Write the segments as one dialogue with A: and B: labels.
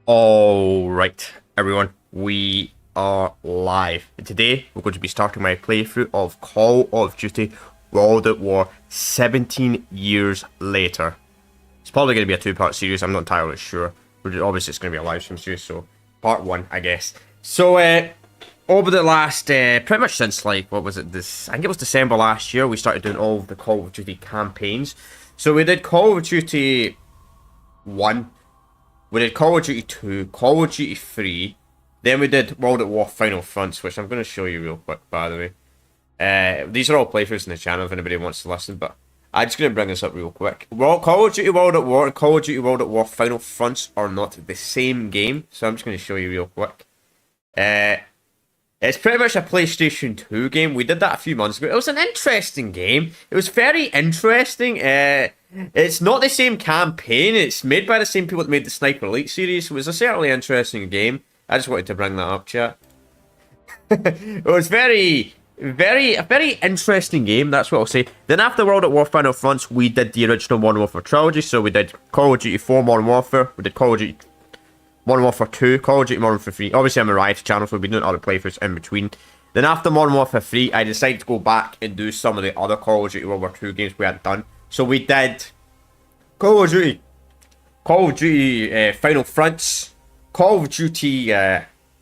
A: Alright, everyone, we are live. And today, we're going to be starting my playthrough of Call of Duty World at War 17 years later. It's probably going to be a two-part series, I'm not entirely sure. Obviously, it's going to be a live stream series, so part one, I guess. So, over the last, pretty much since, like, what was it, I think it was December last year, we started doing all of the Call of Duty campaigns. So, we did Call of Duty 1. We did Call of Duty 2, Call of Duty 3, then we did World at War Final Fronts, which I'm going to show you real quick, by the way. These are all playthroughs in the channel if anybody wants to listen, but I'm just going to bring this up real quick. Call of Duty World at War and Call of Duty World at War Final Fronts are not the same game, so I'm just going to show you real quick. It's pretty much a PlayStation 2 game. We did that a few months ago. It was an interesting game. It was very interesting. It's not the same campaign. It's made by the same people that made the Sniper Elite series. So it was a certainly interesting game. I just wanted to bring that up, chat. It was a very interesting game. That's what I'll say. Then after World at War Final Fronts, we did the original Modern Warfare trilogy. So we did Call of Duty 4 Modern Warfare. We did Call of Duty Modern Warfare 2, Call of Duty Modern Warfare 3. Obviously, I'm a Riot channel, so we've been doing other playthroughs in between. Then after Modern Warfare 3, I decided to go back and do some of the other Call of Duty World War 2 games we hadn't done. So we did Call of Duty Final Fronts, Call of Duty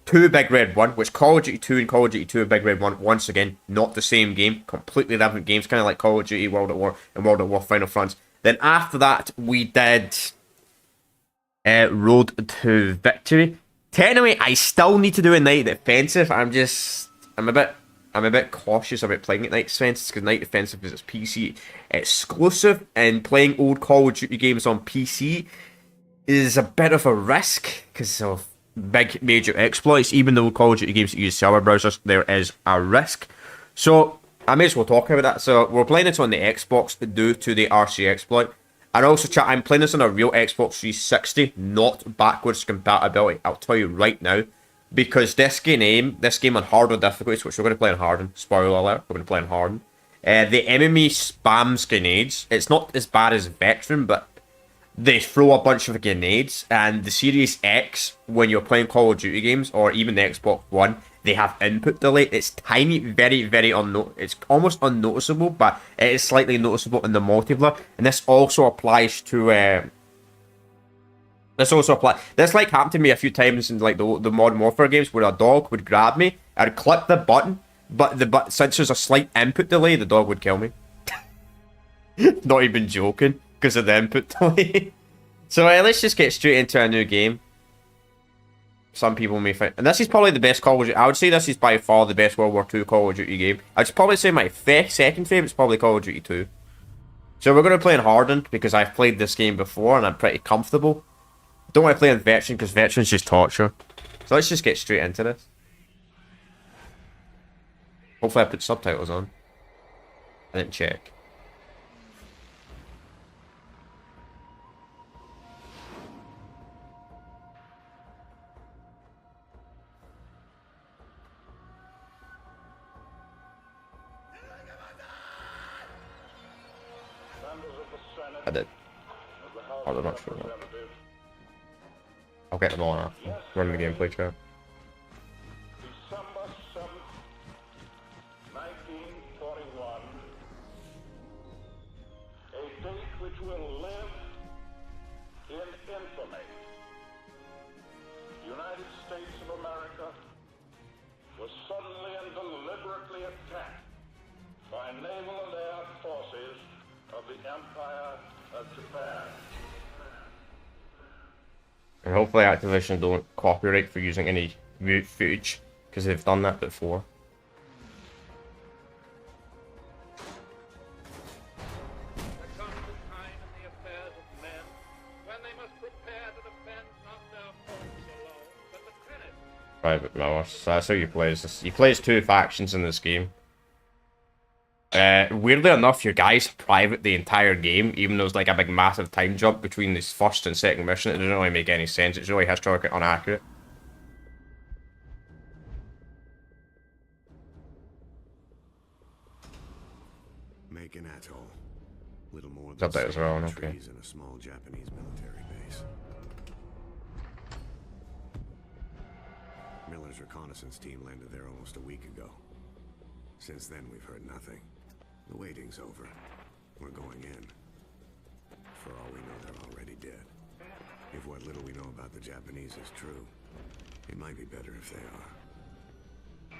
A: 2 Big Red 1, which Call of Duty 2 and Call of Duty 2 Big Red 1, once again, not the same game, completely different games, kind of like Call of Duty World at War and World at War Final Fronts. Then after that, we did Road to Victory. Technically, I still need to do a Night Defensive. I'm a bit cautious about playing at Night Defensive because Night Defensive is PC exclusive, and playing old Call of Duty games on PC is a bit of a risk because of big major exploits. Even though Call of Duty games that use server browsers, there is a risk. So I may as well talk about that. So we're playing it on the Xbox due to the RC exploit. And also, chat, I'm playing this on a real Xbox 360, not backwards compatibility. I'll tell you right now, because this game on harder difficulties, which we're going to play on hardened. Spoiler alert, we're going to play on hardened. The enemy spams grenades. It's not as bad as veteran, but they throw a bunch of grenades. And the Series X, when you're playing Call of Duty games, or even the Xbox One, they have input delay. It's tiny, very it's almost unnoticeable, but it is slightly noticeable in the multiplayer. And this also applies to this like happened to me a few times in like the Modern Warfare games where a dog would grab me, I'd click the button, but since there's a slight input delay, the dog would kill me. Not even joking, because of the input delay. So let's just get straight into a new game. Some people may find, and this is probably the best Call of Duty. I would say this is by far the best World War II Call of Duty game. I'd probably say my second favorite is probably Call of Duty 2. So we're going to play in hardened because I've played this game before and I'm pretty comfortable. Don't want to play in veteran because veteran's just torture. So let's just get straight into this. Hopefully I put subtitles on. I didn't check. I did. Oh, I'm not sure. I'll get them all after. Run the gameplay chat.
B: December 7th, 1941. A date which will live in infamy. The United States of America was suddenly and deliberately attacked by naval and air forces of the Empire of Japan.
A: And hopefully Activision don't copyright for using any mute footage, because they've done that before.
B: There comes a time in the affairs of men when they must prepare to defend not their homes alone, but the tenants.
A: Private Miller, so that's how you play this. He plays two factions in this game. Weirdly enough, your guy's private the entire game, even though there's like a big massive time jump between this first and second mission. It doesn't really make any sense. It's really historically inaccurate.
C: Make an atoll. Little more
A: Subtitles are on, okay.
C: trees and a small Japanese military base. Miller's reconnaissance team landed there almost a week ago. Since then, we've heard nothing. The waiting's over. We're going in. For all we know, they're already dead. If what little we know about the Japanese is true, it might be better if they are.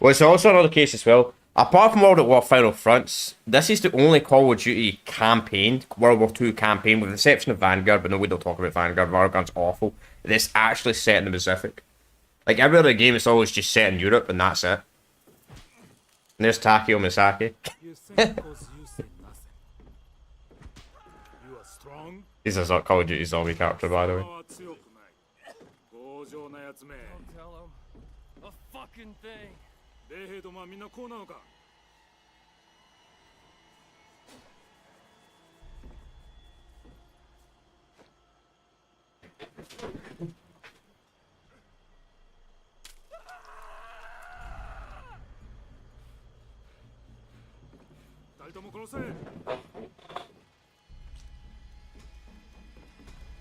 A: Well, it's also another case as well. Apart from World at War Final Fronts, this is the only Call of Duty campaign, World War II campaign, with the exception of Vanguard, but no, we don't talk about Vanguard. Vanguard's awful. That's actually set in the Pacific. Like, every other game is always just set in Europe, and that's it. And there's Takeo Misaki. He's a Call of Duty zombie character, by the way.
D: Don't tell him a fucking thing.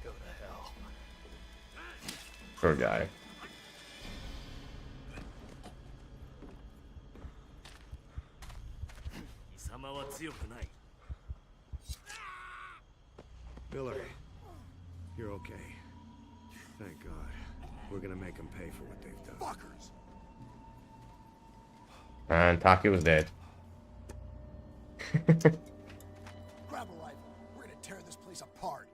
D: Go to hell.
A: Poor guy.
C: Miller, you're okay. Thank God. We're gonna make them pay for what they've done. Fuckers!
A: And Takeo's dead.
E: Grab a rifle. We're gonna tear this place apart.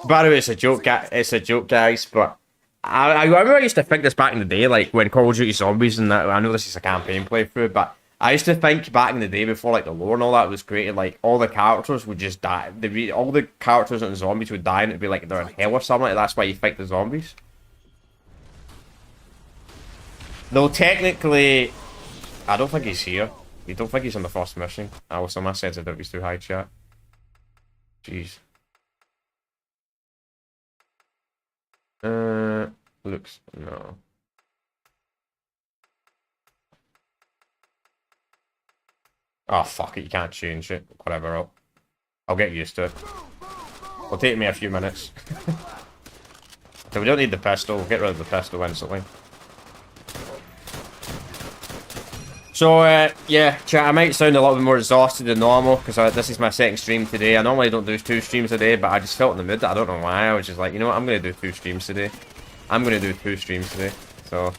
A: By the way, it's a joke, it's a joke, guys, but I remember I used to think this back in the day, like when Call of Duty Zombies and that. I know this is a campaign playthrough, but I used to think back in the day before like the lore and all that was created, like all the characters would just die. All the characters and zombies would die, and it'd be like they're in hell or something. Like that's why you fight the zombies. Though technically, I don't think he's here. You don't think he's on the first mission? Also, my sensitivity's too high, chat. Jeez. Looks no. Oh fuck it, you can't change it. Whatever, I'll get used to it. It'll take me a few minutes. So we don't need the pistol, we'll get rid of the pistol instantly. So, yeah, chat, I might sound a little bit more exhausted than normal, because this is my second stream today. I normally don't do 2 streams a day, but I just felt in the mood. I don't know why, I was just like, you know what, I'm going to do 2 streams today. I'm going to do 2 streams today. So,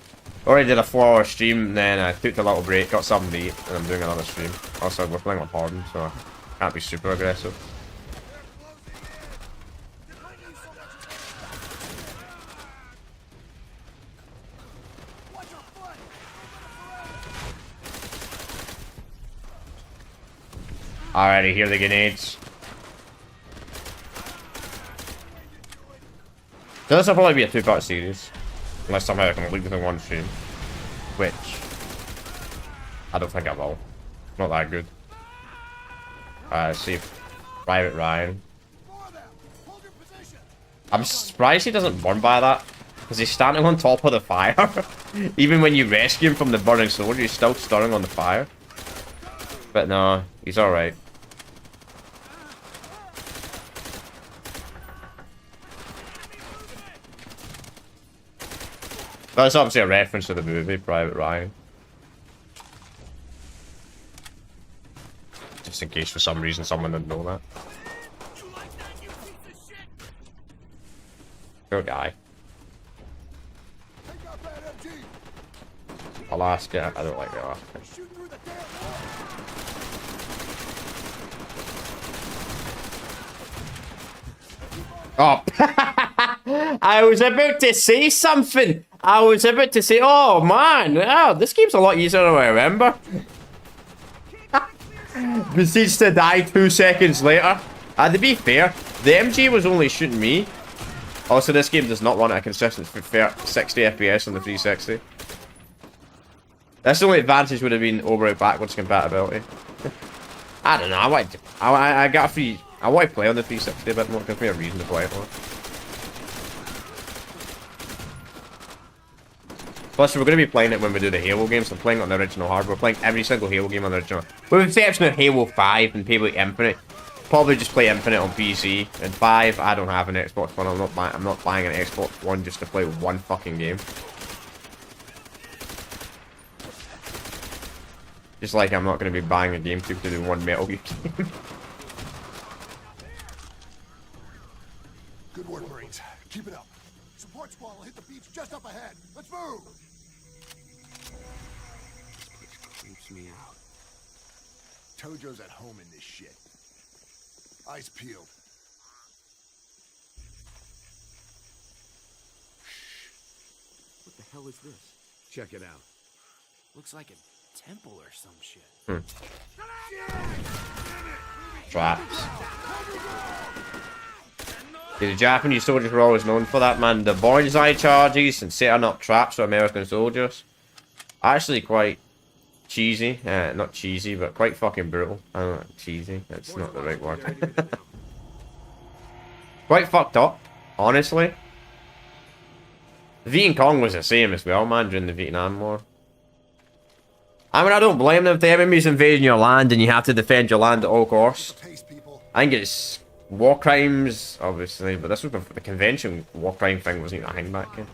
A: already did a 4-hour stream, then I took a little break, got something to eat, and I'm doing another stream. Also, we're playing with Harden, so I can't be super aggressive. Alrighty, here are the grenades. So this will probably be a 2-part series. Unless somehow I can leave within one stream. Which I don't think I will. Not that good. Let's see. Private Ryan. I'm surprised he doesn't burn by that. Because he's standing on top of the fire. Even when you rescue him from the burning soldier, he's still standing on the fire. But no, he's alright. That's obviously a reference to the movie, Private Ryan. Just in case for some reason someone didn't know that. Good guy. Alaska, I don't like Alaska. Oh, I was about to say something. I was about to say, oh man, oh, this game's a lot easier than I remember. Proceeds to die 2 seconds later. To be fair, the MG was only shooting me. Also, this game does not run at a consistent 60 FPS on the 360. That's the only advantage would have been over backwards compatibility. I don't know. I got a free. I want to play on the 360 a bit more. It gives me a reason to play it more. Plus, we're going to be playing it when we do the Halo games. So I'm playing it on the original hardware. We're playing every single Halo game on the original. With the exception of Halo 5 and Halo Infinite. probably just play Infinite on PC. And 5, I don't have an Xbox One. I'm not buying an Xbox One just to play one fucking game. Just like I'm not going to be buying a GameCube to do one Metal Gear game.
E: Good work, Marines. Keep it up. Support squad will hit the beach just up ahead. Let's move!
C: Creeps me out.
E: Tojo's at home in this shit. Eyes peeled.
C: What the hell is this? Check it out.
D: Looks like a temple or some shit.
A: Traps. The Japanese soldiers were always known for that, man. The bonsai charges and setting up traps for American soldiers. Actually quite cheesy. Not cheesy, but quite fucking brutal. I don't know, cheesy. That's not the right word. Quite fucked up, honestly. Viet Cong was the same as well, man, during the Vietnam War. I mean, I don't blame them if the enemy's invading your land and you have to defend your land at all costs. I think it's war crimes, obviously, but this was before the convention war crime thing wasn't even a thing back then.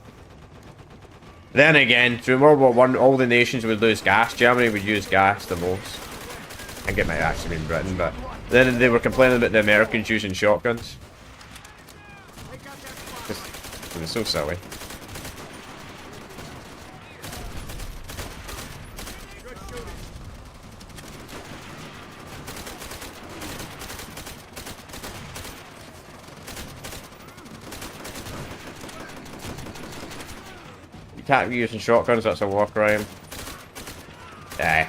A: Then again, through World War I, all the nations would lose gas. Germany would use gas the most. I think it might have actually been Britain, but then they were complaining about the Americans using shotguns. It was so silly. You can't be using shotguns, that's a war crime.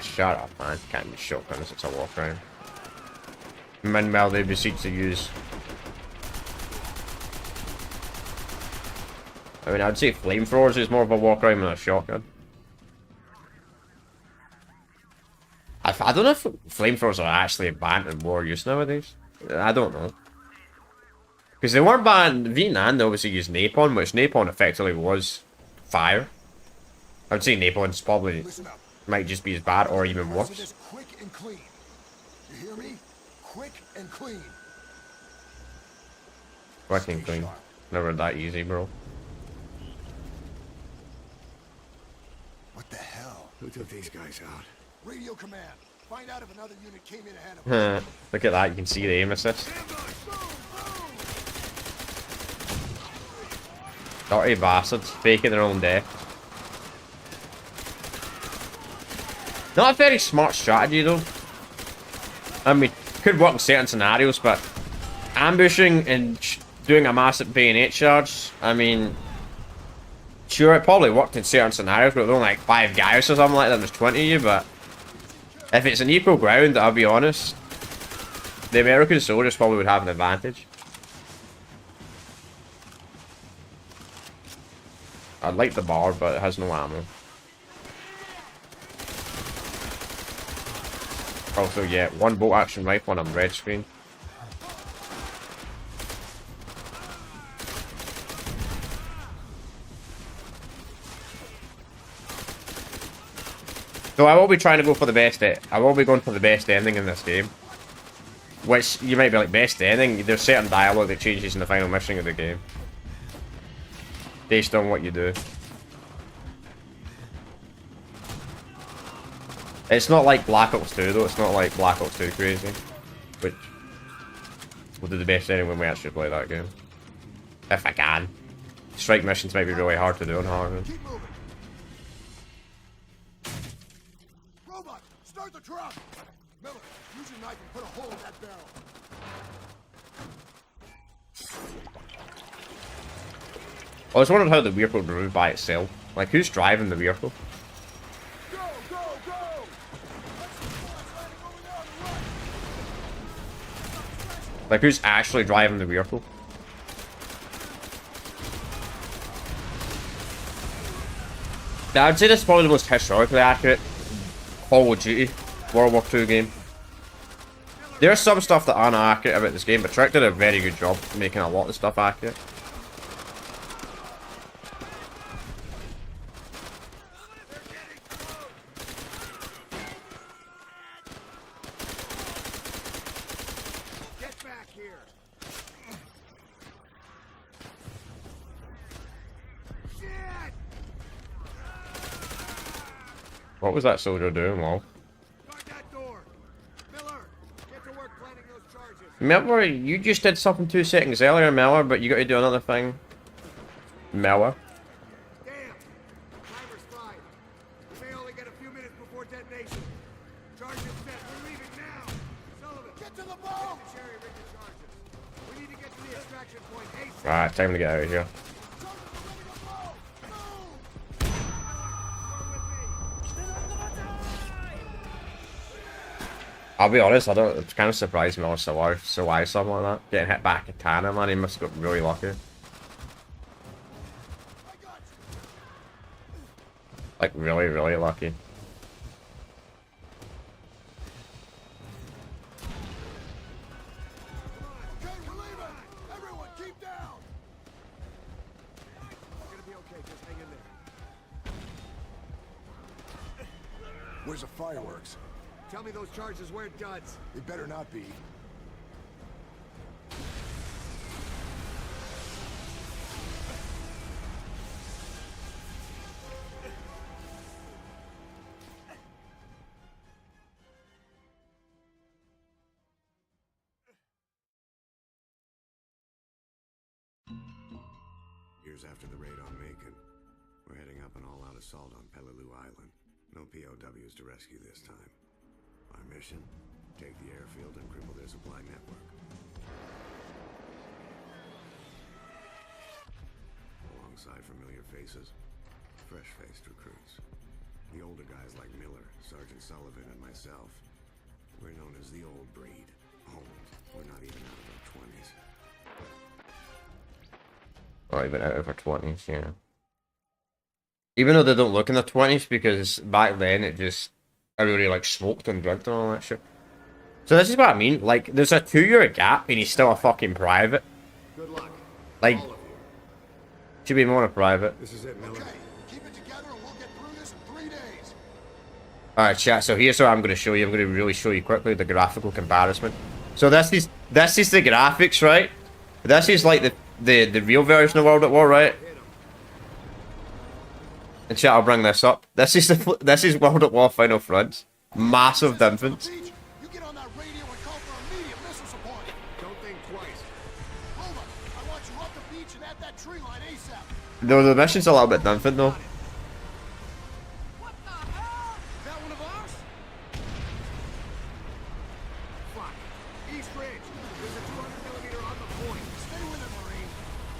A: Shut up, man. You can't use shotguns, it's a war crime. Meanwhile, they proceed to use... I mean, I'd say flamethrowers is more of a war crime than a shotgun. I don't know if flamethrowers are actually banned in war use nowadays. I don't know. Because they weren't banned in Vietnam, they obviously used napalm, which napalm effectively was fire. I would say napalm's probably might just be as bad or even worse.
E: Quick and clean. You hear me? Quick and clean.
A: Quick and clean. Never that easy, bro.
E: What the hell?
C: Who took these guys out?
E: Radio command. Find out if another unit came in ahead of us.
A: Look at that, you can see the aim assist. Dirty bastards, faking their own death. Not a very smart strategy though. I mean, could work in certain scenarios, but ambushing and doing a massive bayonet charge, I mean, sure, it probably worked in certain scenarios, but with only like 5 guys or something like that, there's 20 of you, but if it's an equal ground, I'll be honest, the American soldiers probably would have an advantage. I'd like the bar, but it has no ammo. Also, yeah, 1 bolt action rifle on a red screen. So I will be trying to go for the best. I will be going for the best ending in this game. Which you might be like, best ending. There's certain dialogue that changes in the final mission of the game, based on what you do. It's not like Black Ops 2 though. It's not like Black Ops 2 crazy, which will do the best ending when we actually play that game. If I can. Strike missions might be really hard to do on hard.
E: Keep moving. Robot, start the truck. Miller, use your knife and put a hole in that barrel.
A: I was wondering how the vehicle drove by itself. Like, who's driving the vehicle?
E: Go, go, go! Let's landing over there on the right.
A: Like, who's actually driving the vehicle? I'd say this is probably the most historically accurate Call of Duty World War II game. There's some stuff that aren't accurate about this game, but Trick did a very good job making a lot of stuff accurate. What was that soldier doing, Lol?
E: Guard that door. Miller, get to work planning those charges.
A: Miller, you just did something 2 seconds earlier, Miller, but you got to do another thing. Miller.
E: Damn. Timer's 5. We may only get a few minutes before detonation. Charges set. We're leaving now. Sullivan, get to the boat. Sherry, rig the charges. We need to get to the extraction point ASAP.
A: Right, time to get out of here. I'll be honest, it's kind of surprised me also why something like that. Getting hit by a katana, man, he must have got really lucky. Like, really, really lucky.
E: Okay, we're leaving. Everyone, keep down. It's gonna be okay. Just hang in there. Where's the fireworks? Tell me those charges weren't duds. They better not be.
C: Years after the raid on Macon, we're heading up an all-out assault on Peleliu Island. No POWs to rescue this time. Our mission? Take the airfield and cripple their supply network. Alongside familiar faces, fresh-faced recruits. The older guys like Miller, Sergeant Sullivan, and myself. We're known as the old breed. Old. We're not even out of our 20s.
A: Not even out of our 20s, yeah. Even though they don't look in their 20s, because back then it just... everybody like smoked and drank and all that shit. So this is what I mean, like, there's a 2-year gap and he's still a fucking private.
E: Good luck.
A: Like,
E: All of you.
A: should be more a private.
C: This is it, Miller.
E: Okay, keep it together and we'll get through this in 3 days.
A: Alright chat, so here's what I'm going to show you. I'm going to really show you quickly the graphical comparison. So this is the graphics, right? This is like the real version of World at War, right? And chat, I'll bring this up. This is World at War Final Front. Massive difference.
E: You get on that radio and call for immediate missile support. Don't think twice. Roma, I want you off the beach and at that tree line ASAP.
A: Though the mission's a little bit different though.
E: What the hell? Is that one of ours? Fuck. East Ridge. There's a 200mm on the point. Stay with it, Marine.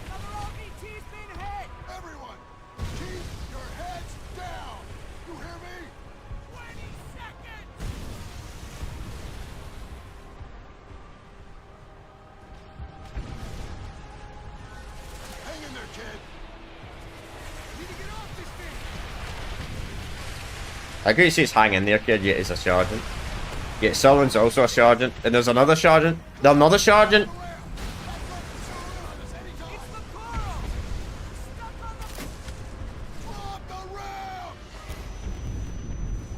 E: Another RBT's been hit. Everyone, keep your heads down. You hear me? 20 seconds. Hang in there, kid. Need to get off this thing.
A: I could see he's hanging there, kid, yet he's a sergeant. Yet Sullivan's also a sergeant. And there's another sergeant. There's another sergeant.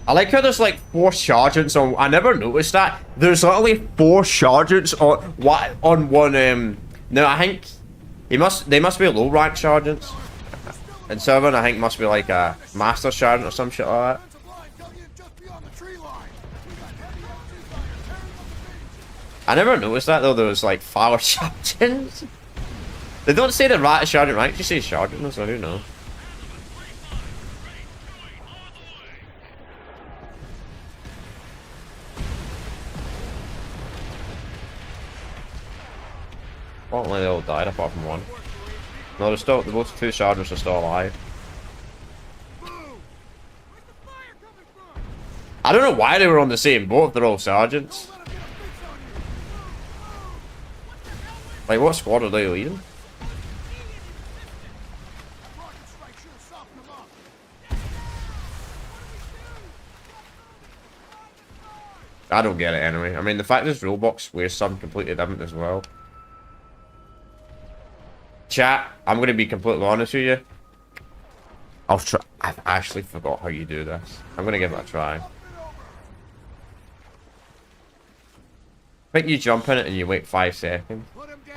A: I like how there's like 4 sergeants on. I never noticed that. There's literally 4 sergeants on one. No, I think they must be low rank sergeants. And Sullivan, I think, must be like a master sergeant or some shit like that. I never noticed that though. There was like 5 sergeants. They don't say the right sergeant, right? They say sergeant, so I don't know. Apparently they all died apart from one. No, they're still, both 2 sergeants are still alive. I don't know why they were on the same boat if they're all sergeants. Like, what squad are they leading? I don't get it anyway. I mean, the fact this Roblox wears something completely different as well. Chat, I'm going to be completely honest with you. I've actually forgot how you do this. I'm going to give it a try. I think you jump in it and you wait 5 seconds.
E: Put him down.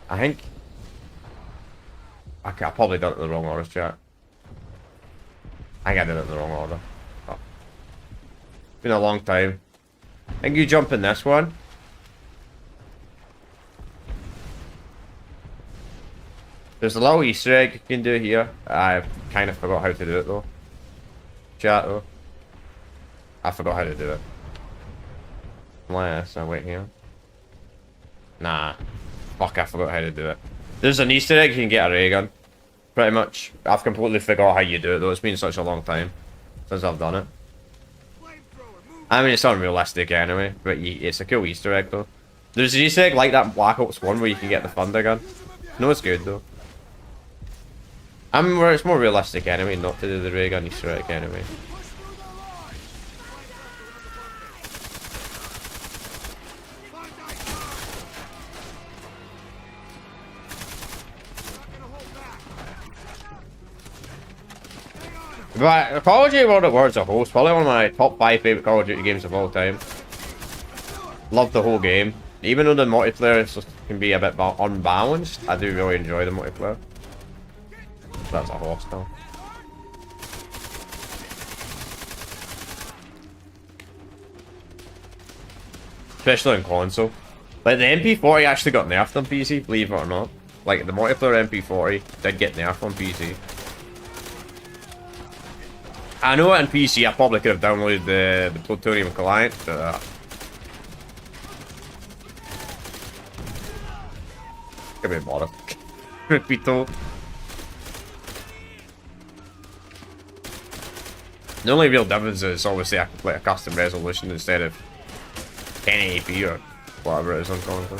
A: I think... Okay, I probably done it in the wrong order, chat. I think I did it in the wrong order. Oh. It's been a long time. I think you jump in this one. There's a little Easter egg you can do here. I kind of forgot how to do it though. Chat though. I forgot how to do it. Unless I wait here. Nah. Fuck, I forgot how to do it. There's an Easter egg you can get a ray gun. Pretty much. I've completely forgot how you do it though. It's been such a long time since I've done it. I mean, it's unrealistic anyway, but it's a cool Easter egg though. There's an Easter egg like that in Black Ops 1 where you can get the thunder gun. No, it's good though. I mean, it's more realistic anyway not to do the ray gun Easter egg anyway. But Call of Duty World at War as a whole is probably one of my top 5 favourite Call of Duty games of all time. Love the whole game. Even though the multiplayer can be a bit unbalanced, I do really enjoy the multiplayer. That's a hostile. Especially in console. Like the MP40 actually got nerfed on PC, believe it or not. Like the multiplayer MP40 did get nerfed on PC. I know on PC I probably could have downloaded the Plutonium client, but could be bothered. Truth be told. The only real difference is obviously I can play a custom resolution instead of 1080p or whatever it is on console.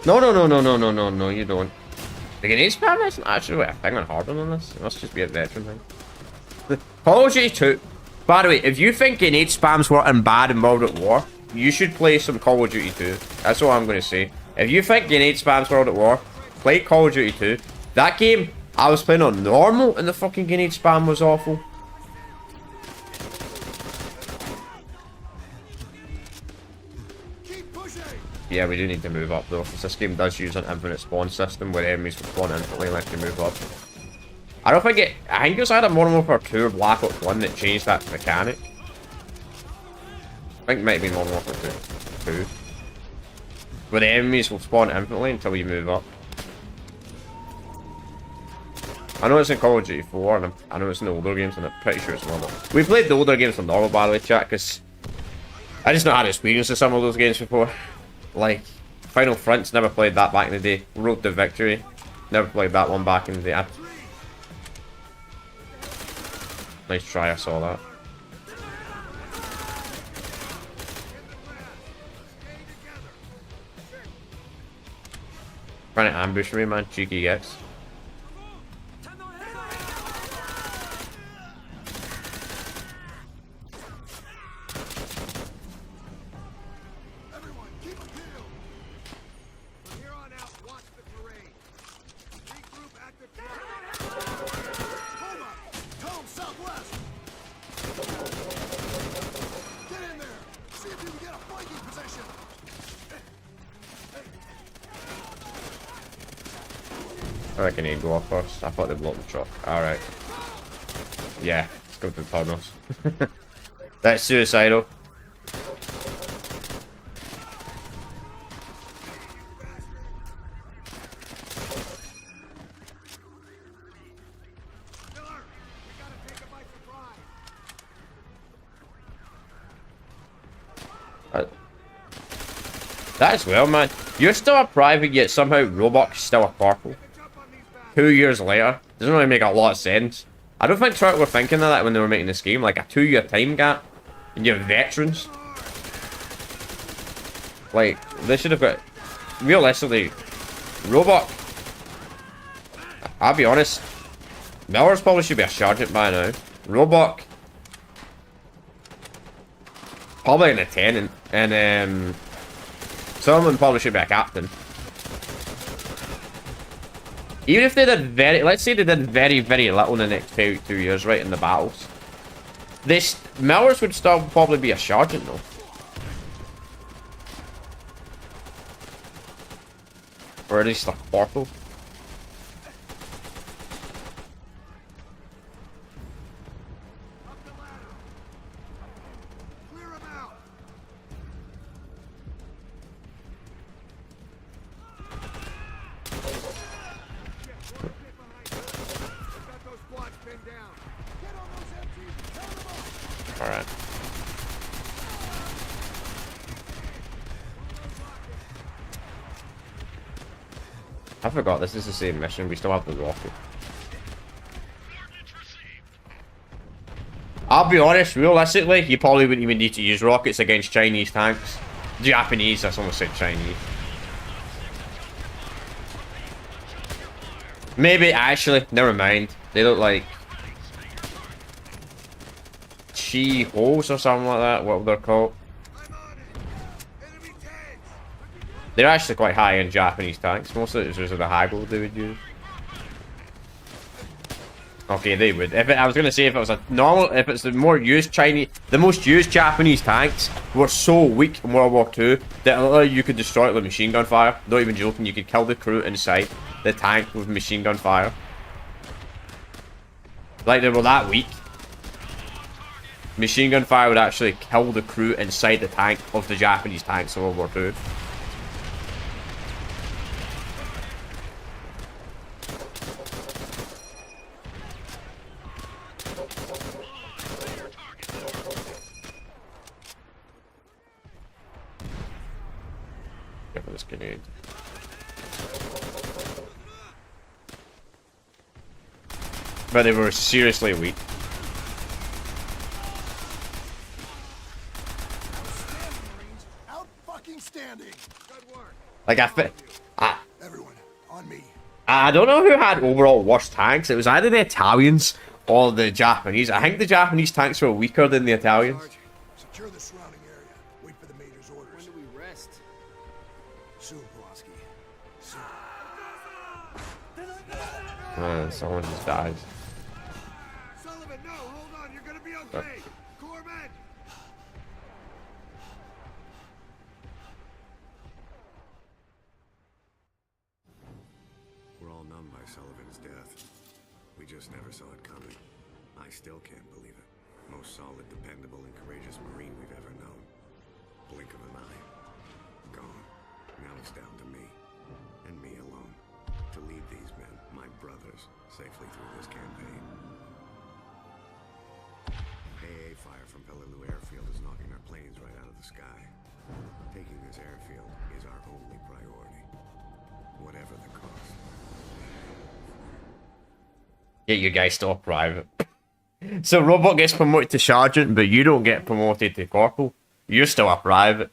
A: No, you don't. The grenade spam isn't actually a thing on harder than this. It must just be a veteran thing. Call of Duty 2. By the way, if you think grenade spams weren't bad in World at War, you should play some Call of Duty 2. That's all I'm going to say. If you think grenade spams World at War, play Call of Duty 2. That game, I was playing on normal and the fucking grenade spam was awful. Yeah, we do need to move up though, because this game does use an infinite spawn system where enemies will spawn instantly unless you move up. I think it was either Modern Warfare 2 or Black Ops 1 that changed that mechanic. I think it might be Modern Warfare 2. Where the enemies will spawn infinitely until you move up. I know it's in Call of Duty 4 and I know it's in the older games and I'm pretty sure it's normal. We played the older games on normal, by the way, chat, because I just not had experience with some of those games before. Like, Final Fronts, never played that back in the day. Road to Victory, never played that one back in the day. Nice try, I saw that. Trying to ambush me, man. Cheeky gets. I reckon he'd go off first. I thought they'd block the truck. Alright. Yeah, let's go to the tunnels. That's suicidal. That as well, man. You're still a private, yet somehow Roblox is still a corporal. 2 years later. Doesn't really make a lot of sense. I don't think Trek were thinking of that when they were making this game. Like a 2-year time gap. And you have veterans. Like, they should have got... Realistically, Robot... I'll be honest. Miller's probably should be a sergeant by now. Robot... Probably in a 10 and Some of them probably should be a captain. Even if they did very, let's say they did very, very little in the next 2 years, right, in the battles. This, Millers would still probably be a sergeant, though. Or at least a corporal.
E: Up the ladder. Clear him out. Got those squads pinned down. Get on those MTs. Count them up.
A: Alright. I forgot this is the same mission. We still have the rocket. I'll be honest, realistically, you probably wouldn't even need to use rockets against Chinese tanks. Japanese, that's almost said Chinese. Maybe, actually, never mind. They look like Chi-Hos or something like that, what they're called.
E: I'm on it. Enemy tanks.
A: They're actually quite high-end Japanese tanks. Most of it is just the haggle they would use. Okay, they would. If it, I was gonna say if it was a normal, if it's the more used Chinese, the most used Japanese tanks were so weak in World War II that literally you could destroy it with machine gun fire. Not even joking, you could kill the crew inside the tank with machine gun fire. Like they were that weak. Machine gun fire would actually kill the crew inside the tank of the Japanese tanks in World War II. Give me this grenade. But they were seriously weak.
E: Outstanding, Marines. Out fucking standing. Good work.
A: Like
E: Everyone, on me.
A: I don't know who had overall worse tanks. It was either the Italians or the Japanese. I think the Japanese tanks were weaker than the Italians.
E: Sarge, secure the surrounding area. Wait for the major's orders.
D: When do we rest?
E: Soon, Pulaski. Soon.
A: Someone just died.
E: Sullivan, no, hold on. You're gonna be okay. Corbett.
C: We're all numb by Sullivan's death. We just never saw it coming. I still can't believe it. Most solid, dependable, and courageous Marine we've ever known. Blink of an eye. Gone. Now it's down to me. And me alone. To lead these men, my brothers, safely through this campaign. AA fire from Peleliu Airfield is knocking our planes right out of the sky. Taking this airfield is our only priority. Whatever the cost.
A: Get your guys still a private. So Robot gets promoted to sergeant, but you don't get promoted to corporal. You're still a private.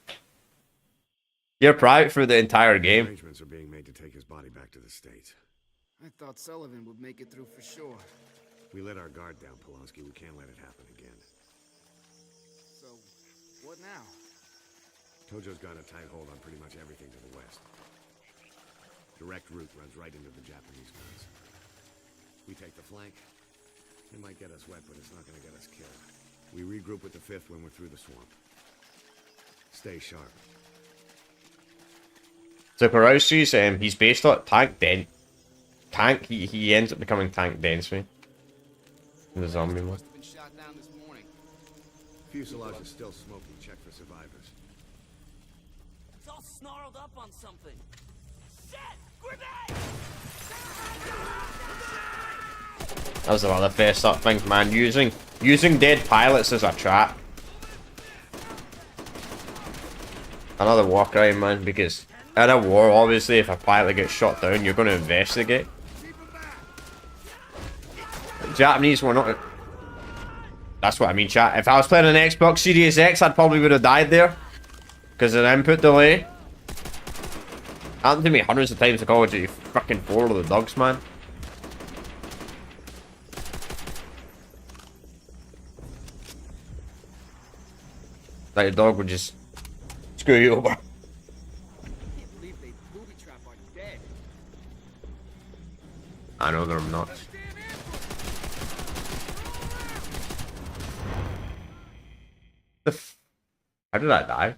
A: You're private for the entire game.
C: Arrangements are being made to take his body back to the States.
D: I thought Sullivan would make it through for sure.
C: We let our guard down, Polanski. We can't let it happen again.
D: So, what now?
C: Tojo's got a tight hold on pretty much everything to the west. Direct route runs right into the Japanese guns. We take the flank. It might get us wet, but it's not going to get us killed. We regroup with the 5th when we're through the swamp. Stay sharp.
A: So Kurowski's he's based on tank. He ends up becoming tank dense, right? In the zombie mode.
D: Must have been shot down this morning.
C: Fuselage is still smoking. Check for survivors.
F: It's all snarled up on something. Shit! Grenade!
A: That was another first up thing, man. Using dead pilots as a trap. Another war crime, man, because in a war, obviously, if a pilot gets shot down, you're going to investigate. Japanese were not... That's what I mean, chat. If I was playing an Xbox Series X, I probably would have died there. Because of the input delay. Happened to me hundreds of times in Call of Duty fucking 4 of the dogs, man. Like the dog would just screw you over. I know they're not. How did I die?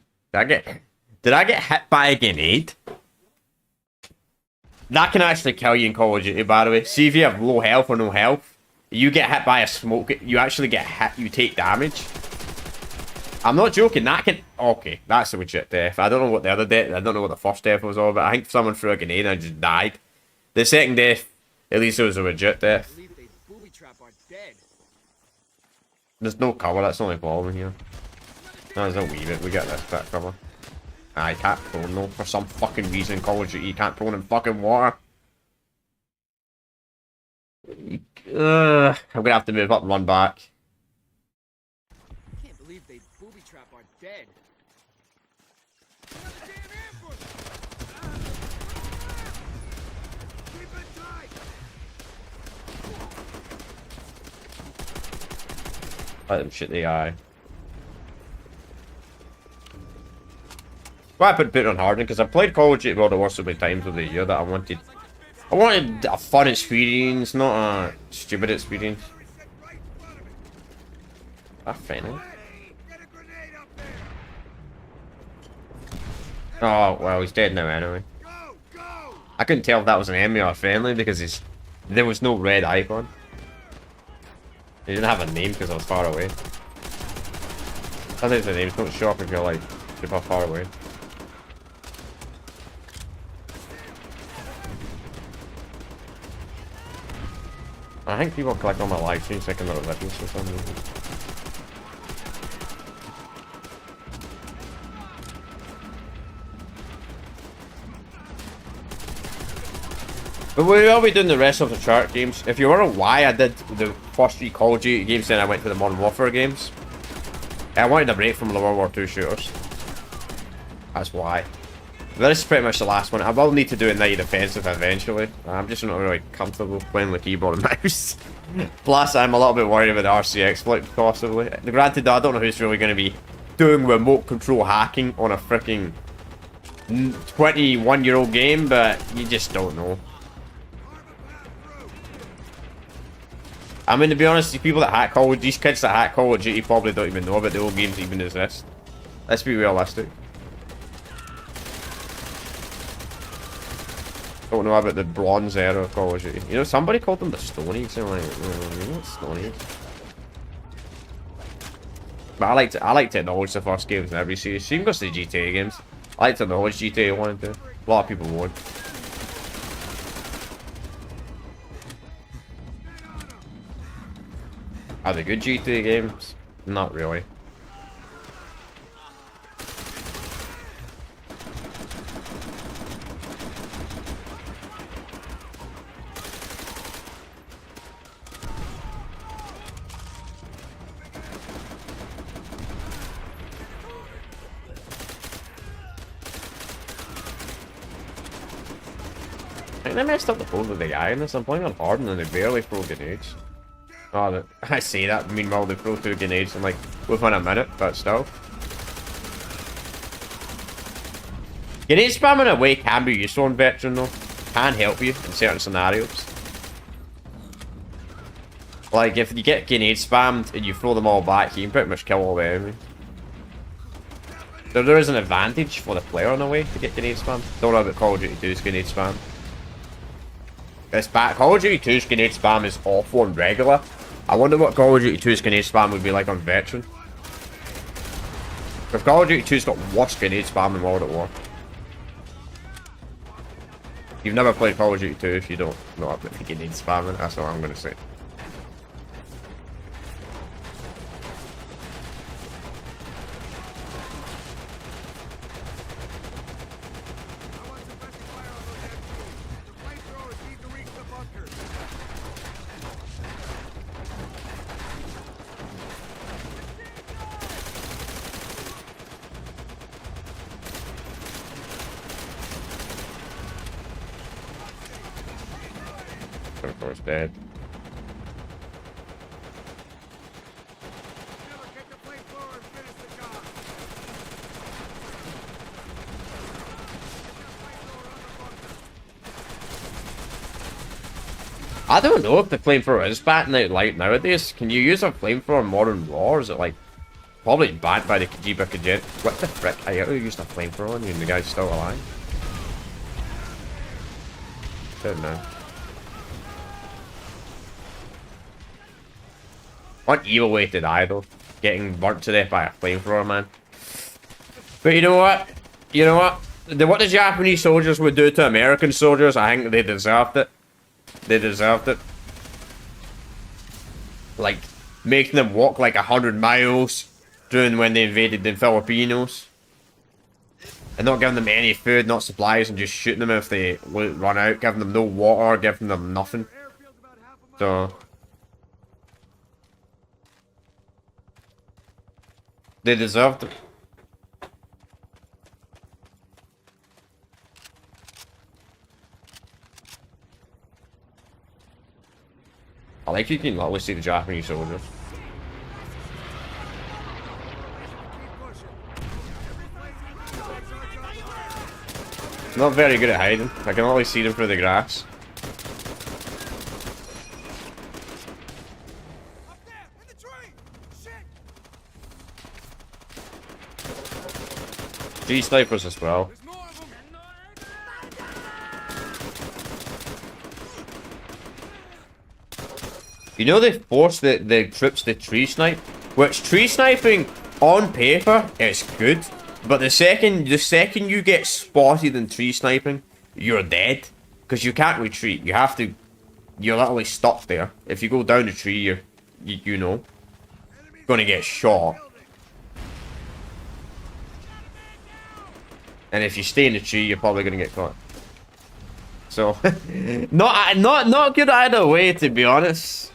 A: Did I get hit by a grenade? That can actually kill you in Call of Duty, by the way. See if you have low health or no health. You get hit by a smoke, you actually get hit, you take damage. I'm not joking, that can... Okay, that's a legit death. I don't know what the other death... I don't know what the first death was all, but I think someone threw a grenade and I just died. The second death, at least it was a legit death. There's no cover, that's the only problem here. No, there's a wee bit, we get this bit of cover. I can't prone though, for some fucking reason in Call of Duty, you can't prone in fucking water. I'm gonna have to move up and run back.
D: Can't believe they booby trap our dead.
A: Let them shit the eye. Why I put it on hardening, because I played Call of Duty World War so many times over the year that I wanted a fun experience, not a stupid experience. Ah, friendly. Oh, well, he's dead now anyway. I couldn't tell if that was an enemy or a friendly because there was no red icon. He didn't have a name because I was far away. Sometimes the names don't show up if you're like super far away. I think people click on my live stream thinking they're videos for some reason. But we will be doing the rest of the chart games. If you wonder why I did the first 3 Call of Duty games, then I went to the Modern Warfare games. I wanted a break from the World War II shooters. That's why. But this is pretty much the last one. I will need to do a night defensive eventually. I'm just not really comfortable playing with keyboard and mouse. Plus, I'm a little bit worried about the RC exploit possibly. Granted, I don't know who's really going to be doing remote control hacking on a freaking 21-year-old game, but you just don't know. I mean, to be honest, these people that hack Call of Duty, these kids that hack Call of Duty probably don't even know about the old games even exist. Let's be realistic. Don't know about the bronze era of Call of Duty. You know, somebody called them the Stonies. I'm like, you know what Stonies? But I like to acknowledge the first games in every series. Even goes to the GTA games. I like to acknowledge GTA 1 and 2. A lot of people won't. Are they good GTA games? Not really. I think they messed up the phone with the guy in this. I'm playing on hard and then they barely throw grenades. Oh, I see that. Meanwhile, they throw 2 grenades in like within a minute, but still. Grenade spam in a way can be useful on Veteran though. Can help you in certain scenarios. Like if you get grenade spammed and you throw them all back, you can pretty much kill all the enemies. So there is an advantage for the player in a way to get grenade spam. Don't know about Call of Duty 2's grenade spam. It's bad. Call of Duty 2's grenade spam is awful and regular. I wonder what Call of Duty 2's grenade spam would be like on Veteran. If Call of Duty 2's got worse grenade spam than World at War. You've never played Call of Duty 2 if you don't know about the grenade spamming. That's what I'm going to say. Of course, dead. I don't know if the flamethrower is batting out light nowadays. Can you use a flamethrower in Modern War? Is it like probably banned by the Kojima Kajit? What the frick? I used a flamethrower on you and the guy's still alive. Don't know. One evil way to die though. Getting burnt to death by a flamethrower, man. But you know what? You know what? What the Japanese soldiers would do to American soldiers, I think they deserved it. They deserved it. Like, making them walk like 100 miles during when they invaded the Filipinos. And not giving them any food, not supplies, and just shooting them if they run out. Giving them no water, giving them nothing. So... they deserved it. I like you can literally see the Japanese soldiers. Not very good at hiding. I can only see them through the grass. Three snipers as well. You know they force the troops to tree snipe? Which tree sniping on paper is good, but the second you get spotted in tree sniping, you're dead. Because you can't retreat. You have to, you're literally stuck there. If you go down the tree, you know, gonna get shot. And if you stay in the tree, you're probably gonna get caught. So, not good either way, to be honest.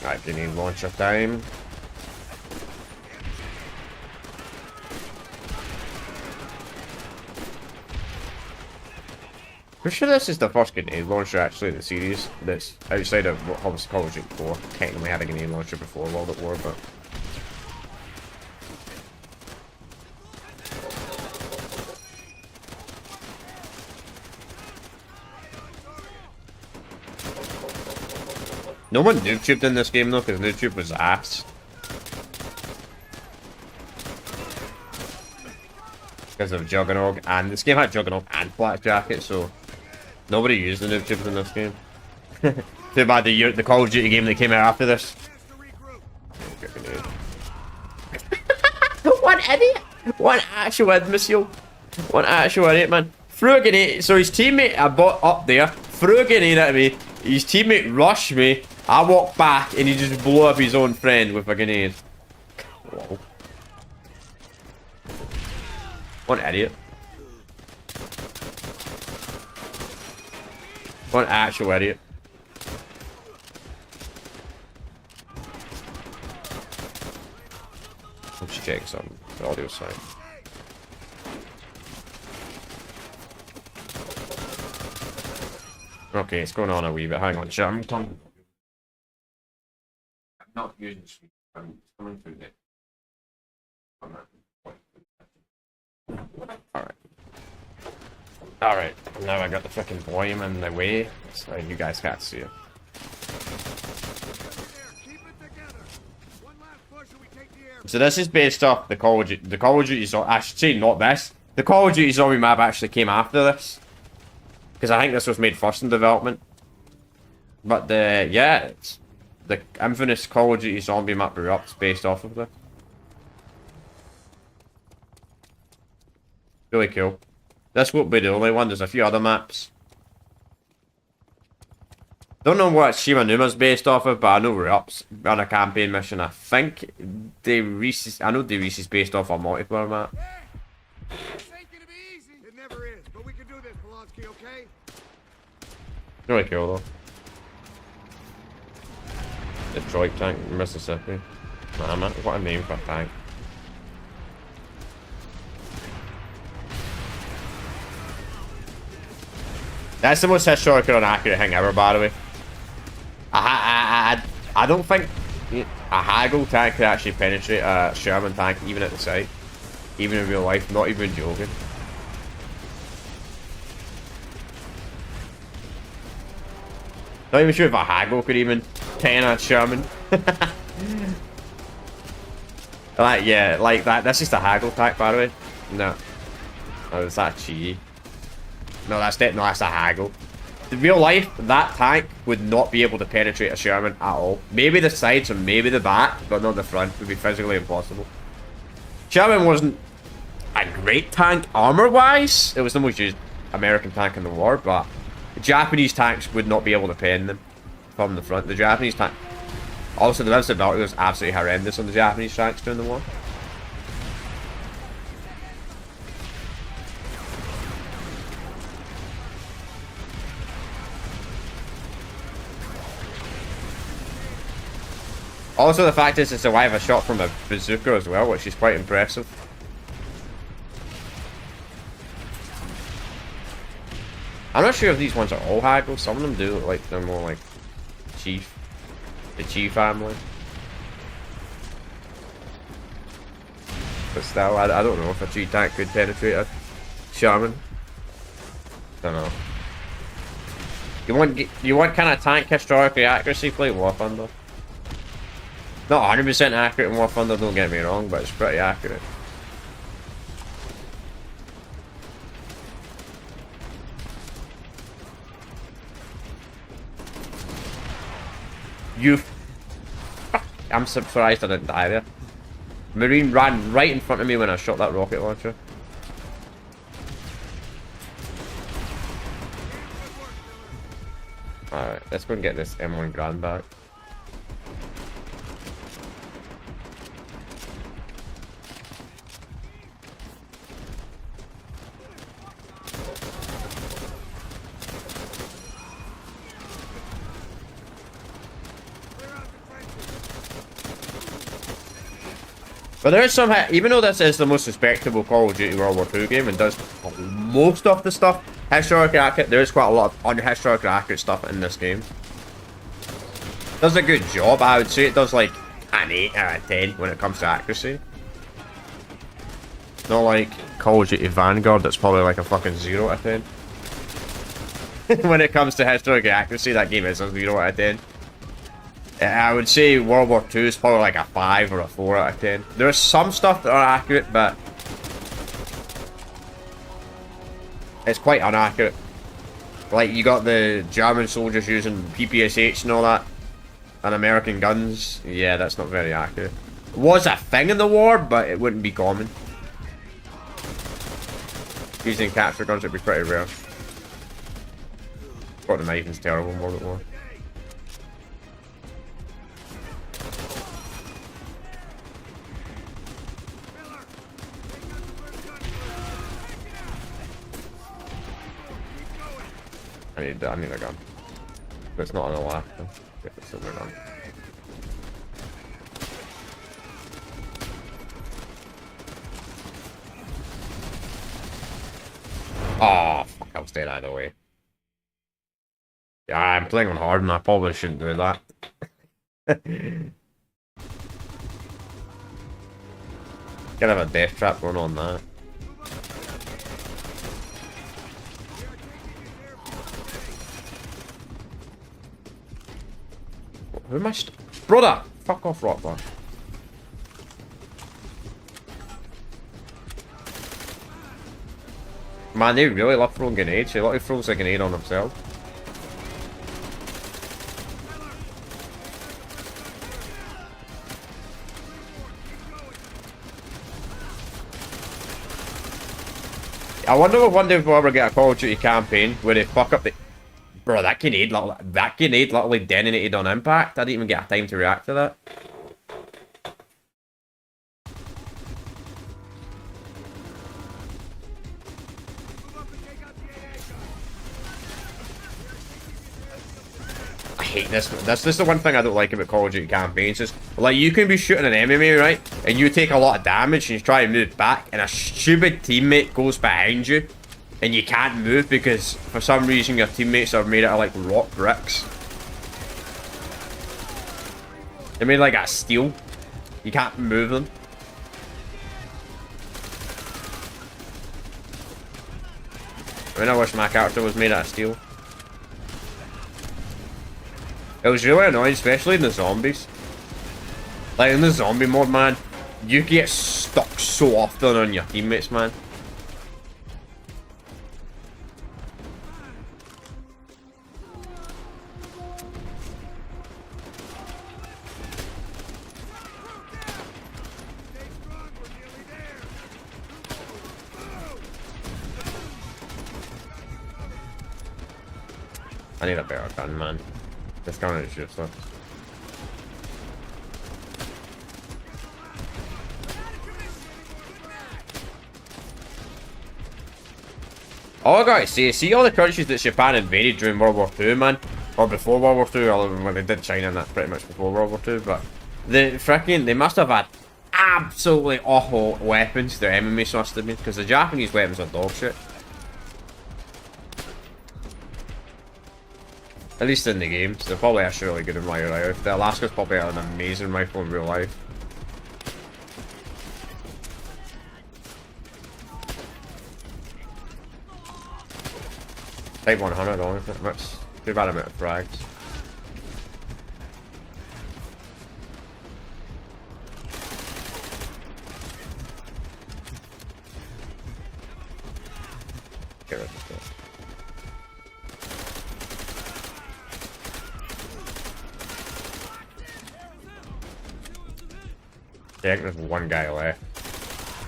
A: Right, grenade launcher time. Pretty sure this is the first grenade launcher actually in the series that's outside of what obviously Call of Duty 4. Technically had a grenade launcher before World at War, but no one noob tubed in this game though, because noob tube was ass. Because of Juggernog, and this game had Juggernog and Black Jacket, so nobody used the noob tubes in this game. Too bad the Call of Duty game that came out after this. One idiot! One actual imbecile! One actual idiot, man. Threw a grenade, so his teammate up there threw a grenade at me, his teammate rushed me, I walked back and he just blew up his own friend with a grenade. Whoa. What an idiot. What an actual idiot. Let's check some the audio side. Okay, it's going on a wee bit. Hang on, chat. I'm not using the speaker. I'm coming through there. Alright, now I got the fucking volume in the way, so you guys can't see it. So this is based off the Call of Duty Zombie, I should say not this. The Call of Duty Zombie map actually came after this. Because I think this was made first in development. But it's the infamous Call of Duty Zombie map Erupt's based off of this. Really cool. This won't be the only one, there's a few other maps. Don't know what Shimanuma's based off of, but I know we're up on a campaign mission. I think I know Reese is based off a multiplayer map.
E: This ain't gonna be easy. It never is, but we can do this, Polanski, okay?
A: Really cool though. Detroit tank, Mississippi. Nah, man, what a name for a tank. That's the most historical and accurate thing ever, by the way. I don't think a Haggle tank could actually penetrate a Sherman tank, even at the site. Even in real life, not even joking. Not even sure if a Haggle could even pen a Sherman. Like, yeah, like that. That's just a Haggle tank, by the way. No. Oh, is that cheaty? No, that's it. No, that's a Haggle. In real life, that tank would not be able to penetrate a Sherman at all. Maybe the sides or maybe the back, but not the front. It would be physically impossible. Sherman wasn't a great tank armor-wise. It was the most used American tank in the war, but the Japanese tanks would not be able to pen them from the front. The Japanese tank... Also, the visibility was absolutely horrendous on the Japanese tanks during the war. Also, the fact is, it's survive a shot from a bazooka as well, which is quite impressive. I'm not sure if these ones are all Haggles. Some of them do look like they're more like Chief. The Chief family. But still, I don't know if a G-Tank could penetrate a Sherman. Don't know. You want kind of tank historically accuracy? Play War Thunder. Not 100% accurate in War Thunder, don't get me wrong, but it's pretty accurate. I'm surprised I didn't die there. Marine ran right in front of me when I shot that rocket launcher. Alright, let's go and get this M1 Grand back. But there is some, even though this is the most respectable Call of Duty World War II game and does most of the stuff historically accurate, there is quite a lot of unhistorically accurate stuff in this game. It does a good job, I would say. It does like an 8 out of 10 when it comes to accuracy. Not like Call of Duty Vanguard, that's probably like a fucking 0 out of 10. When it comes to historical accuracy, that game is a 0 out of 10. I would say World War II is probably like a 5 or a 4 out of 10. There's some stuff that are accurate, but it's quite inaccurate. Like, you got the German soldiers using PPSH and all that, and American guns. Yeah, that's not very accurate. It was a thing in the war, but it wouldn't be common. Using capture guns would be pretty rare. Got the knifing's terrible in World War I. I need a gun. But it's not on a left. Get the silver gun. Oh, fuck, I was dead either way. Yeah, I'm playing on hard and I probably shouldn't do that. Gotta have a death trap going on that. Who am I brother! Fuck off, Rockbar. Man, they really love throwing grenades. He literally throws a grenade on himself. I wonder if one day we'll ever get a Call of Duty campaign where they fuck up the... Bro, that grenade literally detonated on impact. I didn't even get a time to react to that. I hate this. This is the one thing I don't like about Call of Duty campaigns. Is like you can be shooting an enemy, right, and you take a lot of damage and you try to move back, and a stupid teammate goes behind you, and you can't move because for some reason your teammates are made out of like rock bricks. They're made like out of steel. You can't move them. I mean, I wish my character was made out of steel. It was really annoying, especially in the zombies. Like, in the zombie mode, man, you get stuck so often on your teammates, man. I need a better gun, man. This gun is useless. All I gotta say, see all the countries that Japan invaded during World War II, man? Or before World War II, although when they did China and that's pretty much before World War II, but they must have had absolutely awful weapons, their enemies must have been, because the Japanese weapons are dog shit. At least in the games. They're probably actually really good in real life. The Alaska's probably an amazing rifle in real life. Type 100 on it. That's too bad amount of frags. Get rid of this. Yeah, I think there's one guy left.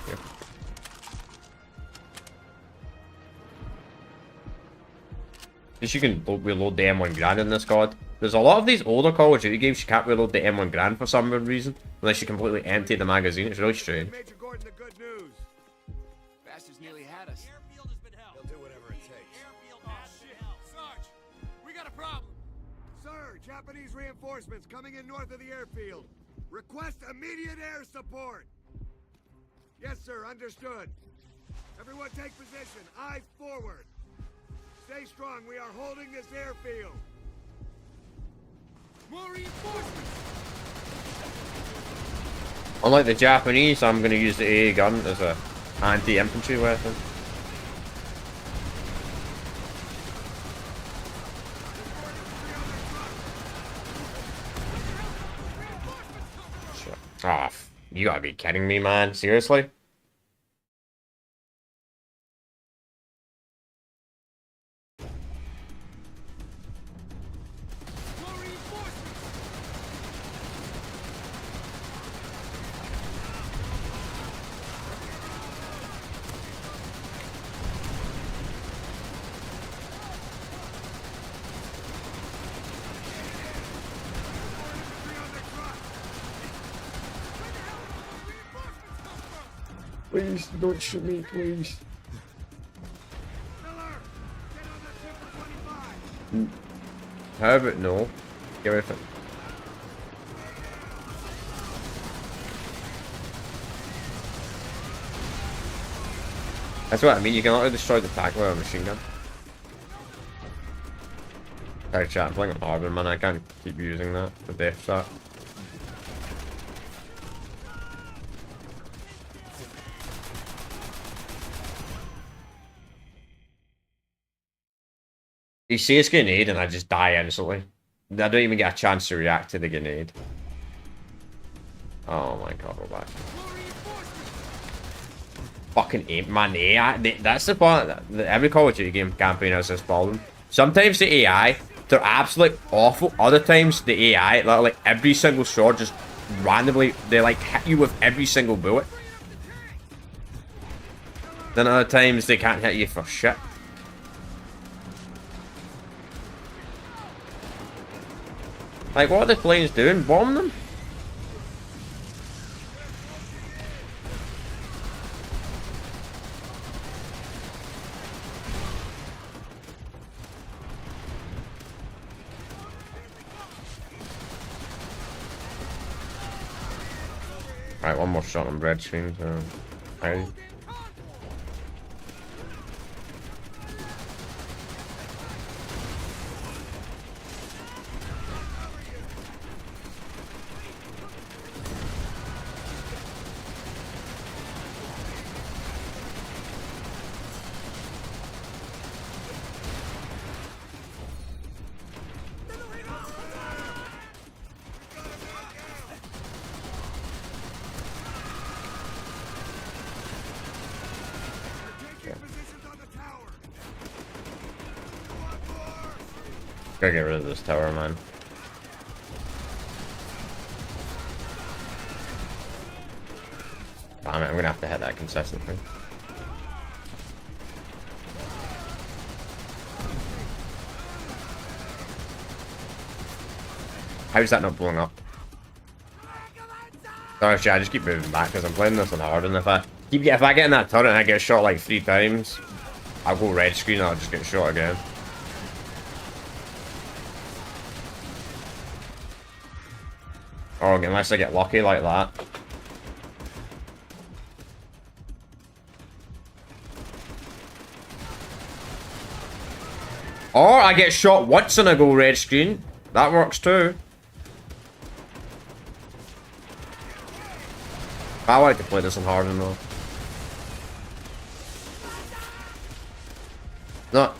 A: Yeah. At least you can reload the M1 Grand in this god. There's a lot of these older Call of Duty games you can't reload the M1 Grand for some reason. Unless you completely empty the magazine. It's really strange.
E: Major Gordon, the good news.
D: Bastards nearly had us.
F: Airfield has been held.
E: They'll do whatever it takes.
F: Airfield has been held.
E: Sarge, we got a problem. Sir, Japanese reinforcements coming in north of the airfield. Request immediate air support. Yes, sir, understood. Everyone take position. Eyes forward. Stay strong. We are holding this airfield. More reinforcements.
A: Unlike the Japanese, I'm going to use the AA gun as a anti-infantry weapon. Ah, oh, you gotta be kidding me, man. Seriously? Please, don't shoot me, please.
E: Miller, get on that ship for 25.
A: How about no? Get rid of it. That's what I mean, you can only destroy the tank with a machine gun. Sorry chat, I'm playing on Harbor, man, I can't keep using that for death shot. He says grenade and I just die instantly. I don't even get a chance to react to the grenade. Oh my god, we're back. Fucking aim, man, the AI, that's the part that every Call of Duty game campaign has this problem. Sometimes the AI, they're absolutely awful. Other times the AI, like every single sword just randomly, they like hit you with every single bullet. Then other times they can't hit you for shit. Like, what are the planes doing? Bomb them? Alright, one more shot on red screen. So, hey. Gotta get rid of this tower, man. Damn it, I'm gonna have to hit that consistently. How's that not blowing up? Sorry, shit, I just keep moving back because I'm playing this on hard, and if I get in that turret and I get shot like 3 times, I'll go red screen and I'll just get shot again. Or unless I get lucky like that. Or I get shot once and I go red screen. That works too. I like to play this on hard though.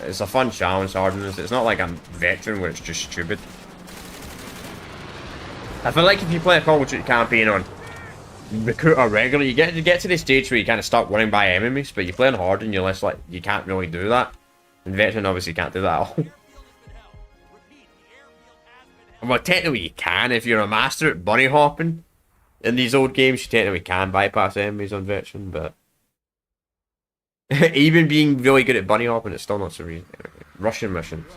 A: It's a fun challenge, hardness. It's not like I'm veteran where it's just stupid. I feel like if you play a Call of Duty campaign on Recruiter regular, you get to the stage where you kind of start winning by enemies, but you play on hard and you're less like, you can't really do that. And veteran obviously can't do that at all. Well, technically you can if you're a master at bunny hopping. In these old games, you technically can bypass enemies on veteran, but even being really good at bunny hopping, it's still not so easy. Russian missions.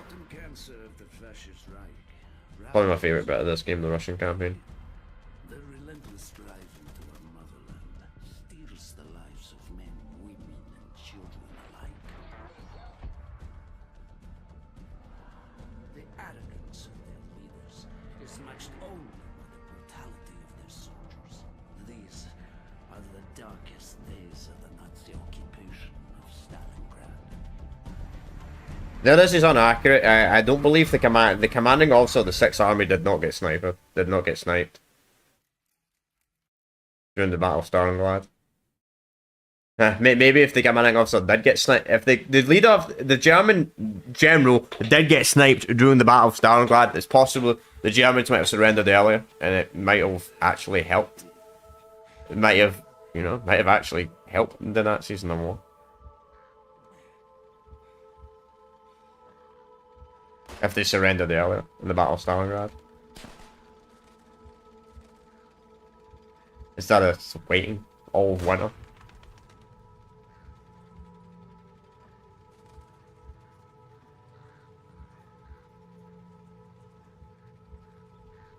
A: Probably my favourite bit of this game, the Russian campaign.
G: The relentless drive into our motherland steals the lives of men, women, and children alike. The arrogance of their leaders is matched only by the brutality of their soldiers. These are the darkest days of the Nazi occupation of Stalingrad.
A: No, this is inaccurate. I don't believe the commanding officer of the 6th Army did not get sniped. During the Battle of Stalingrad. Maybe if the commanding officer did get sniped, if the leader of the German general did get sniped during the Battle of Stalingrad, it's possible the Germans might have surrendered earlier, and it might have actually helped. It might have, might have actually helped the Nazis in the war. If they surrendered earlier in the Battle of Stalingrad. Instead of waiting all winter.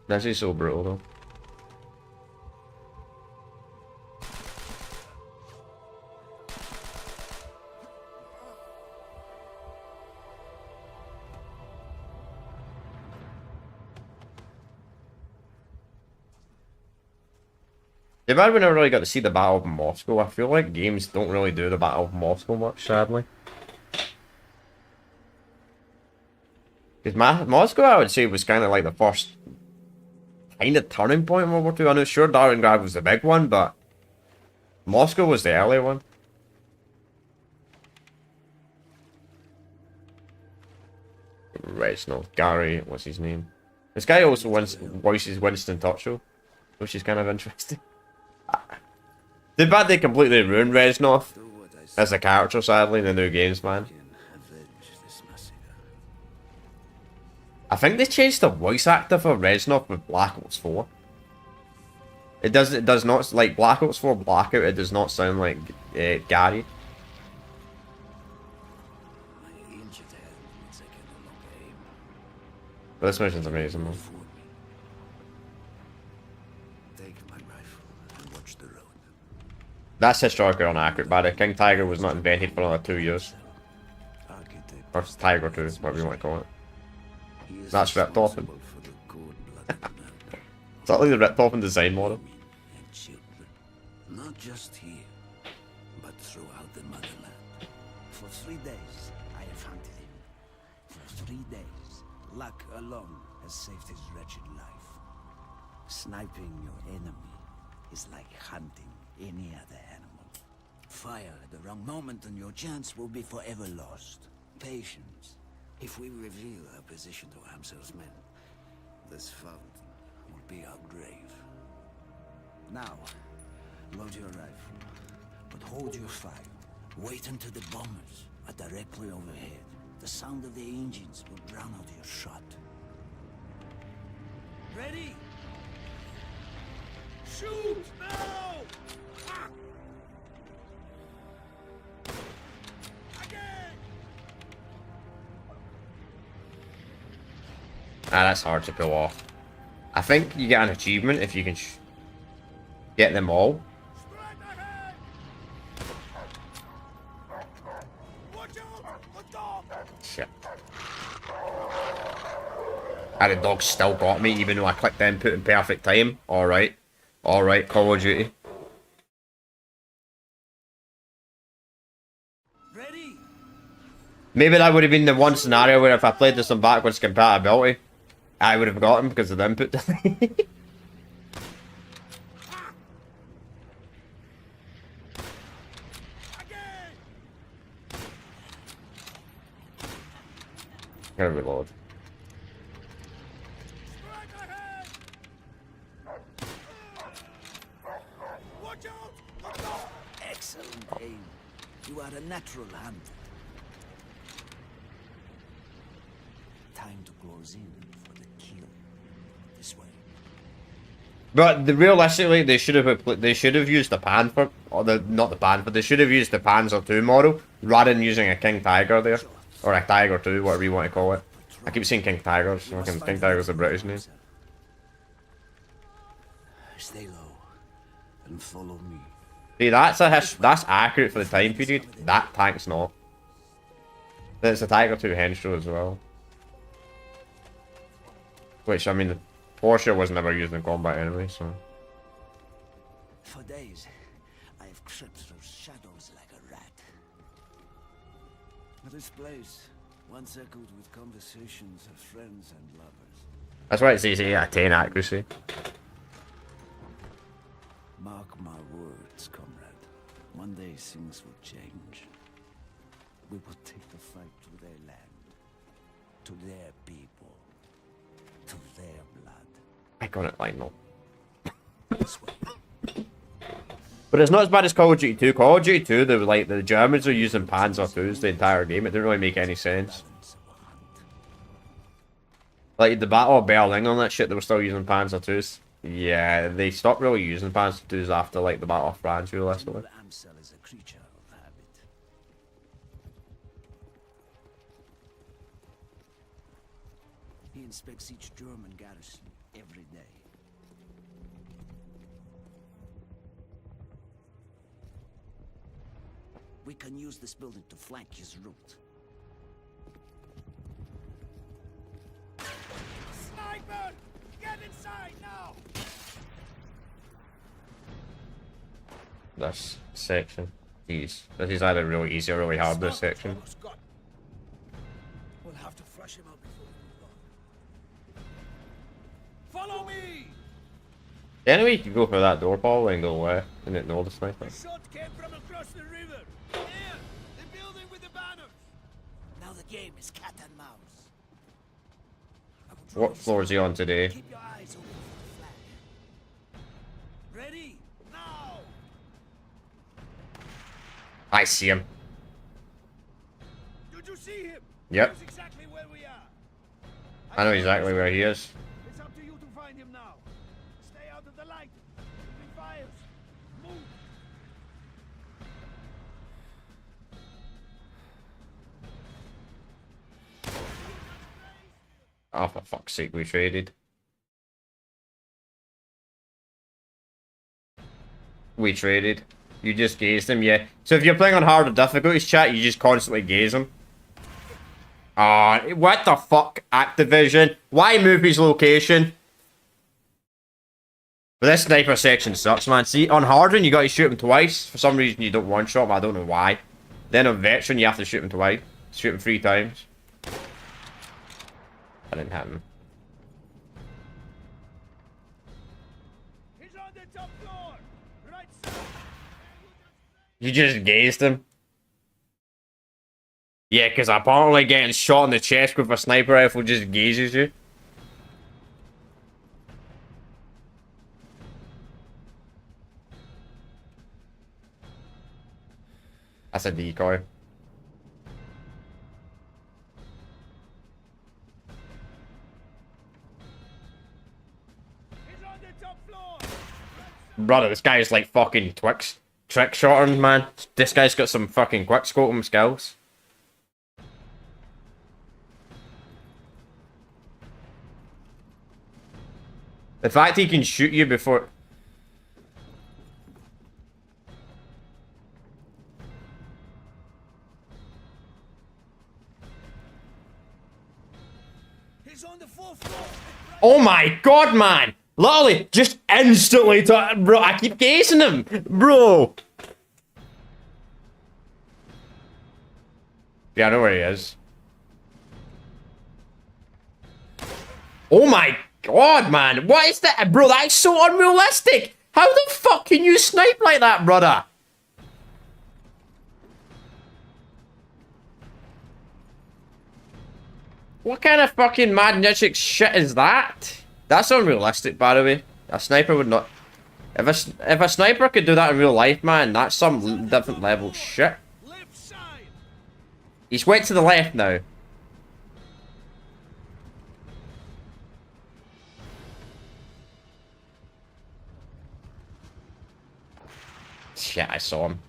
A: This is so brutal though. Too bad we never really got to see the Battle of Moscow. I feel like games don't really do the Battle of Moscow much, sadly. Because Moscow, I would say, was kind of like the first kind of turning point in World War II. I know, sure, Stalingrad was the big one, but Moscow was the early one. Right, no, Gary, what's his name? This guy also voices Winston Churchill, which is kind of interesting. Too bad they completely ruined Reznov as a character, sadly, in the new games, man. I think they changed the voice actor for Reznov with Black Ops 4. It does not, like Black Ops 4 Blackout, it does not sound like Gary. But this mission's amazing, man. That's historically inaccurate, by the King Tiger was not invented for another 2 years. Or Tiger 2, whatever you want to call it. That's Richtofen. It's not like the Richtofen design model.
G: just here, but throughout the motherland. For 3 days, I have hunted him. For 3 days, luck alone has saved his wretched life. Sniping your enemy is like hunting any other animal. Fire at the wrong moment and your chance will be forever lost. Patience. If we reveal our position to Hamsel's men, this fountain will be our grave. Now, load your rifle, but hold your fire. Wait until the bombers are directly overhead. The sound of the engines will drown out your shot.
F: Ready? Shoot! Now! Ah! Again!
A: Ah, that's hard to pull off. I think you get an achievement if you can get them all.
F: Strike ahead! Watch out! A dog!
A: Shit. Ah, the dog still got me, even though I clicked input in perfect time. Alright. Alright, Call of Duty.
F: Ready?
A: Maybe that would have been the one scenario where if I played this on backwards compatibility, I would have got him because of the input delay.
F: Again!
A: Gotta reload.
F: Strike ahead! Watch out! A dog!
G: Excellent aim. You are a natural hunter. Time to close in for the kill. This way.
A: But realistically, they should have used the Panther, or not the Panther. They should have used the Panzer II model rather than using a King Tiger there, or a Tiger II, whatever you want to call it. I keep saying King Tigers. So King Tiger's a British name.
G: Stay low and follow me.
A: See, that's accurate for the time period. That tank's not. It's a Tiger II Henschel as well. Which, I mean, the Porsche was never used in combat anyway, so...
G: For days, I have crept through shadows like a rat. This place once echoed with conversations of friends and lovers.
A: That's why it's easy at 10 accuracy.
G: Mark my words, comrade. One day things will change. We will take the fight to their land, to their people, to their blood.
A: Iconic line though.
G: This way.
A: But it's not as bad as Call of Duty 2. Call of Duty 2, the Germans are using Panzer IIs the entire game. It didn't really make any sense.
G: Balance of a hunt.
A: Like the Battle of Berlin on that shit, they were still using Panzer IIs. Yeah, they stopped really using Panzer IIs after like the Battle of France, realistically.
G: Old Amsel is a creature of habit. He inspects each German garrison every day. We can use this building to flank his route.
F: Sniper! Get inside now!
A: This section. Jeez. This is either really easy or really hard, this section.
F: We'll have to flush him out before we move on. Follow me!
A: Anyway, you can go for that door, Paul, and go away and ignore the sniper.
F: The shot came from across the river. There! The building with the banners!
G: Now the game is cat and mouse. I will
A: What
G: draw
A: floor is he on today?
G: Keep your eyes open for the flag.
F: Ready? Now!
A: I see him.
F: Did you see him?
A: Yep.
F: That's exactly where we are.
A: I know exactly where he is.
F: It's up to you to find him now. Stay out of the light. If he fires, move.
A: Oh, for fuck's sake, we traded. We traded. You just gazed him, yeah. So if you're playing on harder difficulties, chat, you just constantly gaze him. Ah, what the fuck, Activision? Why move his location? But this sniper section sucks, man. See, on Harden, you got to shoot him twice. For some reason, you don't one-shot him. I don't know why. Then on Veteran, you have to shoot him twice. Shoot him 3 times. That didn't happen.
E: He's on the top floor. Right side.
A: You just gazed him. Yeah, because apparently getting shot in the chest with a sniper rifle just gazes you. That's a decoy.
E: He's on the top floor.
A: Brother, this guy is like fucking trick shotting, man. This guy's got some fucking quick scoping skills. The fact he can shoot you before...
E: He's on the 4th floor.
A: Oh my god, man! Literally, just instantly bro, I keep gazing him! Bro! Yeah, I know where he is. Oh my god, man! What is that? Bro, that is so unrealistic! How the fuck can you snipe like that, brother? What kind of fucking magnetic shit is that? That's unrealistic, by the way. A sniper would not... If a sniper could do that in real life, man, that's some different level shit.
E: Left side.
A: He's went to the left now. Shit, I saw him.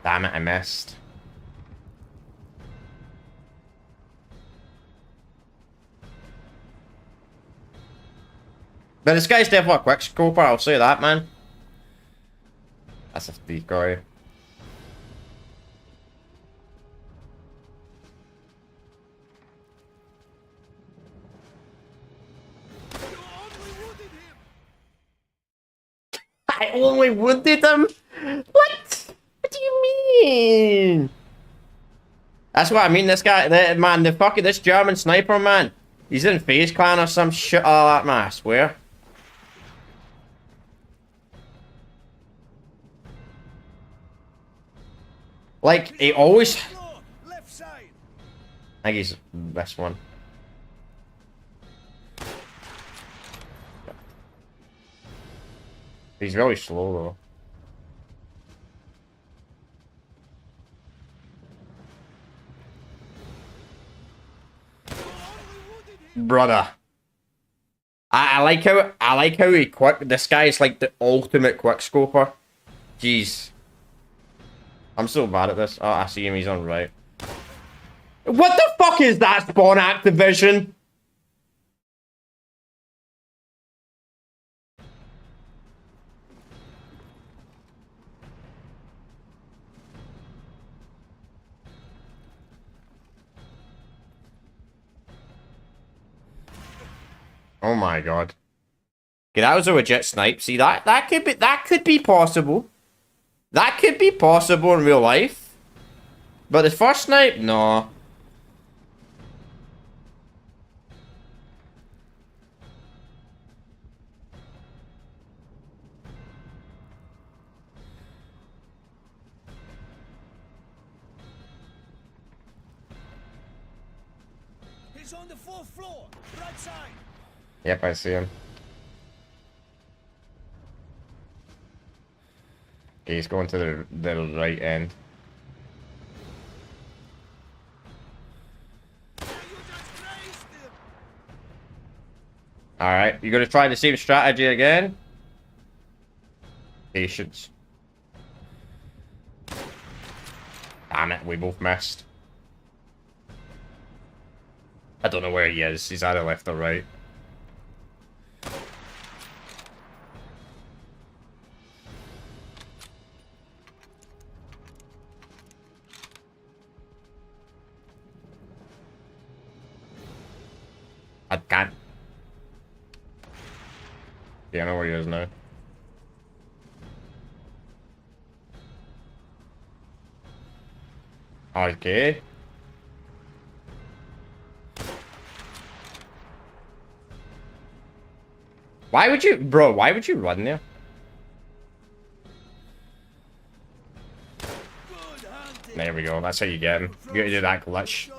A: Damn it, I missed. But this guy's definitely a quick scoper, I'll say that, man. That's a decoy. I only wounded him? What? What do you mean? That's what I mean, this guy, man, this German sniper, man. He's in FaZe Clan or some shit like that, man, I swear. Like, he always...
E: Left side.
A: I think he's this one. He's really slow, though. Brother. I like how he quick. This guy is like the ultimate quick scoper. Jeez. I'm so bad at this. Oh, I see him. He's on right. What the fuck is that spawn activation? Oh my god. Okay, that was a legit snipe. See, that could be possible. That could be possible in real life. But the first snipe, no.
E: He's on the 4th floor. Right side.
A: Yep, I see him. Okay, he's going to the right end. Alright, you gonna try the same strategy again? Patience. Damn it, we both missed. I don't know where he is. He's either left or right. I can't. Yeah, I know where he is now. Okay. Why would you, bro? Why would you run there? There we go. That's how you get him. You gotta do that glitch.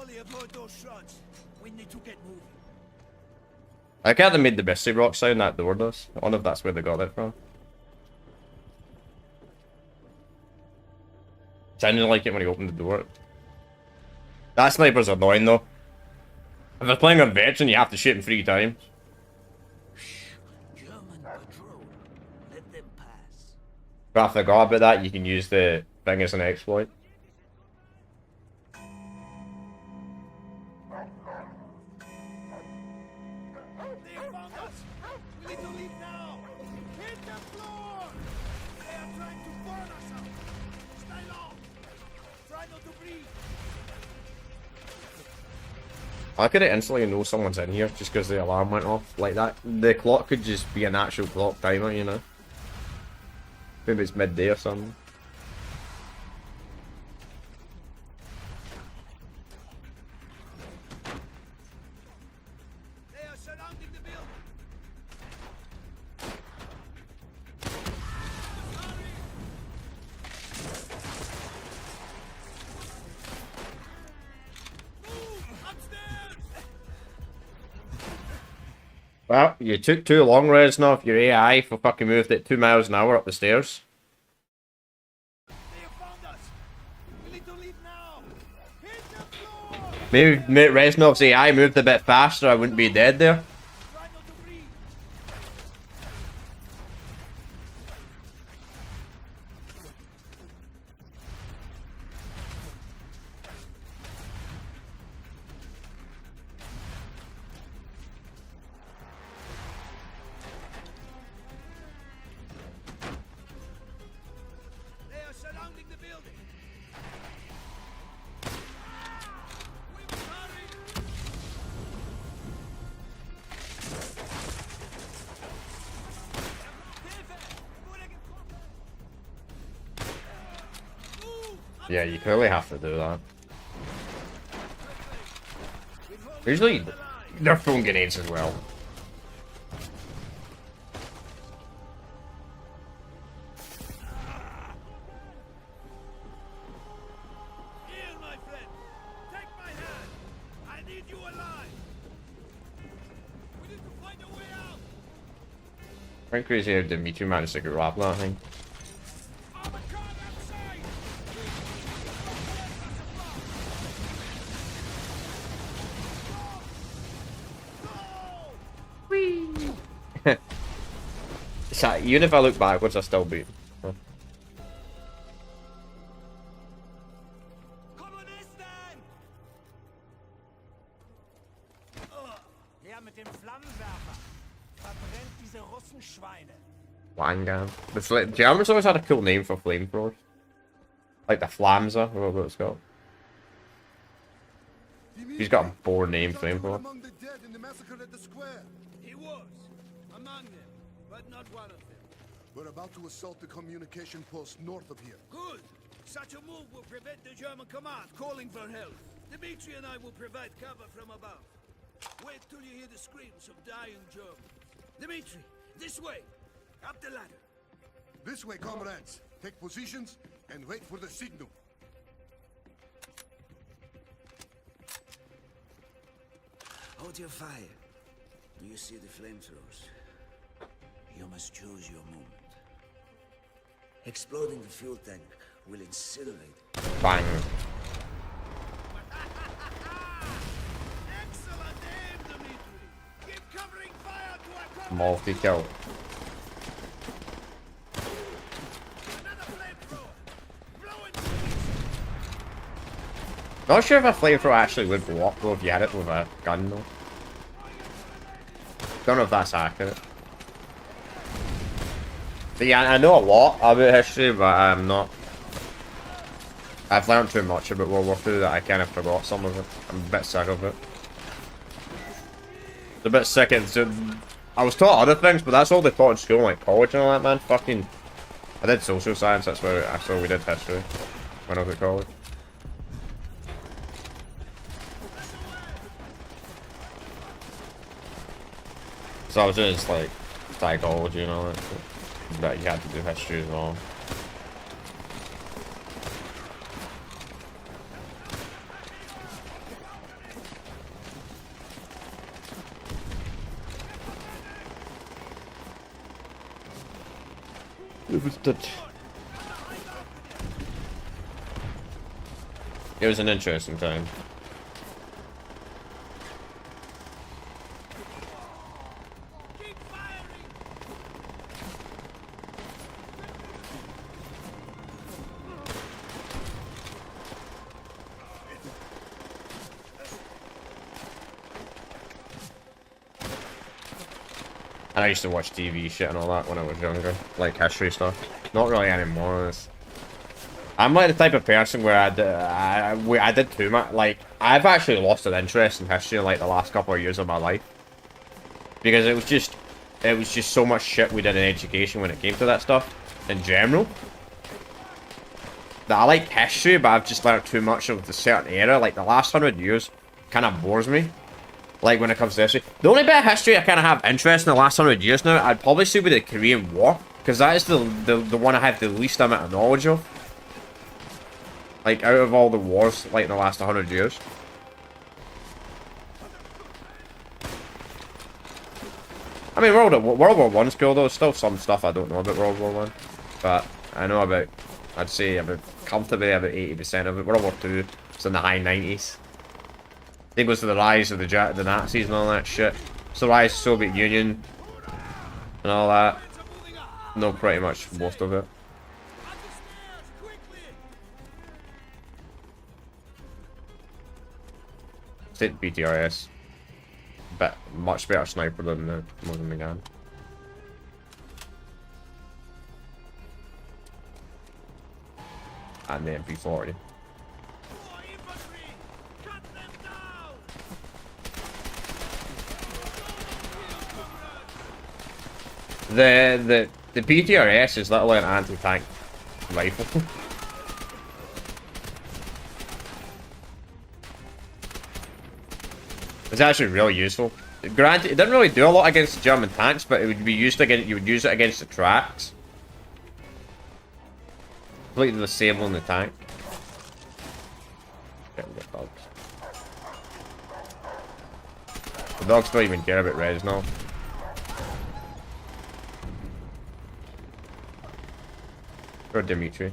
A: I can't have made the Misty Rock sound that door does. I wonder if that's where they got it from. Sounded like it when he opened the door. That sniper's annoying though. If they're playing on veteran, you have to shoot him 3 times.
G: German patrol. Let them pass.
A: But I forgot about that, you can use the thing as an exploit.
E: They found us! We need to leave now! Hit the floor! They are trying to burn us out! Stay low! Try not to breathe!
A: I could instantly know someone's in here just because the alarm went off like that. The clock could just be an actual clock timer, you know. Maybe it's midday or something.
E: They are surrounding the building!
A: Well, you took too long, Reznov. Your AI for fucking moved it 2 miles an hour up the stairs.
E: They have found us! We need to leave now! Hit the floor!
A: Maybe Reznov's AI moved a bit faster, I wouldn't be dead there.
E: Try not to breathe! They are surrounding the building! We must hurry!
A: Yeah, you clearly have to do that. Usually, they're throwing grenades as well.
E: Here, my friend! Take my hand! I need you alive! We need to find a way out!
A: Frank Crazy here did me 2 managed to get robbed that thing.
E: On the car outside!
A: So, even if I look backwards, I still beat him. Huh.
F: Kommunisten! Her mit dem Flammenwerfer. Verbrennt diese Russenschweine.
A: Wangan. It's like, Germans always had a cool name for flamethrowers. Like the Flamser, or whatever it's called. He's got a bored name flamethrower.
E: Among the dead in the massacre at the square. He was among them, but not one of them. We're about to assault the communication post north of here. Good. Such a move will prevent the German command calling for help. Dmitri and I will provide cover from above. Wait till you hear the screams of dying Germans. Dmitri, this way. Up the ladder. This way, comrades. Take positions and wait for the signal.
G: Hold your fire. Do you see the flamethrowers? You must choose your moment. Exploding the fuel tank will incinerate.
A: Bang.
E: Excellent aim, Dmitri. Keep covering fire to our comrades.
A: Multi-kill.
E: Another flamethrower. Blow it.
A: Not sure if a flamethrower actually would block though if you had it with a gun though. Don't know if that's accurate. But yeah, I know a lot about history, but I'm not. I've learned too much about World War II that I kind of forgot some of it. I'm a bit sick of it. a bit sick. I was taught other things, but that's all they taught in school, like college and all that, man. Fucking, I did social science. That's where we did history when I was at college. So I was just like psychology and all that shit. But you had to do history as well. It was an interesting time. And I used to watch TV shit and all that when I was younger, like history stuff. Not really anymore. I'm like the type of person where I did too much. Like, I've actually lost an interest in history in like the last couple of years of my life, because it was just so much shit we did in education when it came to that stuff in general. That I like history, but I've just learned too much of the certain era. Like the last 100 years kind of bores me. Like when it comes to history, the only bit of history I kind of have interest in the last 100 years now, I'd probably say with the Korean War, because that is the one I have the least amount of knowledge of. Like out of all the wars, like in the last 100 years. I mean, World War One's cool though. Still some stuff I don't know about World War One, but I know about, I'd say about comfortably about 80% of it. World War Two, it's in the high 90s. I think it was the rise of the Nazis and all that shit. It's the rise of the Soviet Union and all that. No, pretty much most of it. State BTRS, but much better sniper than the Muslim gun. And the MP40. The PTRS is literally an anti-tank rifle. It's actually really useful. Granted, it didn't really do a lot against German tanks, but it would be used against, you would use it against the tracks. Completely disabling the tank. The dogs don't even care about res now. Or Dimitri.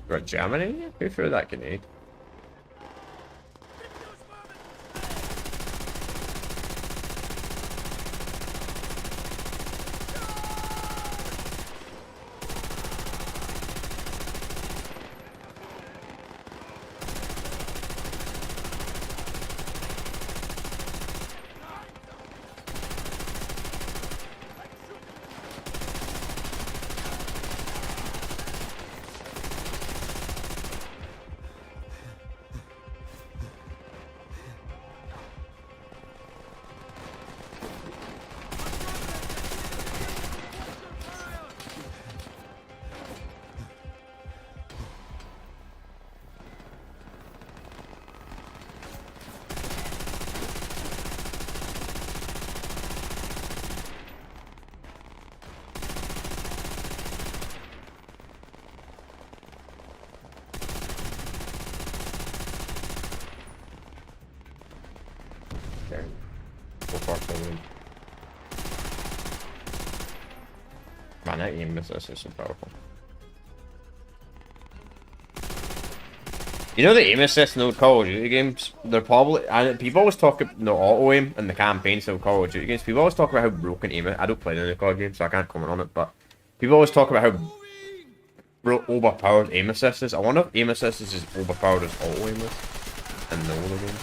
A: Got Germany? Who threw that grenade? Man, that aim assist is so powerful. You know the aim assist in old Call of Duty games? They're probably, and people always talk about no auto aim in the campaigns of Call of Duty games. People always talk about how broken aim is. I don't play the Call of Duty, so I can't comment on it. But people always talk about how overpowered aim assist is. I wonder if aim assist is as overpowered as auto aim is in the older games.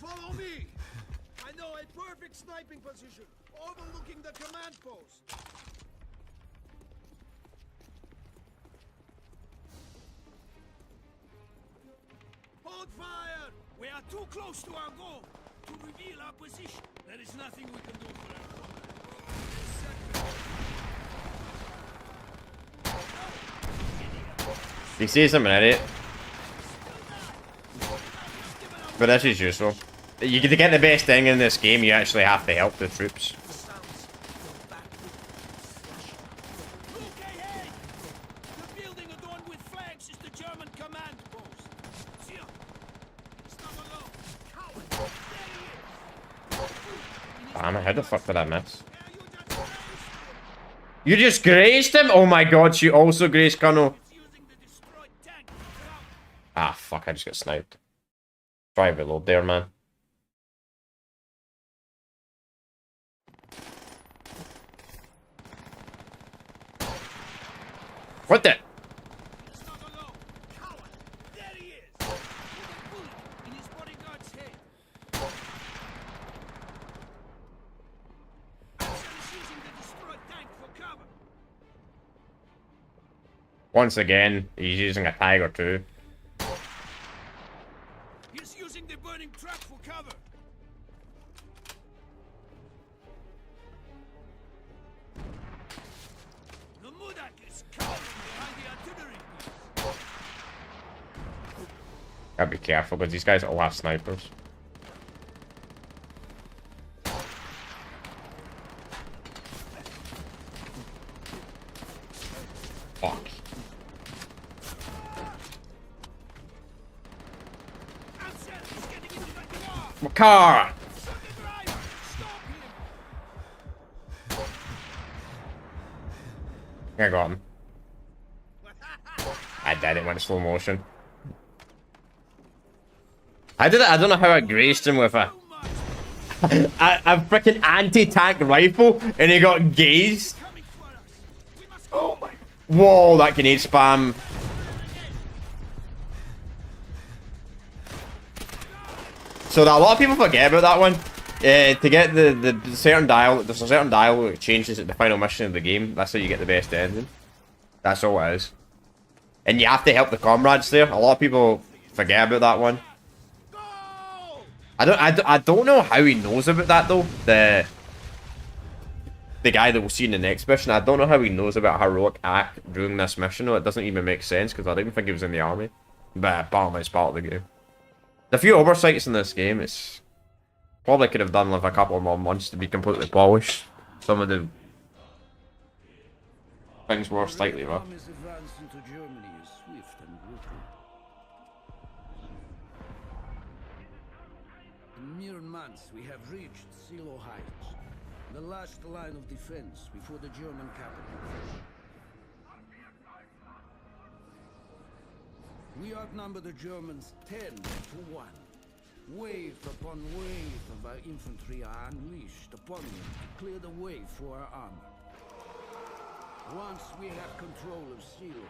E: Follow me. I know a perfect sniping position overlooking the command post. Hold fire!
G: We are too close to our goal to reveal our position. There is nothing we can do for our
A: He sees him an idiot. But this is useful. You to get the best thing in this game, you actually have to help the troops.
G: Look ahead! The building adorned with flags is the German command post. See ya. Stop alone. Coward! There he is!
A: Damn it, how the fuck did I miss? You just grazed him? Oh my god, she also grazed Colonel.
G: Using the destroyed tank.
A: Ah, fuck, I just got sniped. Try reload there, man. What the?
G: Stop alone. Coward! There he is! With a bullet in his bodyguard's head. Action is using the destroyed tank for cover.
A: Once again, he's using a Tiger too.
G: He's using the burning truck for cover. The Mudak is cowering behind the artillery piece.
A: Gotta be careful because these guys all have snipers. Fuck.
G: Ansel is getting into the car.
A: Car!
G: Shoot the driver. Stop him.
A: I got him. I did it went slow motion. I did it. I don't know how I grazed him with a a freaking anti-tank rifle, and he got gazed.
G: Coming for us. We must
A: Oh my! Whoa, that grenade spam. So that a lot of people forget about that one. To get the certain dial, there's a certain dial that changes at the final mission of the game. That's how you get the best ending. That's all it is. And you have to help the comrades there. A lot of people forget about that one.
E: Go!
A: I don't know how he knows about that though. The guy that we'll see in the next mission. I don't know how he knows about a heroic act during this mission. Though. It doesn't even make sense because I don't even think he was in the army. But apparently it's part of the game. The few oversights in this game, it's probably could have done with a couple more months to be completely polished. Some of the things were slightly rough.
G: Army's advance into Germany is swift and brutal. In mere months, we have reached Silo Heights, the last line of defense before the German capital. We outnumber the Germans 10-1. Wave upon wave of our infantry are unleashed upon them to clear the way for our armor. Once we have control of Silo,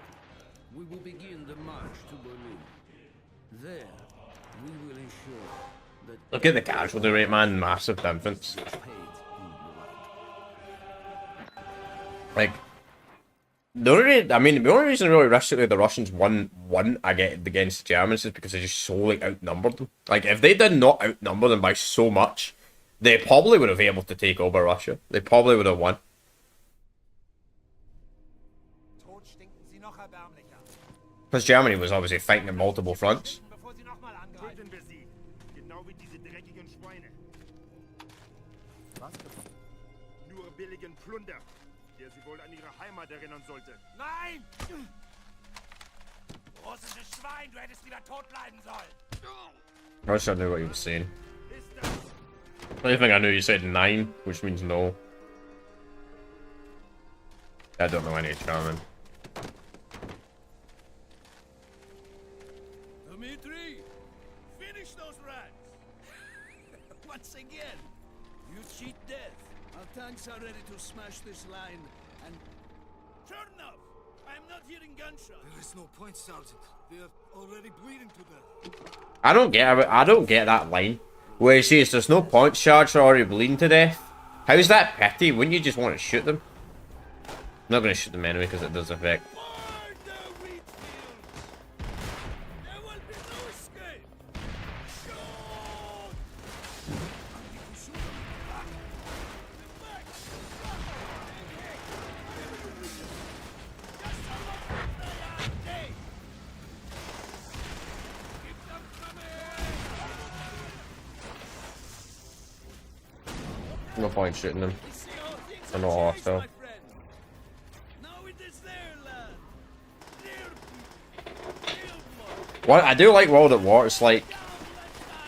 G: we will begin the march to Berlin. There, we will ensure that
A: Look at the casualty rate, man. Massive difference.
G: everyone is paid in blood.
A: Like, the only reason really realistically the Russians won against the Germans is because they just so like outnumbered them. Like, if they did not outnumber them by so much, they probably would have been able to take over Russia. They probably would have won.
E: Tod stinken Sie noch erbärmlicher.
A: Because Germany was obviously fighting on multiple fronts.
E: Bevor Sie nochmal angreifen.
B: Töten wir sie. Genau wie diese dreckigen Schweine.
E: Was?
B: Nur billigen Plunder, der sie wohl an ihre Heimat erinnern sollte.
E: Nein! Russisches Schwein, du hättest lieber tot bleiben sollen.
A: I wish I knew what he was saying.
B: Ist das?
A: I don't think I knew you said 9, which means no. I don't know any German.
G: Dmitri, finish those rats! Once again, you cheat death. Our tanks are ready to smash this line and... Turn up! I'm not hearing gunshots.
E: There is no point, Sergeant. We are already bleeding to death.
A: I don't get that line. Where he says there's no point charge, they're already bleeding to death. How's that pity? Wouldn't you just want to shoot them? I'm not going to shoot them anyway because it does affect. No point shooting them. They're not hostile. What I do like World at War, it's like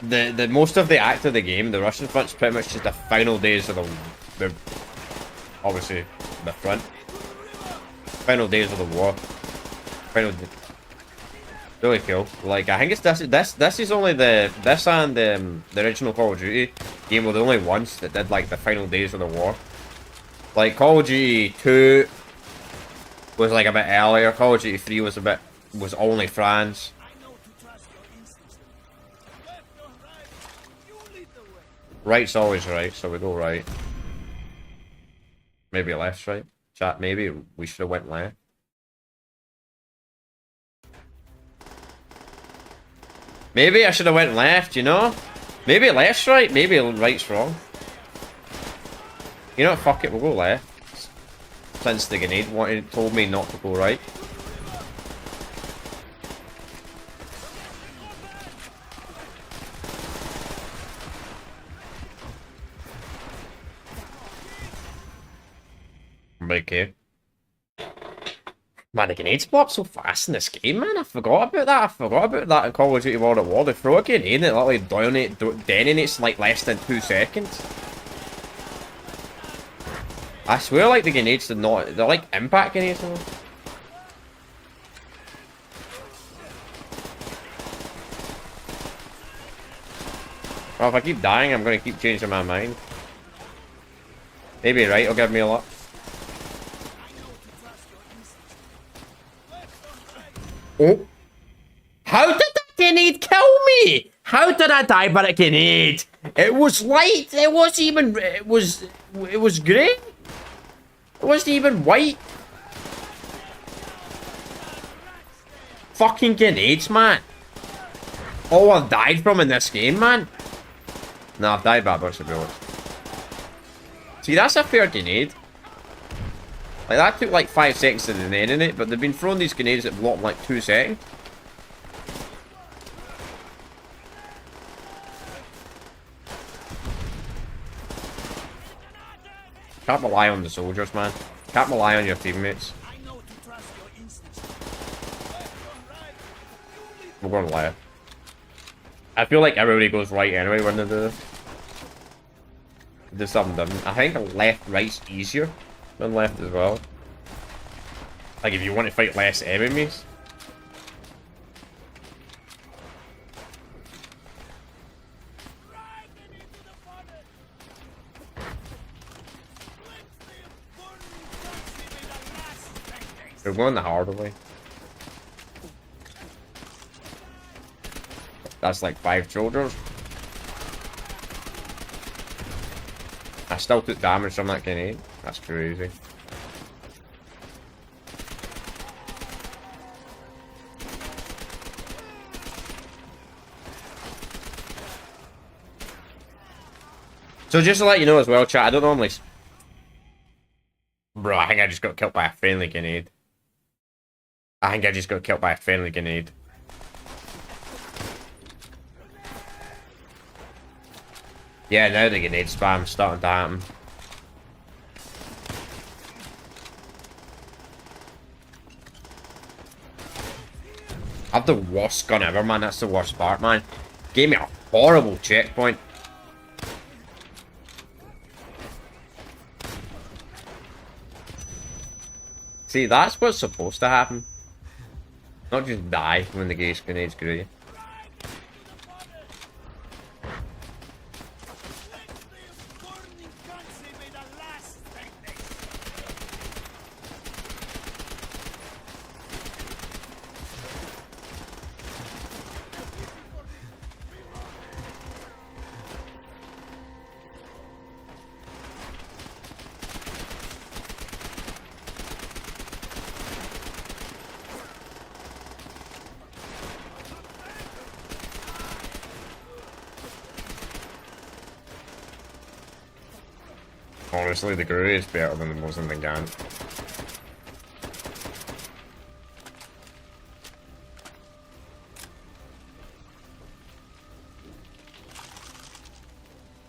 A: the most of the act of the game, the Russian front's pretty much just the final days of the obviously the front. Final days of the war. Really cool. Like I think it's this is only this and the original Call of Duty game were the only ones that did like the final days of the war. Like Call of Duty 2 was like a bit earlier. Call of Duty 3 was only France. Right's always right, so we go right. Maybe left's right. Chat, maybe we should have went left. Maybe I should have went left, you know? Maybe left's right, maybe right's wrong. You know what, fuck it, we'll go left. Since the grenade told me not to go right. Okay. Man, the grenades blow up so fast in this game, man. I forgot about that. I forgot about that in Call of Duty World at War. They throw a grenade and it literally detonates in like less than 2 seconds. I swear, like, the grenades did not... They're like impact grenades. Well, if I keep dying, I'm going to keep changing my mind. Maybe right will give me a lot. Oh. How did that grenade kill me? How did I die by a grenade? It was light. It wasn't even... It was grey. It wasn't even white. Fucking grenades, man. All I've died from in this game, man. Nah, I've died by a bunch of bullets. See, that's a fair grenade. Like, that took like 5 seconds to detonate it, but they've been throwing these grenades that blow up in like 2 seconds. Can't rely on the soldiers, man. Can't rely on your teammates. We're going left. I feel like everybody goes right anyway when they do something different. I think left, right's easier than left as well. Like if you want to fight less enemies. They're going the harder way. That's like 5 soldiers. I still took damage from that grenade. That's crazy. So just to let you know as well, chat, I don't normally... Bro, I think I just got killed by a friendly grenade. Yeah, now the grenade spam's starting to happen. I have the worst gun ever, man. That's the worst part, man. Gave me a horrible checkpoint. See, that's what's supposed to happen. Not just die when the grenades go at you. Honestly, the Guru is better than the Muslim Gant.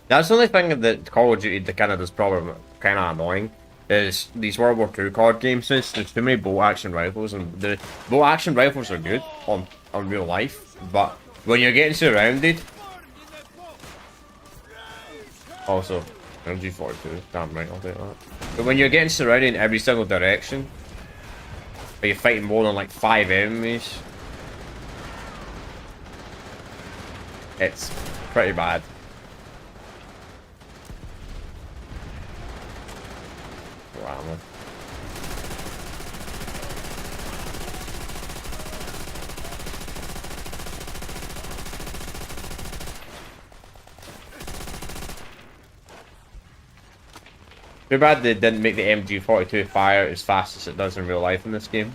A: That's the only thing that Call of Duty Canada's probably kind of annoying is these World War II card games. There's too many bolt action rifles, and the bolt action rifles are good on real life, but when you're getting surrounded, also MG42, damn right, I'll take that. But when you're getting surrounded in every single direction, or you're fighting more than like 5 enemies, it's pretty bad. Wow, man. Too bad they didn't make the MG42 fire as fast as it does in real life in this game.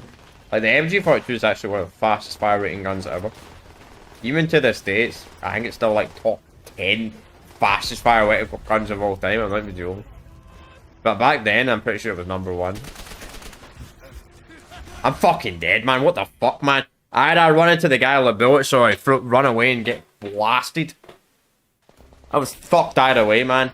A: Like, the MG42 is actually one of the fastest fire rating guns ever. Even to this day, I think it's still like top 10 fastest fire rating guns of all time. I'm not even joking. But back then, I'm pretty sure it was number 1. I'm fucking dead, man. What the fuck, man? I had to run into the guy with a bullet, so I run away and get blasted. I was fucked either way, man.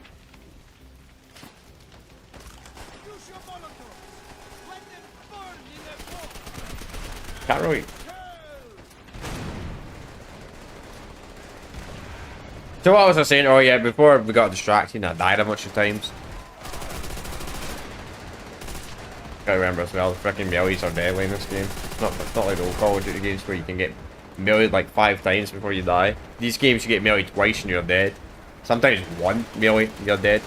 A: Can't really... So what was I saying? Oh yeah, before we got distracted, I died a bunch of times. Gotta remember as well, the freaking melees are deadly in this game. It's not like the old Call of Duty games where you can get meleeed like 5 times before you die. These games you get meleeed twice and you're dead. Sometimes 1 melee, you're dead.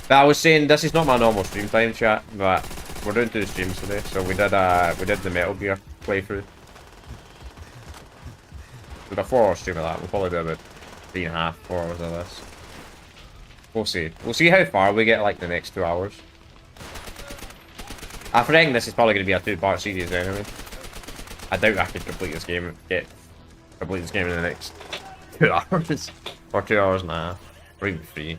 A: But I was saying, this is not my normal stream time, chat, but we're doing 2 streams today, so we did the Metal Gear playthrough. We did a 4-hour stream of that. We'll probably do about 3.5, 4 hours of this. We'll see. We'll see how far we get like the next 2 hours. I think this is probably going to be a 2-part series anyway. I doubt I could complete this game in the next 2 hours. Or 2 hours and a half. Or even 3.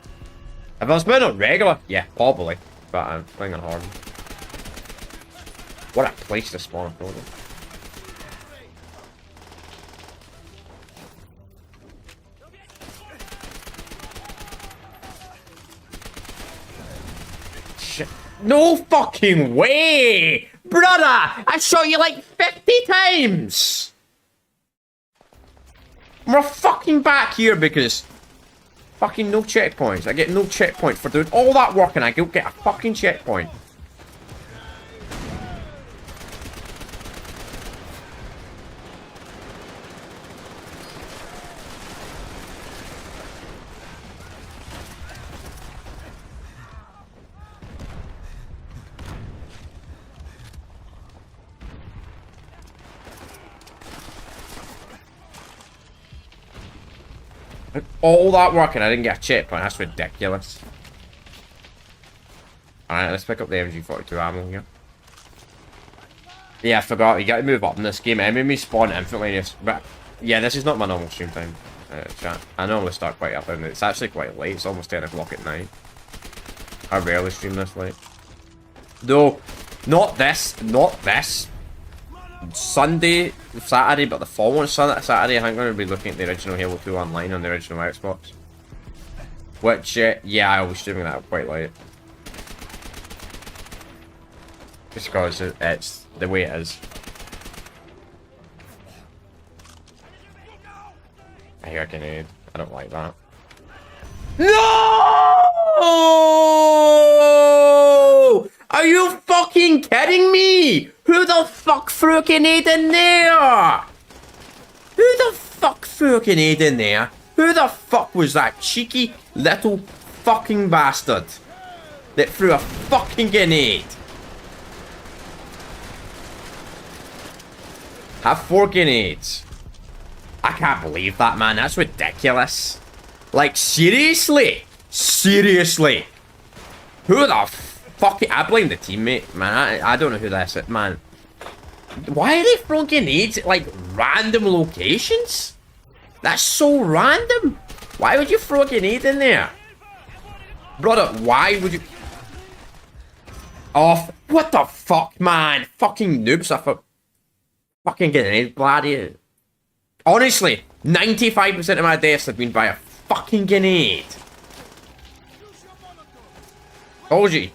A: If I was playing on regular, yeah, probably. But I'm playing on hard. What a place to spawn a program. Shit. No fucking way! Brother! I shot you like 50 times! We're fucking back here because... Fucking no checkpoints. I get no checkpoint for doing all that work and I don't get a fucking checkpoint. All that work and I didn't get a checkpoint. That's ridiculous. Alright, let's pick up the MG42 ammo here. Yeah, I forgot. You gotta move up in this game. Enemies spawn infinitely. But yeah, this is not my normal stream time. Chat. I normally start quite up and it's actually quite late. It's almost 10 o'clock at night. I rarely stream this late. Though, not this. Sunday, Saturday, but the following Saturday, I think I'm going to be looking at the original Halo 2 online on the original Xbox. Which, yeah, I'll be streaming that quite late. Just because it's the way it is. I hear a grenade. I don't like that. No! Are you fucking kidding me? Who the fuck threw a grenade in there? Who the fuck threw a grenade in there? Who the fuck was that cheeky little fucking bastard that threw a fucking grenade? Have 4 grenades. I can't believe that, man. That's ridiculous. Like, seriously? Seriously? Who the fuck? I blame the teammate, man. I don't know who that's it, man. Why are they throwing grenades at, like, random locations? That's so random. Why would you throw a grenade in there? Brother, why would you... Oh, what the fuck, man? Fucking noobs are fucking grenade bloody. Honestly, 95% of my deaths have been by a fucking grenade. Told you.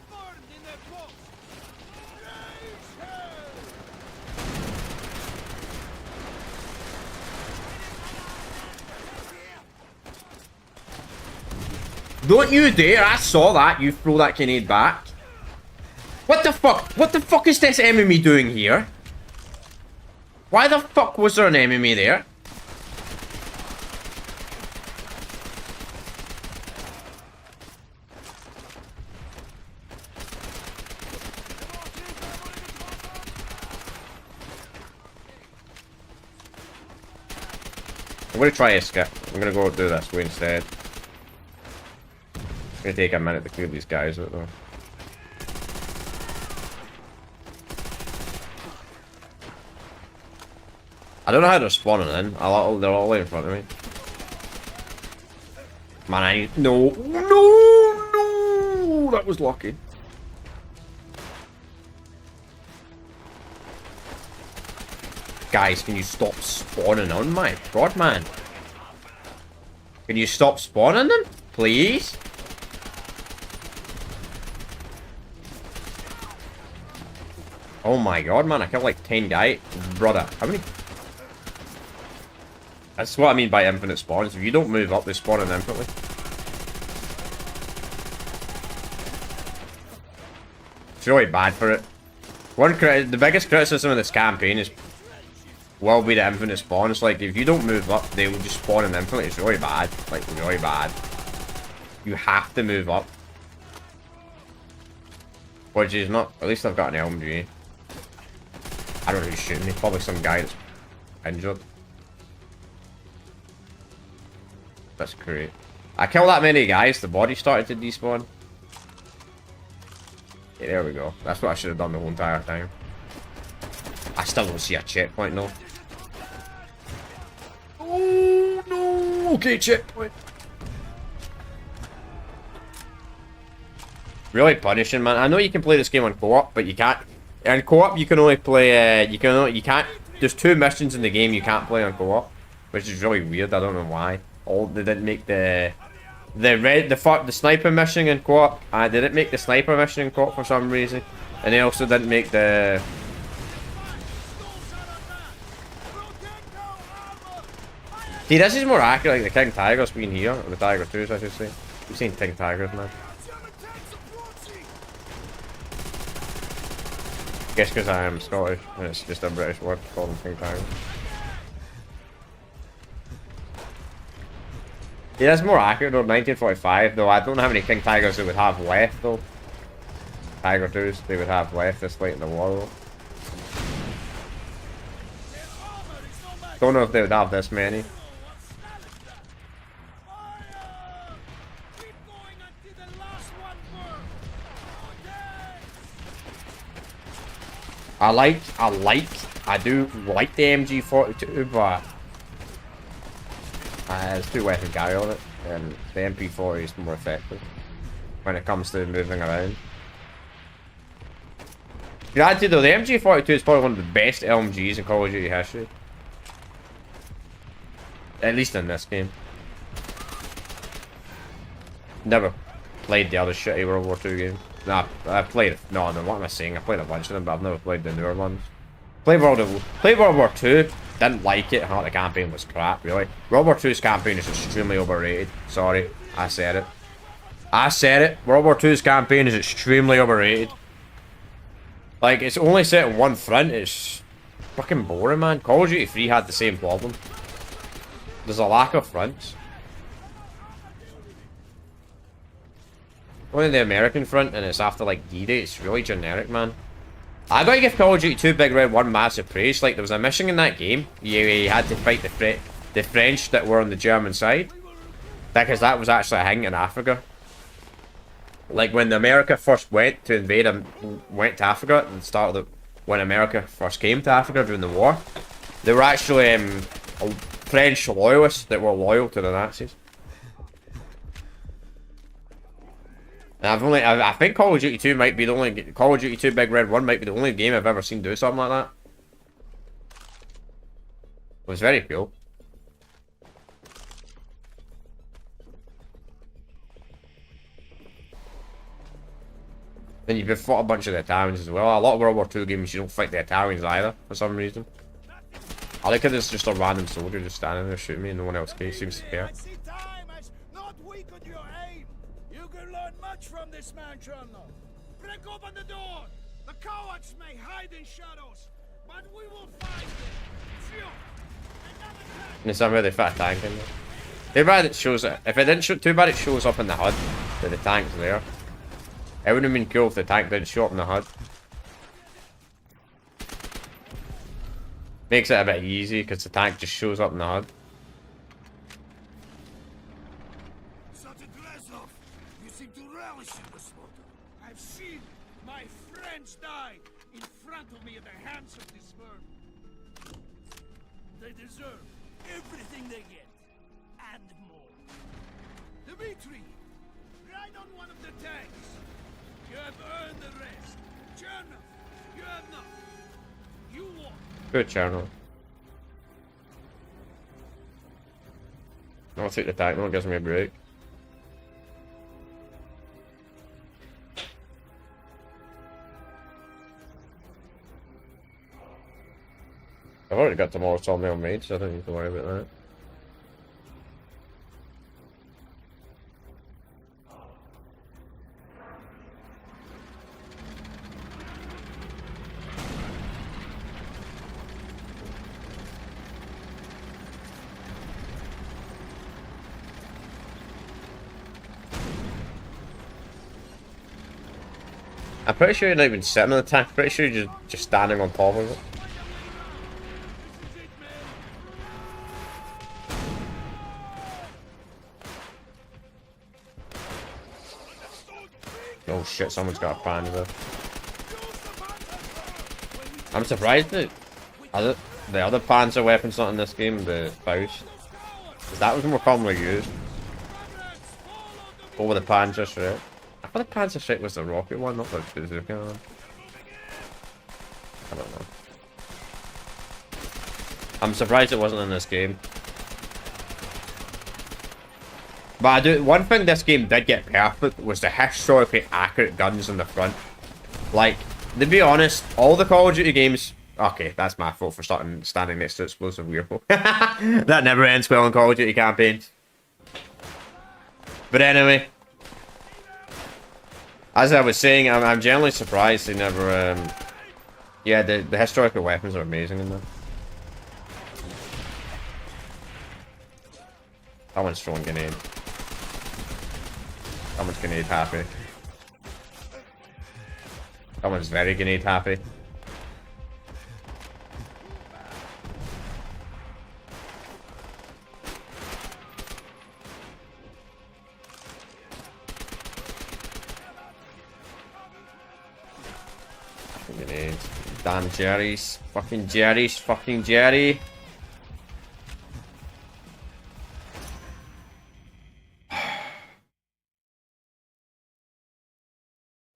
A: Don't you dare, I saw that, you throw that grenade back. What the fuck? What the fuck is this enemy doing here? Why the fuck was there an enemy there? I'm gonna try a skip. I'm gonna go do this way instead. It's gonna take a minute to clear these guys out though. I don't know how they're spawning in. They're all in front of me. Man, no, that was lucky. Guys, can you stop spawning on my god, man? Can you stop spawning them, please? Oh my god, man, I killed like 10 guys. Brother, how many? That's what I mean by infinite spawns. If you don't move up, they spawn in infinitely. It's really bad for it. The biggest criticism of this campaign will be the infinite spawns. Like, if you don't move up, they will just spawn in infinitely. It's really bad. Like, really bad. You have to move up. Which is not... At least I've got an LMG. I don't know who's shooting me. Probably some guy that's injured. That's great. I killed that many guys, the body started to despawn. Yeah, there we go. That's what I should have done the whole entire time. I still don't see a checkpoint, though. Oh, no! Okay, checkpoint. Really punishing, man. I know you can play this game on co-op, but you can't. In co-op, you can only play, you can't, there's 2 missions in the game you can't play on co-op. Which is really weird, I don't know why. They didn't make the sniper mission in co-op. They didn't make the sniper mission in co-op for some reason, and they also didn't make the. See, this is more accurate, like the King Tigers being here, or the Tiger 2s, I should say. You've seen King Tigers, man. Guess because I am Scottish, and it's just a British word to call them King Tigers. Yeah, that's more accurate though, 1945, though I don't know how many King Tigers they would have left though. Tiger 2s they would have left this late in the war though. Don't know if they would have this many. I do like the MG42, but there's 2 weapon carry on it, and the MP40 is more effective when it comes to moving around. Granted though, the MG42 is probably one of the best LMGs in Call of Duty history. At least in this game. Never played the other shitty World War II game. Nah, I played it. No, what am I saying? I played a bunch of them, but I've never played the newer ones. Played World War II. Didn't like it. I thought the campaign was crap, really. World War II's campaign is extremely overrated. Sorry, I said it. I said it. World War II's campaign is extremely overrated. Like, it's only set in one front. It's fucking boring, man. Call of Duty 3 had the same problem. There's a lack of fronts. Only the American front, and it's after, like, D-Day. It's really generic, man. I gotta give Call of Duty 2 Big Red 1 massive praise. Like, there was a mission in that game. You had to fight the French that were on the German side. Because that was actually a thing in Africa. Like, when America first went to invade went to Africa at the start of when America first came to Africa during the war, they were actually French loyalists that were loyal to the Nazis. And I think Call of Duty 2 might be the only, Call of Duty 2 Big Red 1 might be the only game I've ever seen do something like that. It was very cool. Then you've fought a bunch of the Italians as well. A lot of World War II games you don't fight the Italians either, for some reason. I like how there's just a random soldier just standing there shooting me and no one else seems to care.
E: Not weaken your aim. You can learn much from this man, Colonel. Break open the door. The cowards may hide in shadows, but we will find them. Phew.
A: And somehow they fit a tank in there. Too bad it shows it. If it didn't show, too bad it shows up in the HUD that the tank's there. It would have been cool if the tank didn't show up in the HUD. Makes it a bit easy because the tank just shows up in the HUD.
E: You seem to relish in the slaughter. I've seen my friends die in front of me at the hands of this vermin. They deserve everything they get, and more. Dmitri, ride on one of the tanks. You have earned the rest. Chernoff, you have not. You won.
A: Good channel. I'll take the tank, no one gives me a break. I've already got the Molotov mail made, so I don't need to worry about that. I'm pretty sure you're not even sitting on the tank, pretty sure you're just standing on top of it. Oh shit, someone's got a Panzer. I'm surprised that the other Panzer weapon's not in this game, the Faust. That was more commonly used. Over the Panzer Strike. I thought the Panzer Strike was the rocket one, not the bazooka one. I don't know. I'm surprised it wasn't in this game. But one thing this game did get perfect was the historically accurate guns in the front. Like, to be honest, all the Call of Duty games... Okay, that's my fault for standing next to explosive weirdo. That never ends well in Call of Duty campaigns. But anyway... As I was saying, I'm generally surprised they never... Yeah, the historical weapons are amazing in there. Someone's throwing grenade. Someone's grenade happy. Someone's very grenade happy. Grenade. Damn Jerry's. Fucking Jerry's. Fucking Jerry.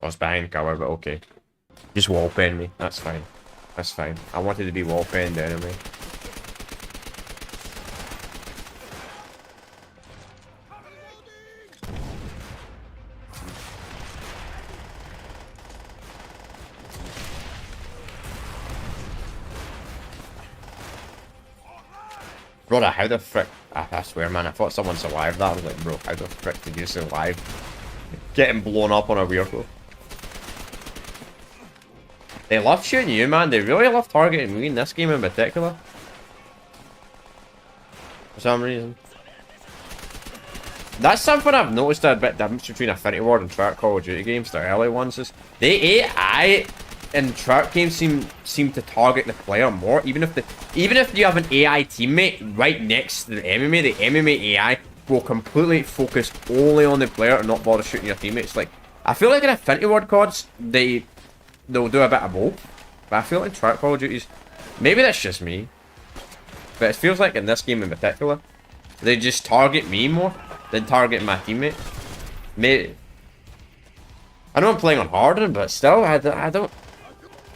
A: I was behind cover, but okay. Just wall pen me. That's fine. That's fine. I wanted to be wall penned anyway. Brother, how the frick... I swear, man, I thought someone survived that. I was like, bro, how the frick did you survive? Getting blown up on a vehicle. They love shooting you, man. They really love targeting me in this game in particular. For some reason. That's something I've noticed a bit difference between Infinity Ward and Treyarch Call of Duty games, the early ones, is the AI in Treyarch games seem to target the player more. Even if you have an AI teammate right next to the enemy AI will completely focus only on the player and not bother shooting your teammates. Like, I feel like in Infinity Ward CODs, they'll do a bit of both. But I feel like in Treyarch Call of Duties, maybe that's just me. But it feels like in this game in particular, they just target me more than target my teammate. Maybe. I know I'm playing on harder, but still, I don't.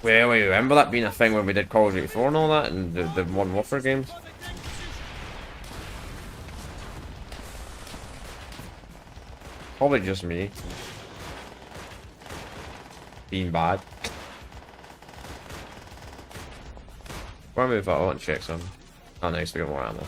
A: Well, we remember that being a thing when we did Call of Duty 4 and all that, and the Modern Warfare games. Probably just me. Being bad. Where move that? I want to check some. Oh, nice, we got more ammo.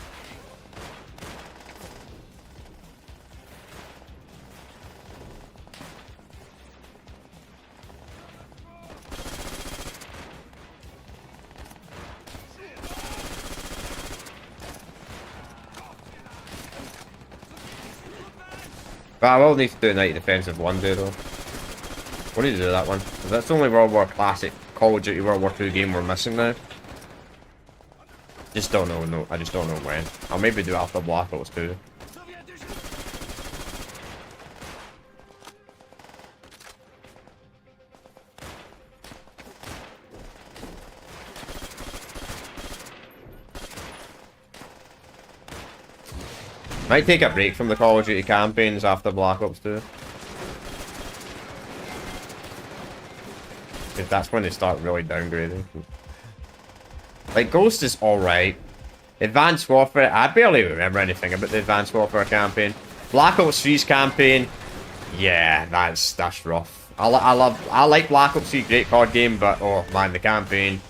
A: But I will need to do a night defensive one day though. What do you do that one? That's the only World War classic Call of Duty World War II game we're missing now. Just don't know, no, I just don't know when. I'll maybe do after Black Ops 2. Might take a break from the Call of Duty campaigns after Black Ops 2. Because that's when they start really downgrading. Like, Ghost is alright. Advanced Warfare, I barely remember anything about the Advanced Warfare campaign. Black Ops 3's campaign, yeah, that's rough. I like Black Ops 3, great COD game, but oh man, the campaign.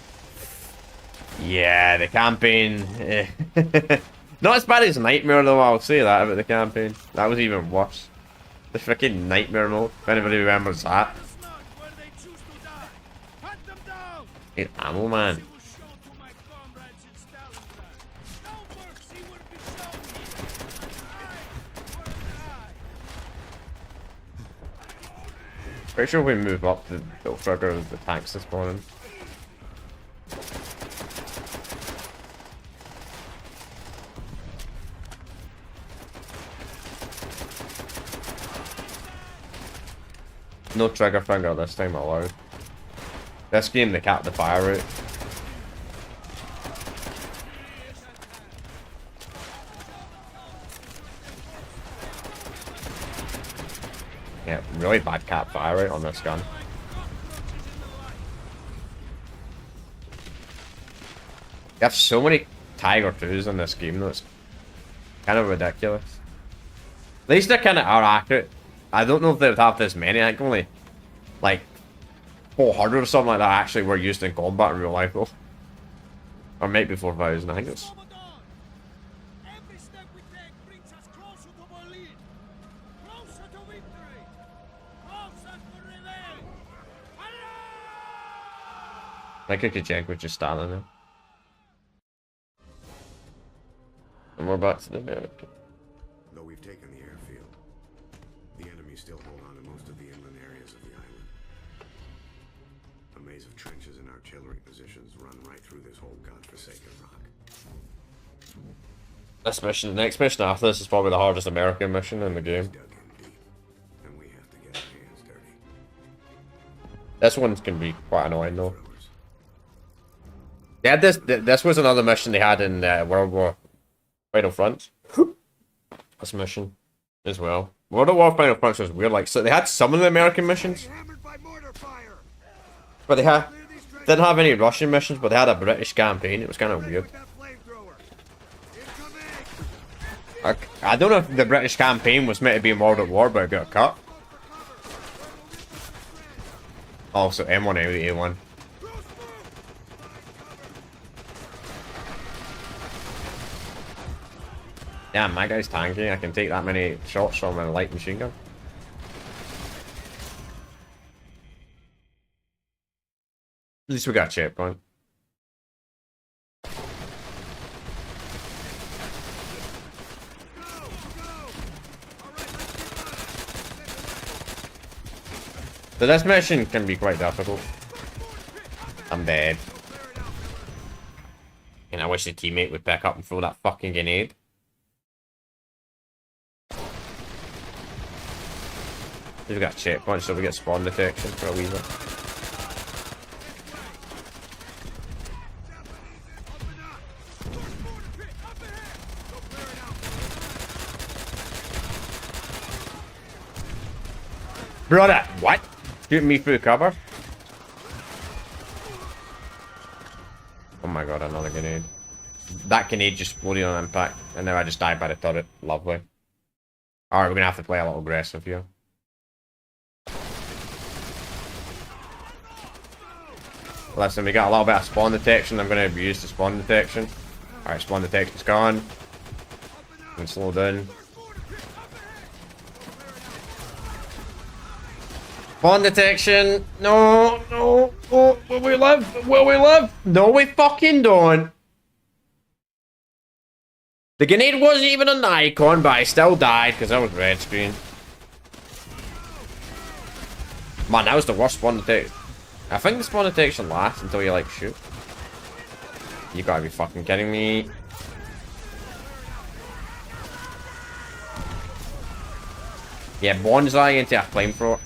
A: Yeah, the campaign. Not as bad as Nightmare though, I'll say that about the campaign. That was even worse. The freaking Nightmare mode, if anybody remembers that. It's ammo, man. Pretty sure we move up, they'll trigger the tanks this morning. No trigger finger this time allowed. This game they capped the fire rate. Yeah, really bad cap fire rate on this gun. You have so many Tiger 2s in this game though, it's kind of ridiculous. At least they kind of are accurate. I don't know if they would have this many, I think only like 400 or something like that actually were used in combat in real life though. Or maybe 4,000, I think it's... I think Kichenko just standing there. And we're back to the American.
C: Though we've taken the airfield, the enemy still hold on to most of the inland areas of the island. A maze of trenches and artillery positions run right through this whole godforsaken rock.
A: This mission, the next mission after this is probably the hardest American mission in the game.
C: Dug in deep, and we have to get our hands dirty.
A: This one's gonna be quite annoying though. They had this was another mission they had in World War Final Front. This mission as well. World War Final Front was weird, like so they had some of the American missions. But they didn't have any Russian missions, but they had a British campaign. It was kind of weird. I don't know if the British campaign was meant to be in World at War, but it got cut. Also, M1 A1. Damn, my guy's tanky. I can take that many shots from a light machine gun. At least we got a checkpoint. So this mission can be quite difficult. I'm dead. And I wish the teammate would pick up and throw that fucking grenade. We've got checkpoints, so we get spawn detection for a wee bit. Brother, what? Shooting me through cover? Oh my god, another grenade. That grenade just exploded on impact, and now I just died by the turret. Lovely. Alright, we're gonna have to play a little aggressive here. Listen, we got a little bit of spawn detection. I'm gonna use the spawn detection. Alright, spawn detection's gone. And slow down. Spawn detection! No, no, oh, will we live? Will we live? No, we fucking don't. The grenade wasn't even on the icon, but I still died because I was red screen. Man, that was the worst spawn detection. I think the spawn detection lasts until you like shoot. You gotta be fucking kidding me. Yeah, bonsai into a flamethrower.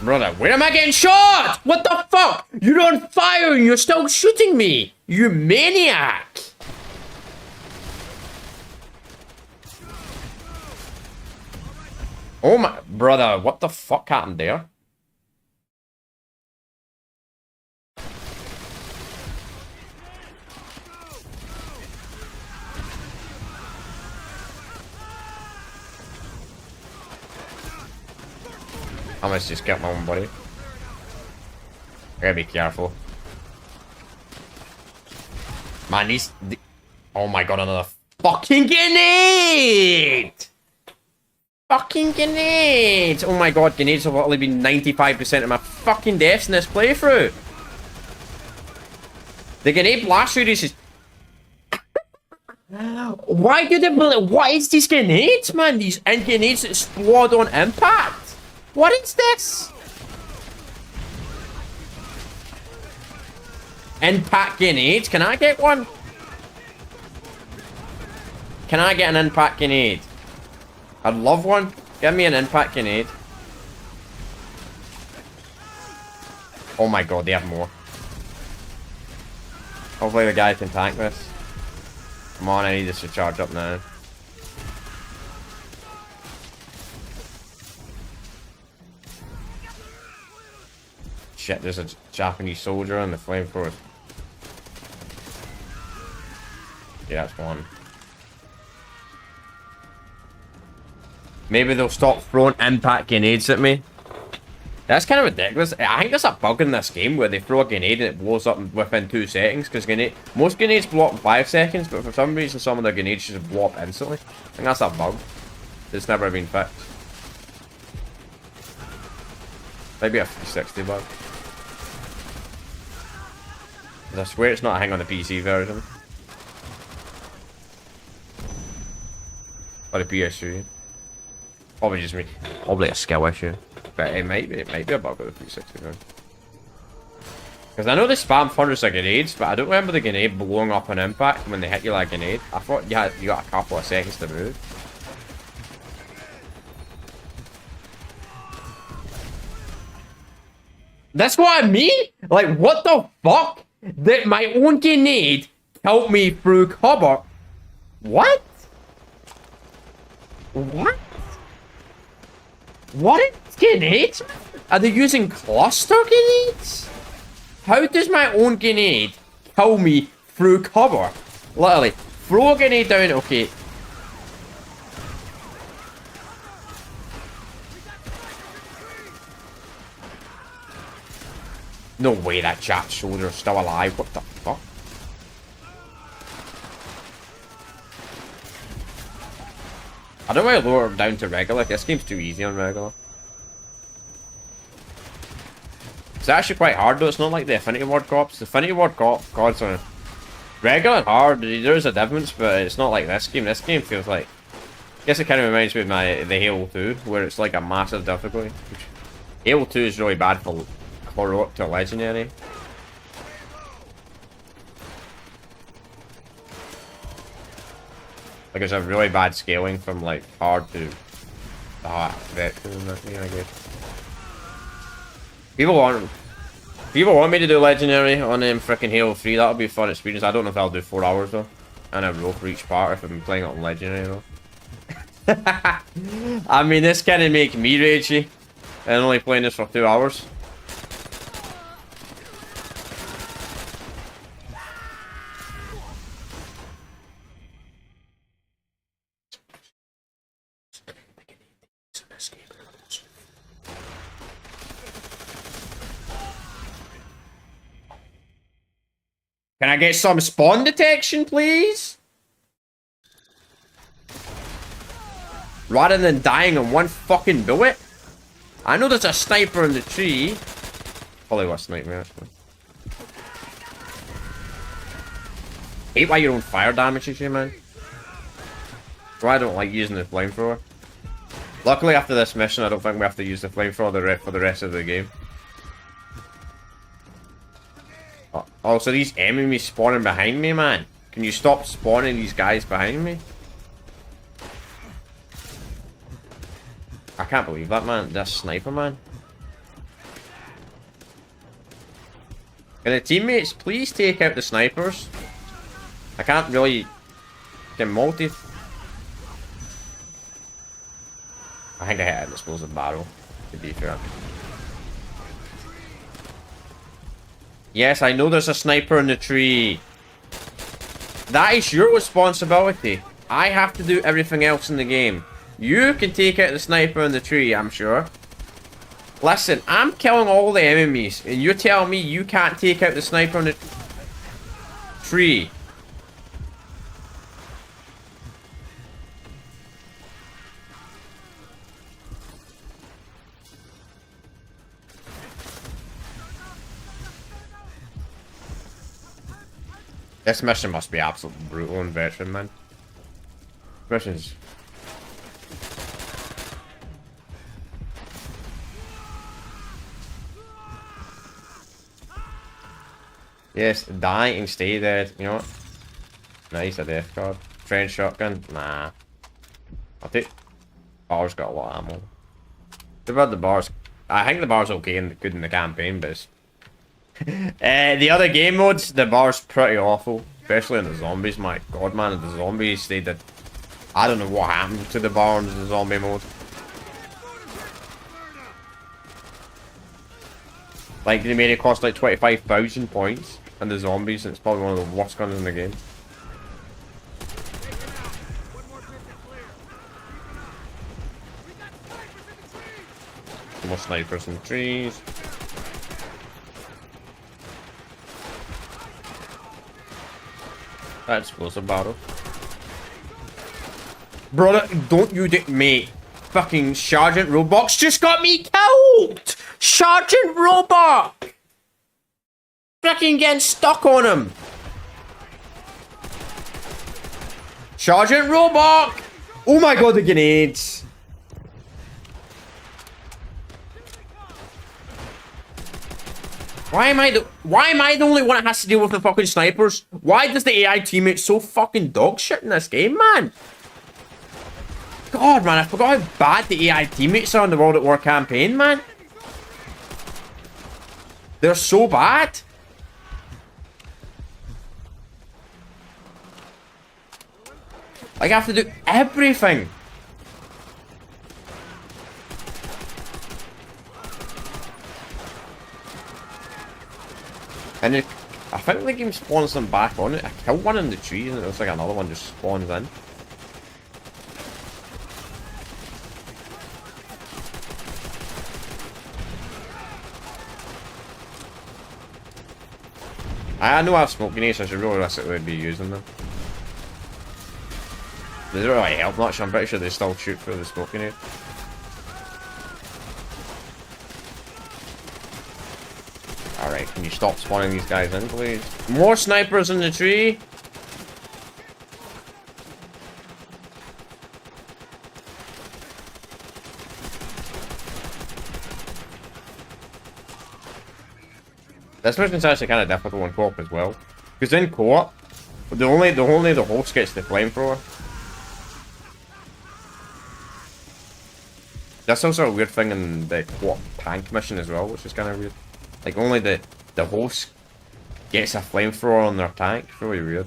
A: Brother, where am I getting shot? What the fuck? You're on fire and you're still shooting me. You maniac. Oh my, brother, what the fuck happened there? I must just get my own buddy. I gotta be careful. Man, these... Oh my god, another fucking grenade! Fucking grenades! Oh my god, grenades have only been 95% of my fucking deaths in this playthrough. The grenade blast radius is... Why do they... What is these grenades, man? These grenades that explode on impact? What is this? Impact grenades? Can I get one? Can I get an impact grenade? I'd love one. Give me an impact grenade. Oh my god, they have more. Hopefully the guy can tank this. Come on, I need this to charge up now. Shit, there's a Japanese soldier on the flamethrower. Yeah, that's one. Maybe they'll stop throwing impact grenades at me. That's kind of ridiculous. I think there's a bug in this game where they throw a grenade and it blows up within 2 seconds. Because most grenades blow up in 5 seconds, but for some reason some of the grenades just blow up instantly. I think that's a bug. It's never been fixed. Maybe a 360 bug. I swear it's not a thing on the PC version. Or the PS3. Probably just me. Probably a skill issue. But it might be a bug with the 360 version. Because I know they spam hundreds of grenades, but I don't remember the grenade blowing up on impact when they hit you like a grenade. I thought you got a couple of seconds to move. That's what I mean? Like, what the fuck? That my own grenade helped me through cover. What? What? What is grenades? Are they using cluster grenades? How does my own grenade kill me through cover? Literally, throw a grenade down, okay. No way that Jap soldier's still alive. What the fuck? I don't want to lower him down to regular. This game's too easy on regular. It's actually quite hard though. It's not like the Affinity Ward Cops. The Affinity Ward Cops are regular and hard. There's a difference, but it's not like this game. This game feels like... I guess it kind of reminds me of the Halo 2, where it's like a massive difficulty. Halo 2 is really bad for heroic to legendary. Like it's a really bad scaling from like hard to veteran, I guess. People want me to do legendary on frickin' Halo 3. That'll be a fun experience. I don't know if I'll do 4 hours though, and a row for each part if I'm playing it on legendary though. I mean, this kind of make me ragey, and only playing this for 2 hours. Can I get some spawn detection, please? Rather than dying in one fucking bullet? I know there's a sniper in the tree. Probably was sniper, actually. Hate why your own fire damages you, man. Why I don't like using the flamethrower. Luckily, after this mission, I don't think we have to use the flamethrower for the rest of the game. Oh, so these enemies spawning behind me, man. Can you stop spawning these guys behind me? I can't believe that, man. That sniper, man. Can the teammates please take out the snipers? I can't really get multi. I think I hit an explosive barrel, to be fair. Yes, I know there's a sniper in the tree. That is your responsibility. I have to do everything else in the game. You can take out the sniper in the tree, I'm sure. Listen, I'm killing all the enemies, and you're telling me you can't take out the sniper in the tree. This mission must be absolutely brutal and veteran, man. Missions. Yes, die and stay dead. You know what? Nice, a death card. Trench shotgun? Nah. I'll take... Bar's got a lot of ammo. Too bad the bar's... I think the bar's okay and good in the campaign, but it's... the other game modes, the bar's pretty awful. Especially in the zombies, my god, man. The zombies, they did... I don't know what happened to the bar in the zombie mode. Like, they made it cost like 25,000 points. And the zombies, and it's probably one of the worst guns in the game. More snipers in the trees. That explosive barrel. Brother, don't you mate. Fucking Sergeant Robot's just got me killed! Sergeant Robot! Fucking getting stuck on him! Sergeant Robot! Oh my god, the grenades! Why am I the only one that has to deal with the fucking snipers? Why does the AI teammate so fucking dog shit in this game, man? God, man, I forgot how bad the AI teammates are in the World at War campaign, man. They're so bad. Like, I have to do everything. And it, I think the game spawns them back on it. I killed one in the trees and it looks like another one just spawns in. I know I have smoke grenades, so I should realistically be using them. They don't really help much, I'm pretty sure they still shoot through the smoke grenade. Alright, can you stop spawning these guys in, please? More snipers in the tree! This mission's actually kind of difficult in co-op as well. Because in co-op, only the host gets the flamethrower. That's also a weird thing in the what tank mission as well, which is kind of weird. Like only the host gets a flamethrower on their tank. It's really weird.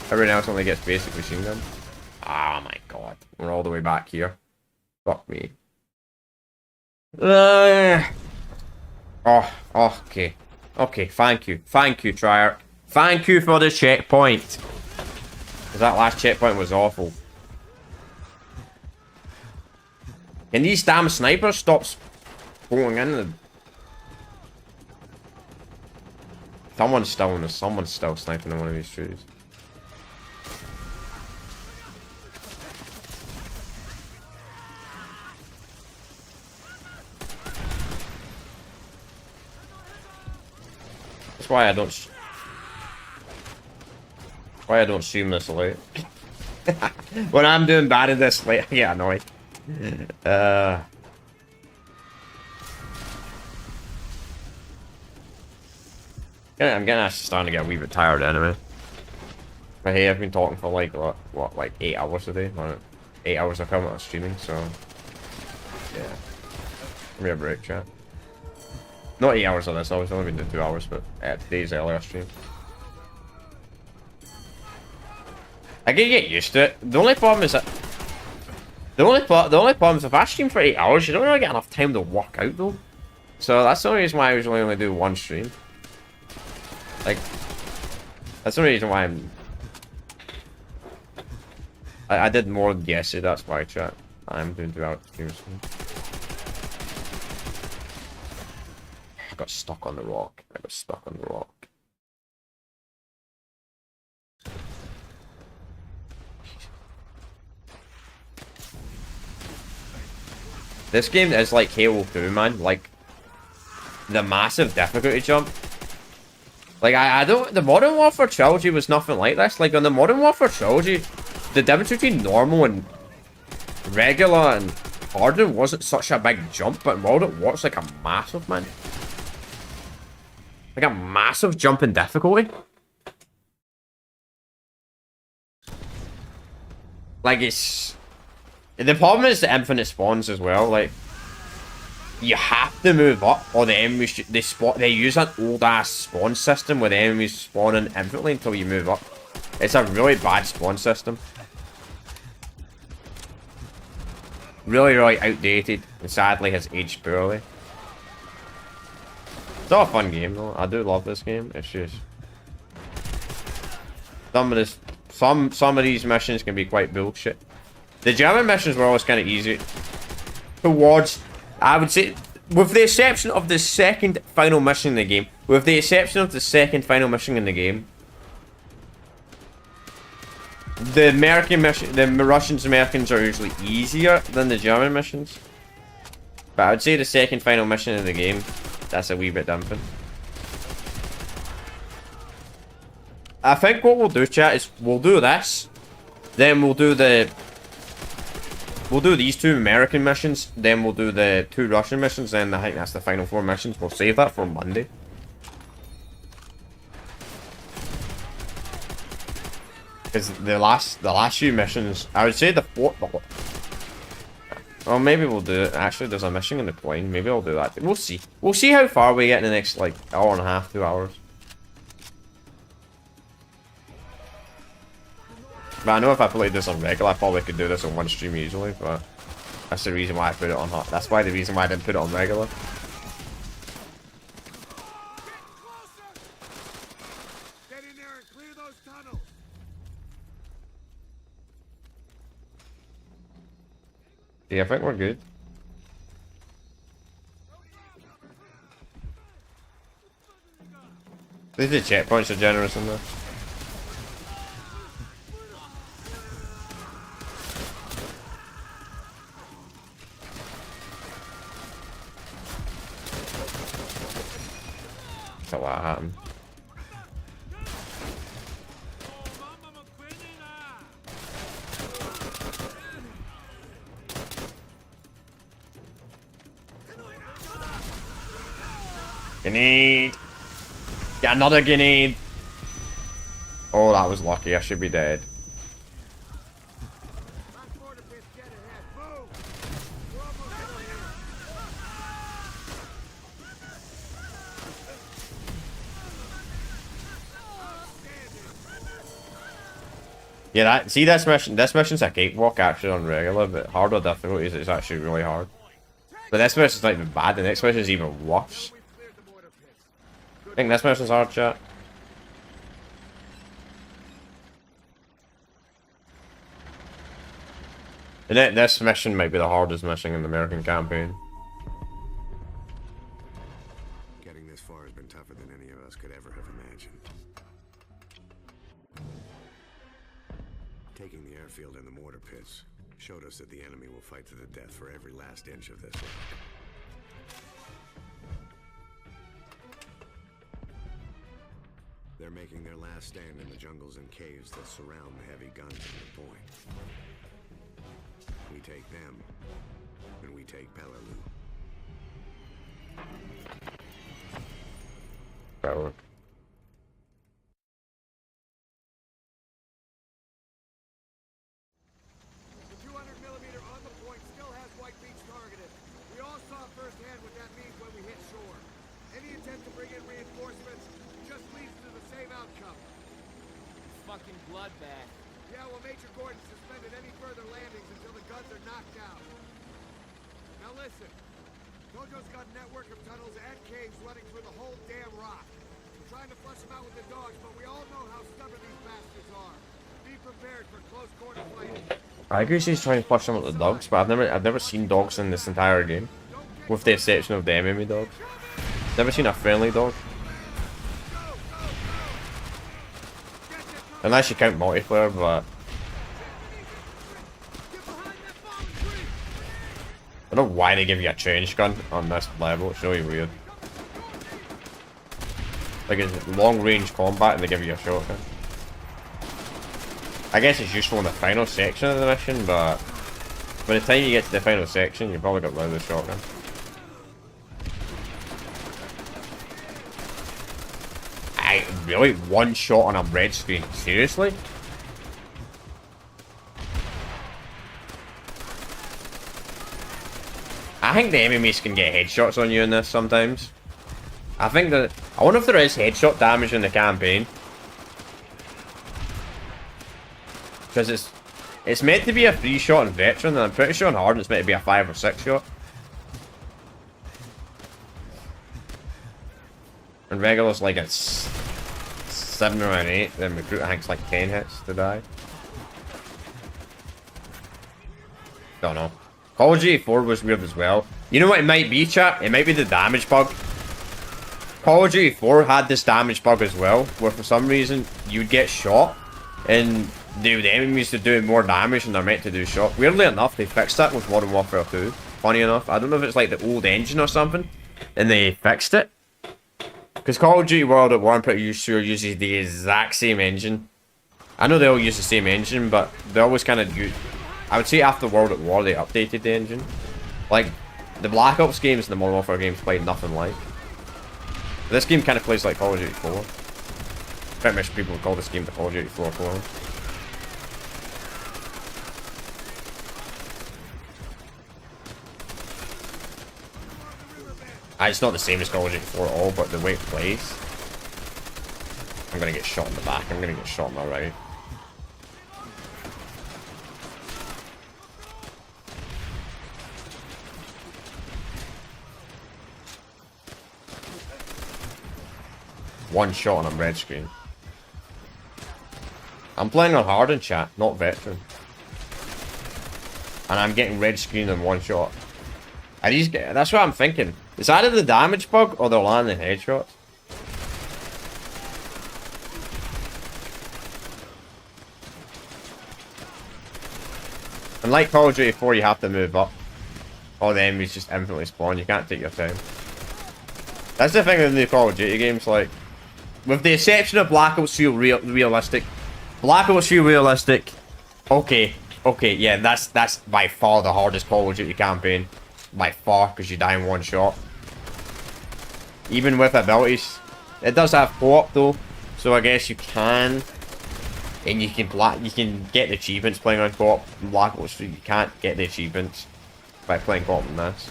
A: Everyone else only gets basic machine gun. Oh my god, we're all the way back here. Fuck me. Oh, okay. Okay, thank you. Thank you, Triarch. Thank you for the checkpoint. Because that last checkpoint was awful. Can these damn snipers stop going in? Someone's still sniping in one of these trees. That's why I don't stream this late. When I'm doing bad in this late, I get annoyed. I'm getting actually starting to get a wee bit tired anyway. But hey, I've been talking for like what like 8 hours today. 8 hours of coming streaming, so yeah. Give me a break, chat. Not 8 hours of this, I've only been doing 2 hours, but today's earlier stream. I can get used to it. The only problem is that the only problem is if I stream for 8 hours, you don't really get enough time to work out though. So that's the only reason why I usually only do one stream. Like, that's the only reason why I did more yesterday. That's why, chat. I'm doing 2 hours streams. I got stuck on the rock. This game is like Halo 2, man. Like, the massive difficulty jump. Like, I don't... The Modern Warfare trilogy was nothing like this. Like, on the Modern Warfare trilogy, the difference between normal and regular and hardened wasn't such a big jump, but in World at War, it's like a massive, man. Like a massive jump in difficulty. Like, it's... The problem is the infinite spawns as well. Like, you have to move up, or the enemies they use an old ass spawn system where the enemies spawn in infinitely until you move up. It's a really bad spawn system. Really, really outdated, and sadly has aged poorly. It's not a fun game though. I do love this game. It's just some of these missions can be quite bullshit. The German missions were always kind of easy. Towards, I would say, with the exception of the second final mission in the game, the American mission, the Russians and Americans are usually easier than the German missions. But I would say the second final mission in the game, that's a wee bit dumping. I think what we'll do, chat, is we'll do this, then we'll do these 2 American missions, then we'll do the 2 Russian missions, and I think that's the final 4 missions. We'll save that for Monday. Because the last few missions, I would say the 4th. Well, maybe we'll do it. Actually, there's a mission in the plane. Maybe I'll do that. We'll see. We'll see how far we get in the next like hour and a half, 2 hours. But I know if I played this on regular, I probably could do this on one stream easily, but that's the reason why I put it on hot. That's why the reason why I didn't put it on regular.
E: Get in there and clear those tunnels.
A: Yeah, I think we're good. These checkpoints are generous in there. That's a lot happened. Grenade! Get another grenade! Oh, that was lucky. I should be dead. Yeah, see this mission. This mission's a cakewalk actually on regular, but harder difficulties it's actually really hard. But this mission's not even bad. The next mission's even worse. I think this mission's hard, chat. And this mission might be the hardest mission in the American campaign.
C: Getting this far has been tougher than any of us could ever have imagined. Taking the airfield and the mortar pits showed us that the enemy will fight to the death for every last inch of this rock. They're making their last stand in the jungles and caves that surround the heavy guns on the point. We take them, and we take Peleliu.
A: Probably.
E: The 200mm on the point still has White Beach targeted. We all saw firsthand what that means when we hit shore. Any attempt to bring in reinforcements just leads to the same outcome.
F: Fucking bloodbath.
E: Yeah, well, Major Gordon suspended any further landings until the guns are knocked out. Now listen, Tojo's got a network of tunnels and caves running through the whole damn rock. We're trying to flush them out with the dogs, but we all know how stubborn these bastards are. Be prepared for close quarter fighting.
A: I agree he's trying to flush them with the dogs, but I've never seen dogs in this entire game. With the exception of the MMA dogs. Never seen a friendly dog. Unless you count multiplayer, but I don't know why they give you a change gun on this level. It's really weird. Like it's long range combat and they give you a shotgun. I guess it's useful in the final section of the mission, but by the time you get to the final section, you probably got rid of the shotgun. Really? One shot on a red screen? Seriously? I think the enemies can get headshots on you in this sometimes. I wonder if there is headshot damage in the campaign. Because it's meant to be a 3 shot in veteran, and I'm pretty sure on hard it's meant to be a 5 or 6 shot. And regular's like it's 7 or an 8, then recruit I think it's like 10 hits to die. Don't know. Call of Duty 4 was weird as well. You know what it might be, chat? It might be the damage bug. Call of Duty 4 had this damage bug as well, where for some reason you'd get shot and the enemies are doing more damage than they're meant to do shot. Weirdly enough, they fixed that with Modern Warfare 2. Funny enough, I don't know if it's like the old engine or something, and they fixed it. Because Call of Duty World at War, I'm pretty sure, uses the exact same engine. I know they all use the same engine, but they always kind of use... I would say after World at War, they updated the engine. Like, the Black Ops games and the Modern Warfare games played nothing like. This game kind of plays like Call of Duty 4. Pretty much people would call this game the Call of Duty 4 clone. It's not the same as Call of Duty 4 at all, but the way it plays. I'm gonna get shot in the back, I'm gonna get shot on my right. One shot on a red screen. I'm playing on hard in chat, not veteran. And I'm getting red screen in one shot. Are these, that's what I'm thinking. Is either the damage bug or they're landing headshots? And like Call of Duty 4, you have to move up. Or the enemies just infinitely spawn. You can't take your time. That's the thing with the new Call of Duty games. Like, with the exception of Black Ops feel realistic. Black Ops feel realistic. Okay, yeah, that's by far the hardest Call of Duty campaign. By far, because you die in one shot. Even with abilities. It does have co-op though, so I guess you can. And you can get the achievements playing on co-op. In Black Ops 3, you can't get the achievements by playing co-op in this.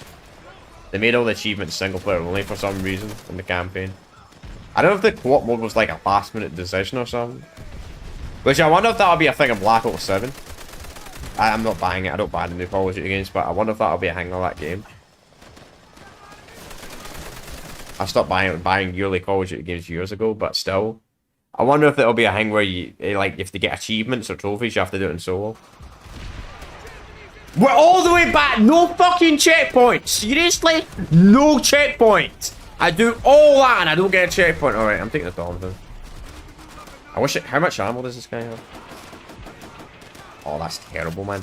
A: They made all the achievements single player only for some reason in the campaign. I don't know if the co-op mode was like a last minute decision or something. Which I wonder if that'll be a thing of Black Ops 7. I'm not buying it. I don't buy the new Call of Duty games, but I wonder if that'll be a thing of that game. I stopped buying yearly Call of Duty games years ago, but still. I wonder if it'll be a thing where you, like, if they get achievements or trophies, you have to do it in solo. We're all the way back! No fucking checkpoint! Seriously? No checkpoint! I do all that and I don't get a checkpoint. Alright, I'm taking the Donovan. I wish it... How much ammo does this guy have? Oh, that's terrible, man.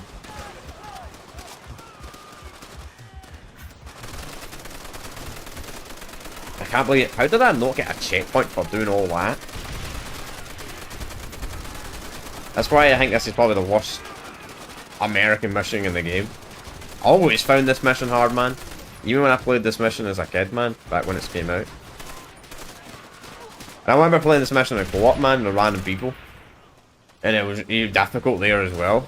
A: I can't believe it. How did I not get a checkpoint for doing all that? That's why I think this is probably the worst American mission in the game. I always found this mission hard, man. Even when I played this mission as a kid, man, back when it came out. And I remember playing this mission in co-op, man, with random people. And it was difficult there as well.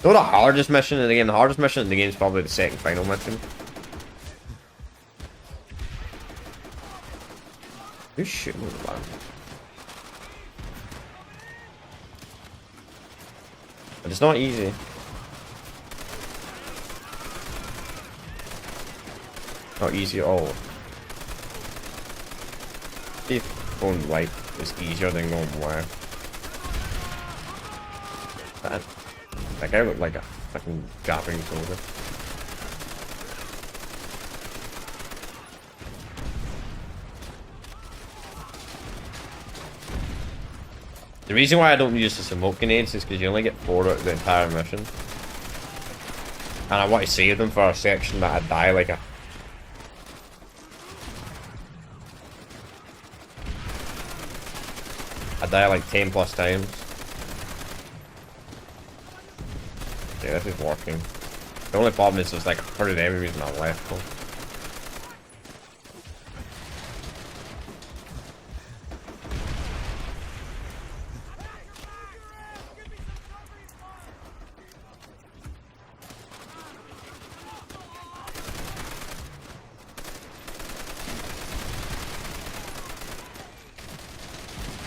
A: Not the hardest mission in the game. The hardest mission in the game is probably the second final mission. Who's shooting at the land? But it's not easy. Not easy at all. See if going light is easier than going wire. That guy looked like a fucking Japanese soldier. The reason why I don't use the smoke grenades is because you only get 4 out of the entire mission. And I want to save them for a section that I die like a... I die like 10 plus times. Okay, this is working. The only problem is there's like 100 enemies in my left though.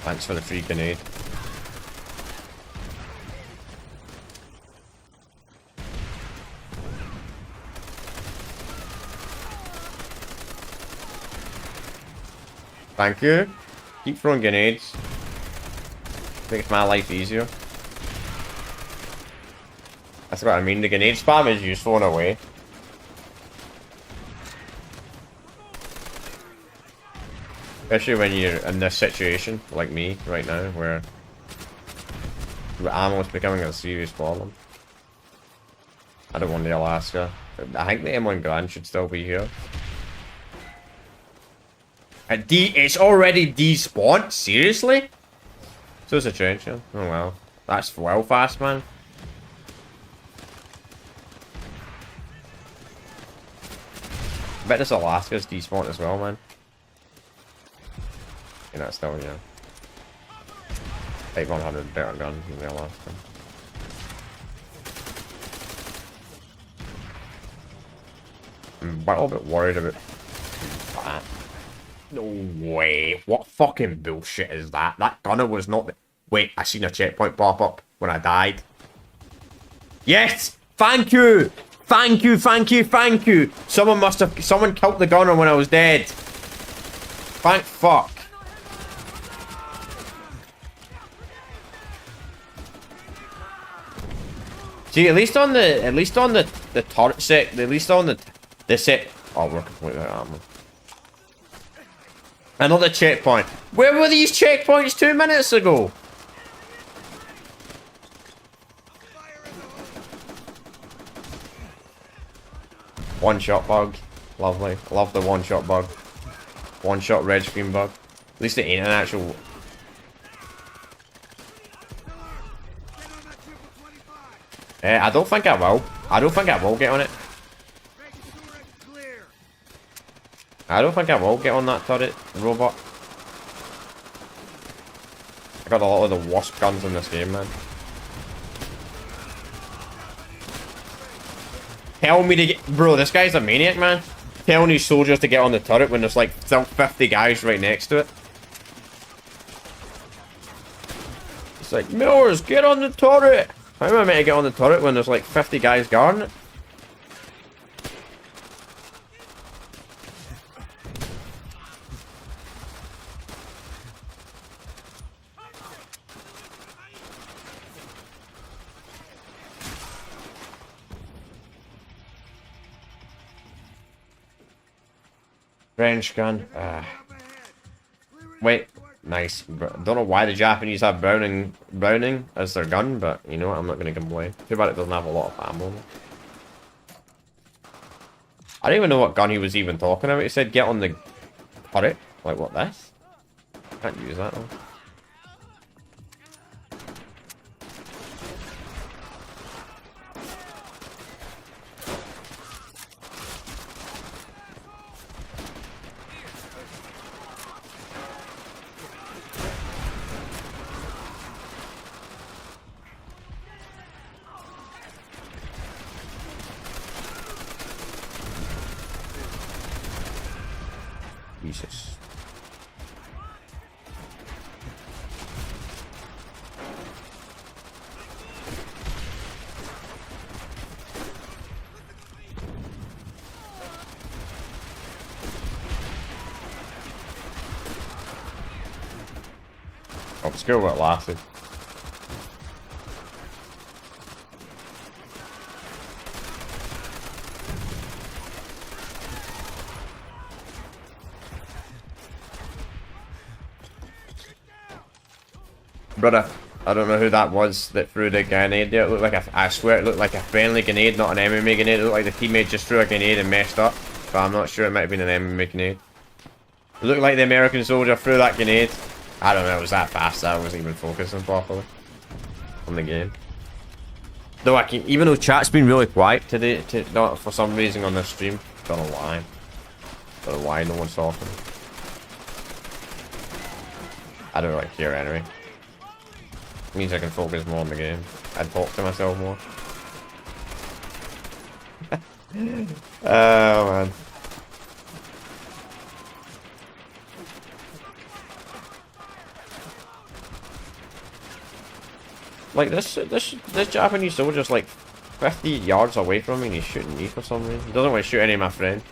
A: Thanks for the free grenade. Thank you. Keep throwing grenades. Makes my life easier. That's what I mean. The grenade spam is useful in a way. Especially when you're in this situation, like me, right now, where ammo is becoming a serious problem. I don't want the Alaska. I think the M1 Grand should still be here. It's already despawned? Seriously? So it's a change, yeah? Oh well. That's well fast, man. I bet this Alaska's despawned as well, man. Yeah, that's still, yeah. Type 100 better gun than the Alaska. I'm a little bit worried about that. No way. What fucking bullshit is that? That gunner was not the... Wait, I seen a checkpoint pop up when I died. Yes! Thank you! Thank you, thank you, thank you! Someone killed the gunner when I was dead. Thank fuck. See, at least on the turret set, at least on the set. Oh, we're completely out of ammo. Another checkpoint. Where were these checkpoints 2 minutes ago? One shot bug. Lovely. Love the one shot bug. One shot red screen bug. At least it ain't an actual... I don't think I will. I don't think I will get on it. I don't think I will get on that turret robot. I got a lot of the worst guns in this game, man. Tell me to get... Bro, this guy's a maniac, man. Telling these soldiers to get on the turret when there's like still 50 guys right next to it. It's like, Millers, get on the turret! How am I meant to get on the turret when there's like 50 guys guarding it? Range gun. Wait. Nice. Don't know why the Japanese have Browning as their gun, but you know what? I'm not going to complain. Too bad it doesn't have a lot of ammo. I don't even know what gun he was even talking about. He said get on the turret. Like, what, this? Can't use that though. Jesus. Oh, skill what lasted. Brother, I don't know who that was that threw the grenade there. It looked like I swear it looked like a friendly grenade, not an MMA grenade. It looked like the teammate just threw a grenade and messed up. But I'm not sure, it might have been an MMA grenade. It looked like the American soldier threw that grenade. I don't know, it was that fast that I wasn't even focusing properly on the game. Though I can, even though chat's been really quiet today, not for some reason on this stream. Don't know why. Don't know why no one's talking. I don't really care anyway. Means I can focus more on the game. I'd talk to myself more. Oh man. Like this Japanese soldier's like 50 yards away from me and he's shooting me for some reason. He doesn't want to shoot any of my friends.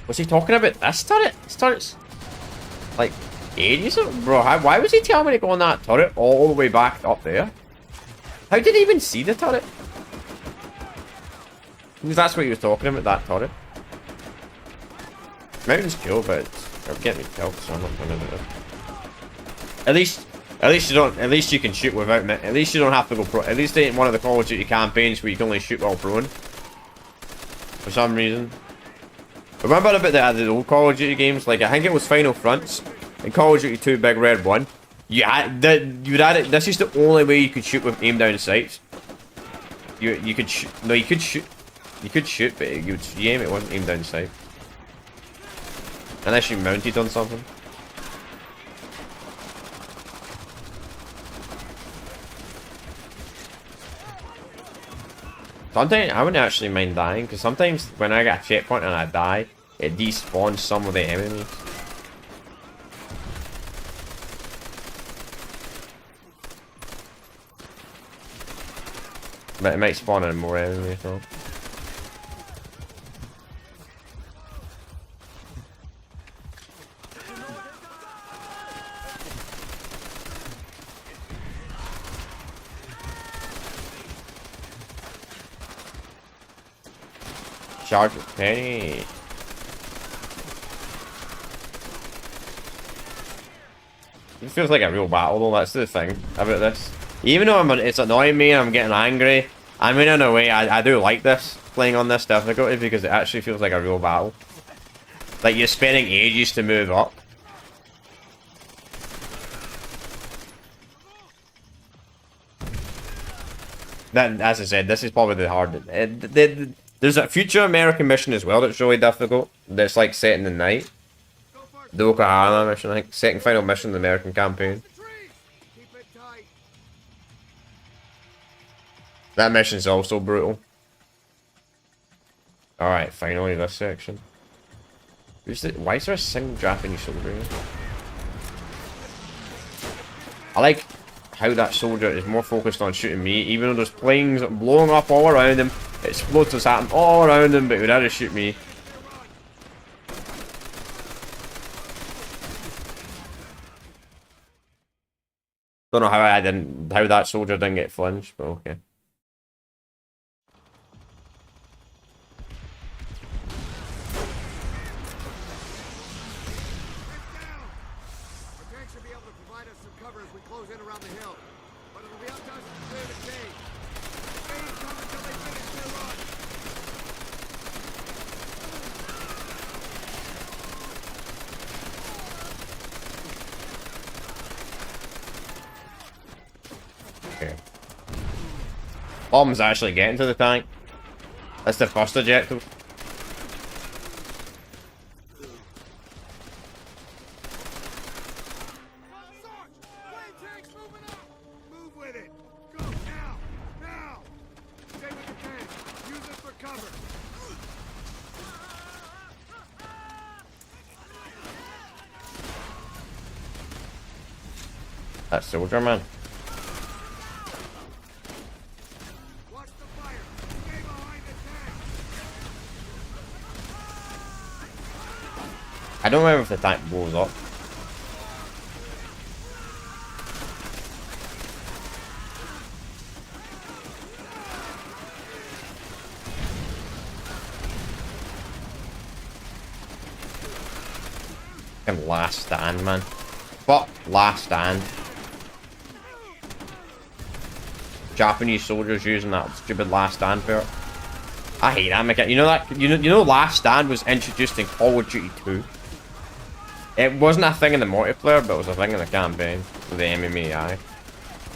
A: Was he talking about this turret? This turret's like 80 something? Bro, why was he telling me to go on that turret all the way back up there? How did he even see the turret? Because that's what he was talking about, that turret. Mountain's cool, but it'll get me killed, so I'm not gonna do it. At least you can shoot without me. At least you don't have to go pro. At least it ain't one of the Call of Duty campaigns where you can only shoot while prone. For some reason. Remember about the old Call of Duty games? Like, I think it was Final Fronts. In Call of Duty 2 Big Red 1, you had it. This is the only way you could shoot with aim down sights. You could shoot. No, you could shoot. You could shoot, but you aim it wasn't aim down sight. Unless you mounted on something. Sometimes I wouldn't actually mind dying, because sometimes when I get a checkpoint and I die, it despawns some of the enemies. But it might spawn in more enemies though. Charge with penny. It feels like a real battle though, that's the thing about this. Even though it's annoying me and I'm getting angry, I mean in a way I do like this, playing on this difficulty, because it actually feels like a real battle. Like you're spending ages to move up. Then, as I said, this is probably the hardest. There's a future American mission as well that's really difficult. That's like set in the night. The Oklahoma mission, I think. Second final mission of the American campaign. That mission is also brutal. Alright, finally this section. Why is there a single Japanese soldier here? I like how that soldier is more focused on shooting me, even though there's planes blowing up all around him, explosives happen all around him, but he would rather shoot me. Don't know how that soldier didn't get flinched, but okay.
E: Should be able to provide us some cover as we close in around the hill. But it'll be up to us to clear the cave. Stay cover until they finish their run.
A: Okay. Bombs actually getting to the tank. That's the first objective. That soldier, man.
E: Watch the fire. Stay behind the tank.
A: I don't remember if the tank blows up. Fucking last stand, man. Fuck last stand. Japanese soldiers using that stupid last stand for it. I hate that mechanic. You know that you know last stand was introduced in Call of Duty 2. It wasn't a thing in the multiplayer, but it was a thing in the campaign for the MMAI.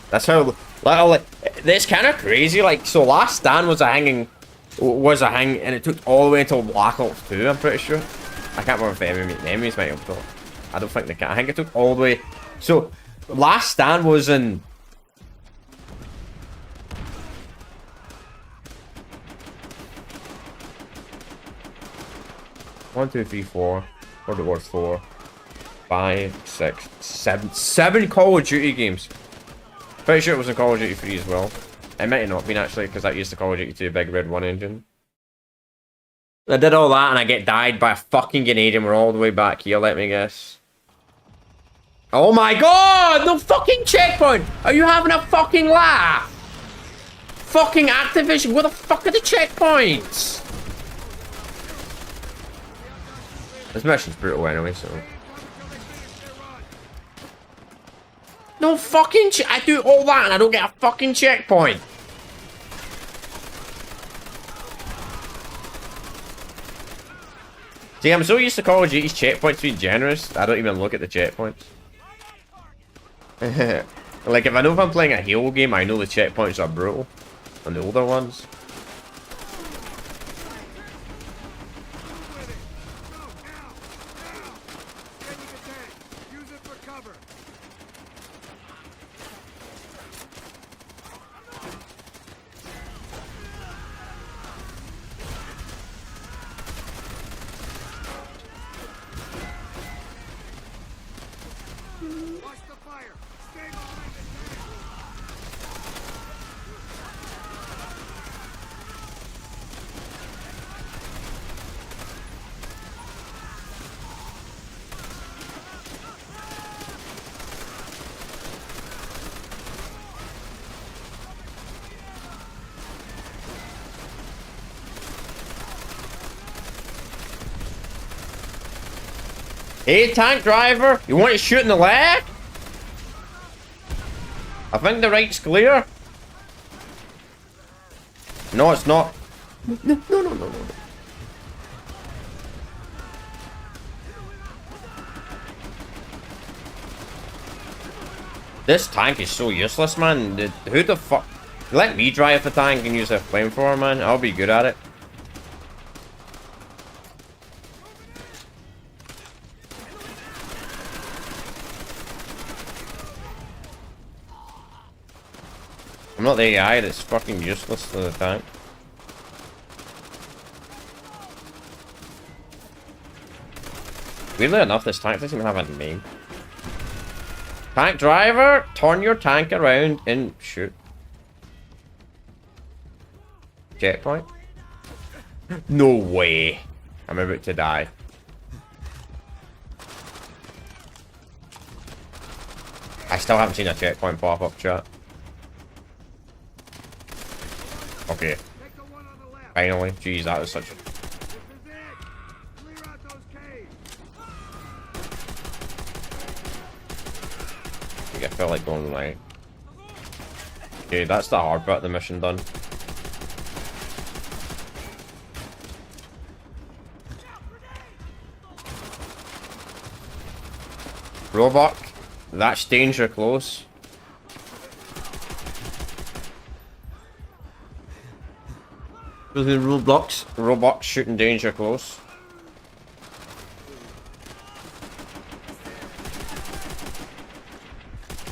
A: That's how literally it's kind of crazy. Like, so last stand was a hang, and it took all the way until Black Ops 2. I'm pretty sure. I can't remember if the enemies might have done. I don't think they can. I think it took all the way. So last stand was in. One, two, three, four. World at War 4, 5, 6, 7. 7 Call of Duty games. Pretty sure it was in Call of Duty 3 as well. It might have not been actually, because that used the Call of Duty 2 Big Red 1 engine. I did all that and I get died by a fucking grenade and we're all the way back here, let me guess. Oh my god! No fucking checkpoint! Are you having a fucking laugh? Fucking Activision, where the fuck are the checkpoints? This mission's brutal anyway, so... No fucking I do all that and I don't get a fucking checkpoint! See, I'm so used to Call of Duty's checkpoints being generous, I don't even look at the checkpoints. Like, if I know if I'm playing a Halo game, I know the checkpoints are brutal. On the older ones. Hey, tank driver, you want to shoot in the leg? I think the right's clear. No, it's not. No. This tank is so useless, man. Who the fuck? Let me drive the tank and use a flamethrower, man. I'll be good at it. I'm not the AI that's fucking useless to the tank. Weirdly enough, this tank doesn't even have a name. Tank driver, turn your tank around and shoot. Checkpoint? No way. I'm about to die. I still haven't seen a checkpoint pop up, chat. Okay. Finally. Jeez, that was such a... I feel like going right. Okay, that's the hard bit of the mission done. Robot, that's danger close. The Roblox shooting danger close.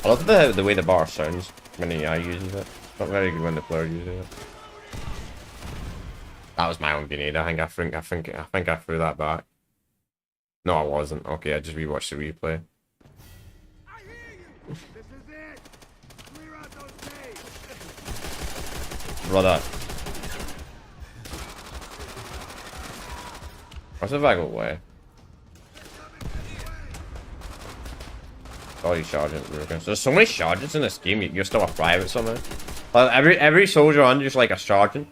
A: I love the way the bar sounds when the AI uses it. It's not very good when the player uses it. That was my own grenade. I think I threw that back. No, I wasn't. Okay, I just rewatched the replay. Brother. What's if I go away? Oh, you sergeant. There's so many sergeants in this game. You're still a private somehow. Like every soldier under is like a sergeant.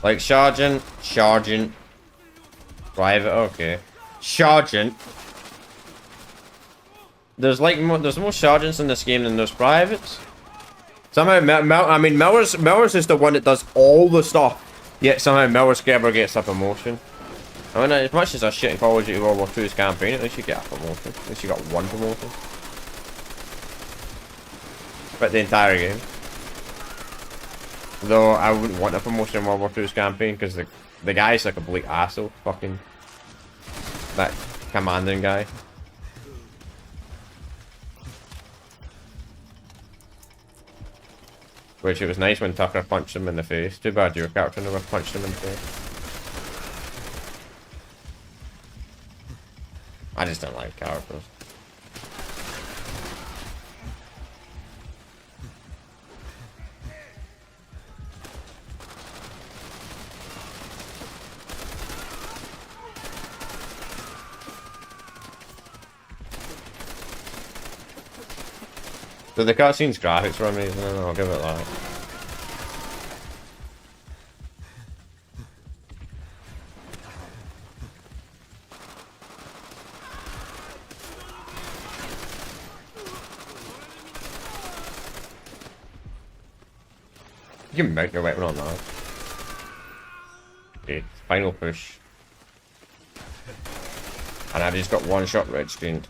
A: Like sergeant, private. Okay, sergeant. There's like there's more sergeants in this game than there's privates. Somehow, Miller's is the one that does all the stuff. Yet somehow Miller's never gets a promotion. I mean, as much as I shit in Call of Duty World War II's campaign, at least you get a promotion. At least you got one promotion. But the entire game. Though I wouldn't want a promotion in World War II's campaign because the guy's like a complete asshole. Fucking that commanding guy. Which it was nice when Tucker punched him in the face. Too bad your character never punched him in the face. I just don't like characters. So the cutscene's graphics for me, I'll give it that. You can mount your weapon on that. Okay, final push. And I've just got one shot red screened.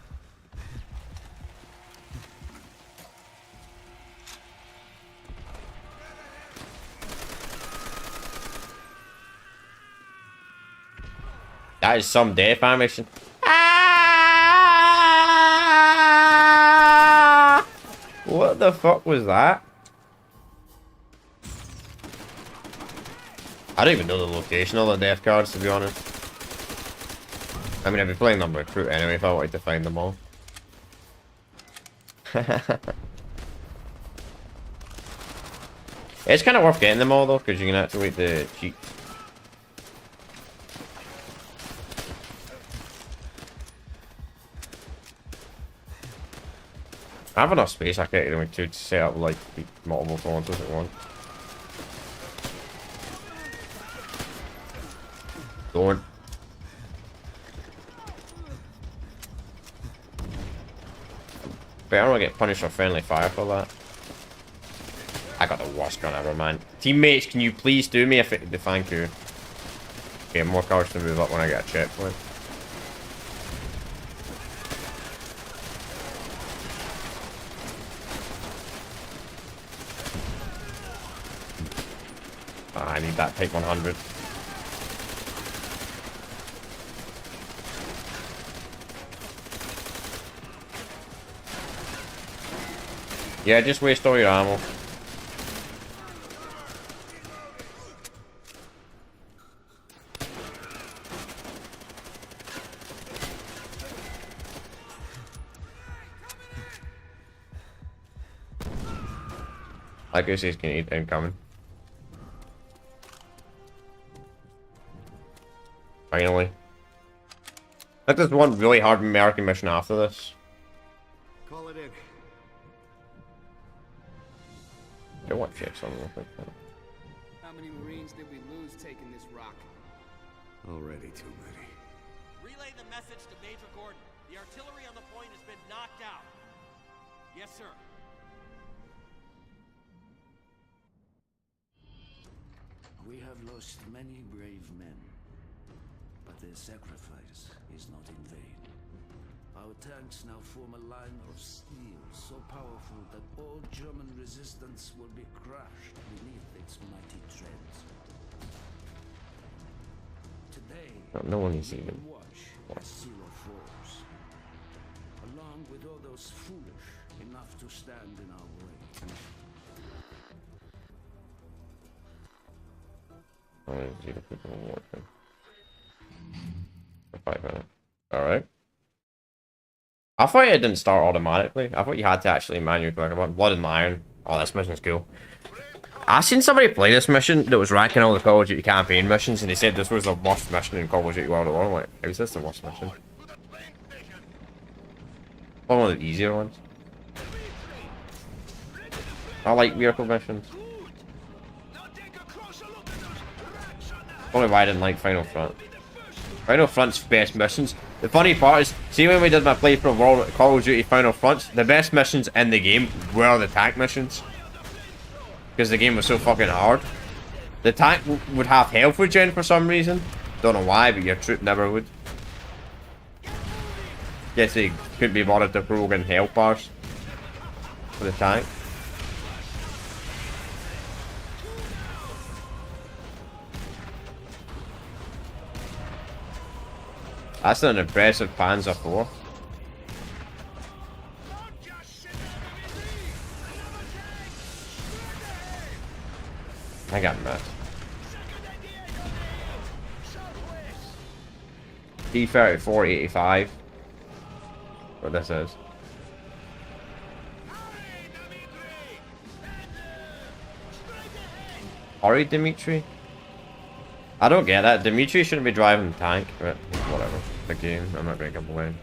A: That is some death animation. Ah! What the fuck was that? I don't even know the location of the death cards, to be honest. I mean, I'd be playing them recruit anyway if I wanted to find them all. It's kind of worth getting them all though, because you can activate the cheat. I have enough space I can make to set up like multiple consoles at once. Don't. Better not get punished for friendly fire for that. I got the worst gun ever, man. Teammates, can you please do me a favor? Thank you. Okay, more cars to move up when I get a checkpoint. I need that Type 100. Yeah, just waste all your ammo. I guess he's gonna eat incoming. Finally. I think there's one really hard American mission after this.
C: Call it in.
A: I want to check something real quick.
D: How many Marines did we lose taking this rock?
C: Already too many.
F: Relay the message to Major Gordon. The artillery on the point has been knocked out. Yes, sir.
G: We have lost many brave men, but their sacrifice is not in vain. Our tanks now form a line of steel so powerful that all German resistance will be crushed beneath its mighty treads. Today,
A: No one is
G: we
A: even.
G: will watch as Zero falls, along with all those foolish enough to stand in our way.
A: Zero people working. For 5 minutes. Alright. I thought it didn't start automatically. I thought you had to actually manually click about Blood and Iron. Oh, this mission's cool. I seen somebody play this mission that was ranking all the Call of Duty campaign missions, and they said this was the worst mission in Call of Duty World at War. I'm like, how is this the worst mission? One of the easier ones. I like vehicle missions. Probably why I didn't like Final Front. Final Front's best missions. The funny part is, see when we did my playthrough of World Call of Duty Final Fronts, the best missions in the game were the tank missions. Because the game was so fucking hard. The tank would have health regen for some reason. Don't know why, but your troop never would. Guess they couldn't be bothered to program health bars for the tank. That's an impressive Panzer IV. I got missed. T-34-85. What this is. Hurry, Dimitri? I don't get that. Dimitri shouldn't be driving the tank, but whatever. The game, I'm not gonna complain.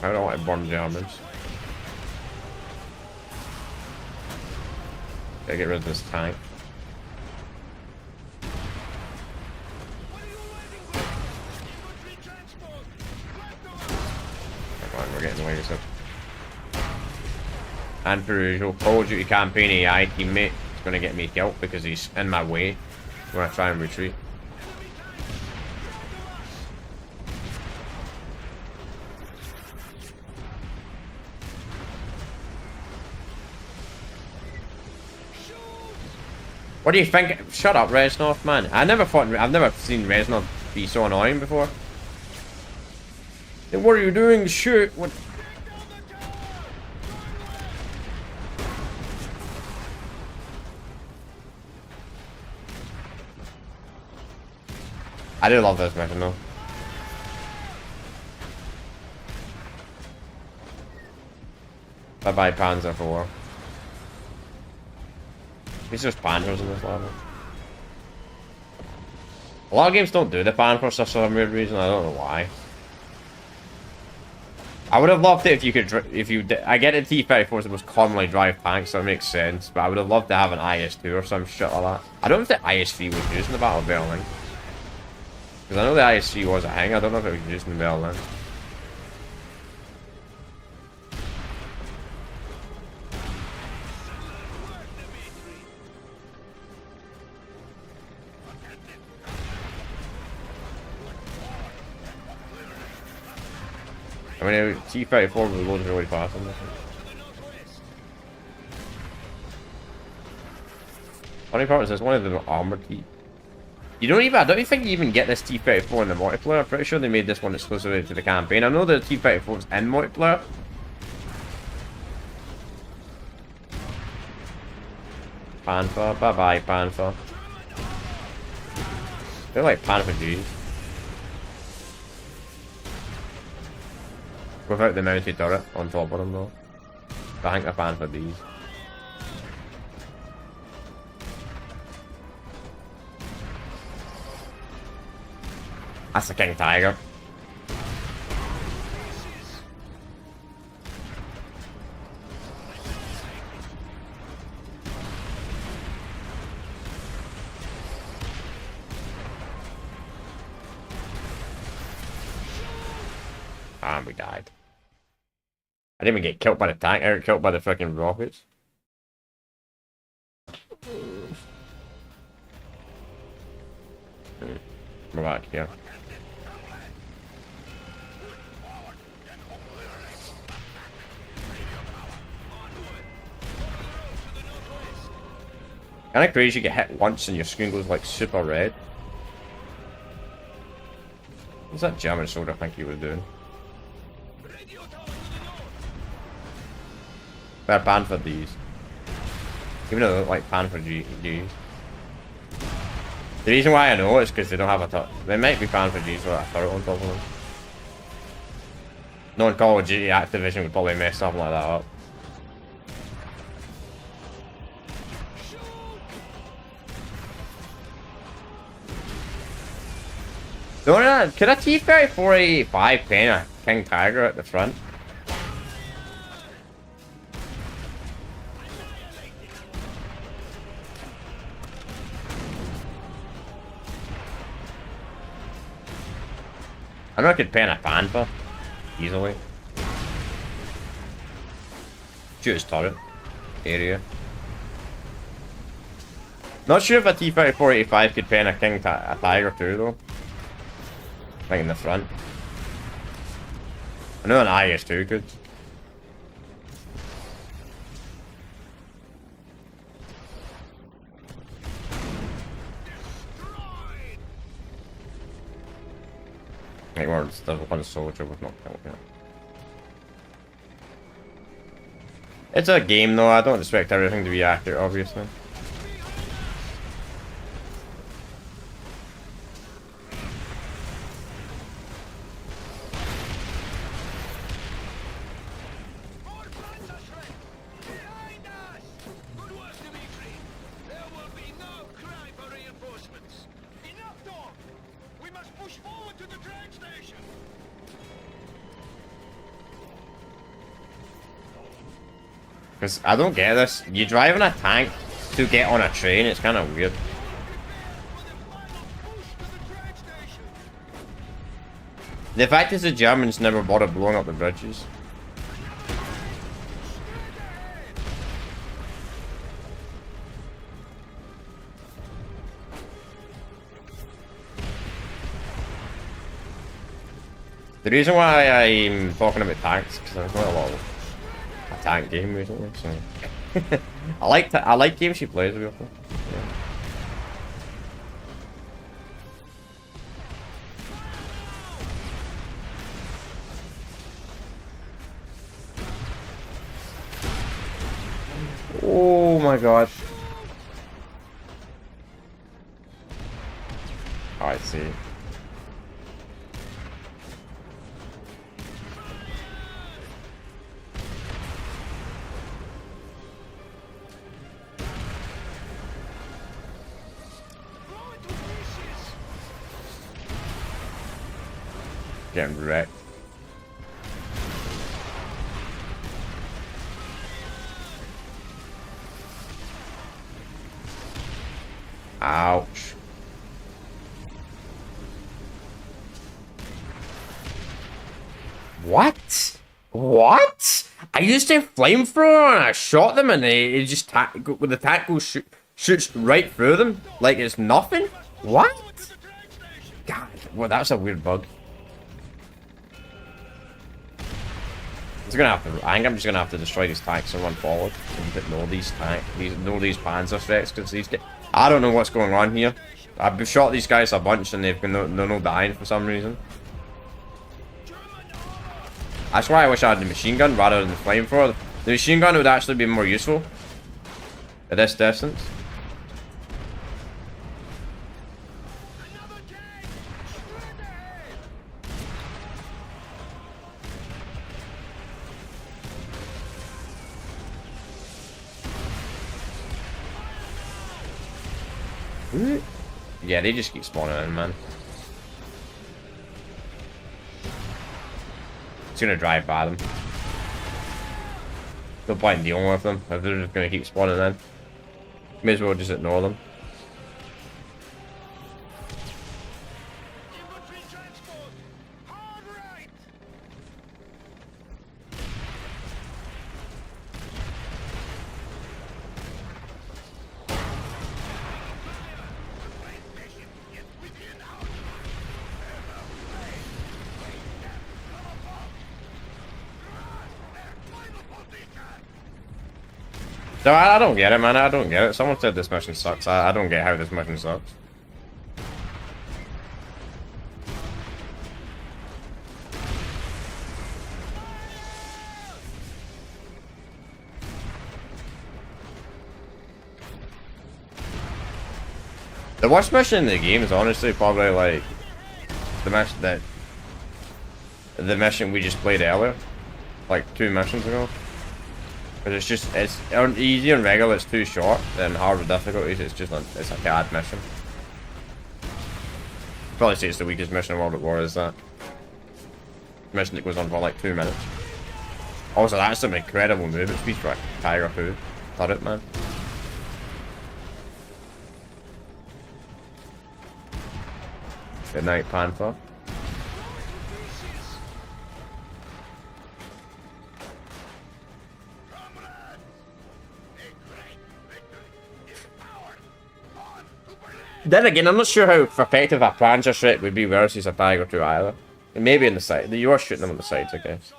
A: I don't want to burn Germans. Gotta get rid of this tank. Come on, we're getting away with it. And for usual, Call of Duty campaign AI teammate is gonna get me killed because he's in my way when I try and retreat. What do you think? Shut up, Reznov, man. I've never seen Reznov be so annoying before. Then what are you doing? Shoot! What? I do love this mission though. Bye bye Panzer IV. These are just Panzers in this level. A lot of games don't do the Panzer stuff for some weird reason. I don't know why. I would have loved it if you could. I get it. T-34 is the most commonly drive tank, so it makes sense. But I would have loved to have an IS-2 or some shit like that. I don't know if the IS-3 was used in the Battle of Berlin. Because I know the IS-3 was a hang. I don't know if it was used in Berlin. I mean, T-34 reloads really fast on this one. Funny part is there's one of the armored T. I don't even think you even get this T-34 in the multiplayer. I'm pretty sure they made this one exclusively to the campaign. I know the T-34's in multiplayer. Panther, bye-bye, Panther. They're like Panther G's. Without the mounted turret on top of them though. I think they're Panther B's. That's the King Tiger. And we died. I didn't even get killed by the tank, I got killed by the fucking rockets. We're back here. Kinda crazy you get hit once and your screen goes like super red. What's that German soldier think he was doing? They're banned for these. Even though they look like Panther G's. The reason why I know is because they don't have a turret. They might be Panther G's with a turret on top of them. Knowing Call of Duty, Activision would probably mess something like that up. Could a T-34-85 paint a King Tiger at the front? I know I could paint a Panther easily. Shoot his turret area. Not sure if a T-34-85 could paint a Tiger too though. Like in the front. I know an IS-2 could. Like there's one soldier was not killed yet. It's a game though, I don't expect everything to be accurate obviously. Because I don't get this. You're driving a tank to get on a train, it's kind of weird. The fact is the Germans never bothered blowing up the bridges. The reason why I'm talking about tanks because I've got a lot of a tank game recently, so I like games she plays with. Yeah. Oh my god. Oh, I see. Getting wrecked. Ouch. What? What? I used a flamethrower and I shot them and they just with the tackle shoots right through them like it's nothing? What? God, well that's a weird bug. It's gonna have to. I think I'm just gonna have to destroy these tanks and run forward and ignore these these panzer threats because these. I don't know what's going on here. I've shot these guys a bunch and they're no dying for some reason. That's why I wish I had the machine gun rather than the flamethrower. The machine gun would actually be more useful at this distance. Yeah, they just keep spawning in, man. It's gonna drive by them. No point in dealing with them if they're just gonna keep spawning in. May as well just ignore them. No, I don't get it, man. I don't get it. Someone said this mission sucks. I don't get how this mission sucks. The worst mission in the game is honestly probably like the mission we just played earlier, like 2 missions ago. Because it's easy and regular, it's too short, and harder difficulties, it's a bad mission. Probably say it's the weakest mission in World at War, is that. Mission that goes on for like 2 minutes. Also, that's some incredible movement speed for a Tiger 2 turret, man. Good night, Panther. Then again, I'm not sure how effective a Panzer threat would be versus a Tiger 2 either. Maybe in the side. You are shooting them on the sides, I guess.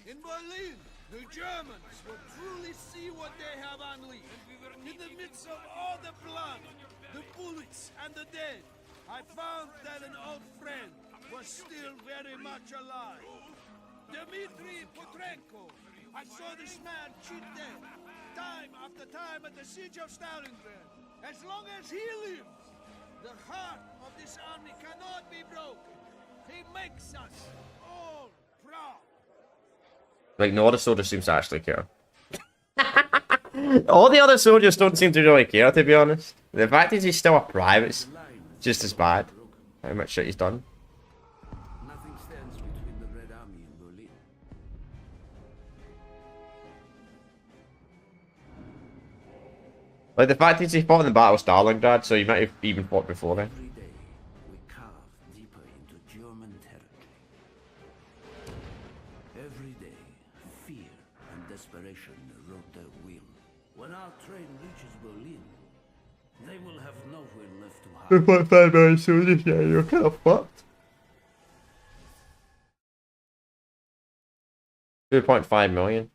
E: In Berlin, the Germans will truly see what they have unleashed. In the midst of all the blood, the bullets, and the dead, I found that an old friend was still very much alive. Dmitri Petrenko. I saw this man cheat death, time after time at the siege of Stalingrad. As long as he lives, the heart of this army cannot be broken. He makes us all proud.
A: Like, no other soldier seems to actually care. All the other soldiers don't seem to really care, to be honest. The fact is he's still a private's just as bad. How much shit he's done.
G: Nothing stands between the Red Army and Berlin.
A: Like, the fact is he fought in the Battle of Stalingrad, so he might have even fought before then.
G: Every day, we carve deeper into German territory. Every day, fear and desperation erode their will. When our train reaches Berlin, they will have nowhere left to hide.
A: 2.5 million soldiers, yeah, you're kind of fucked. 2.5 million.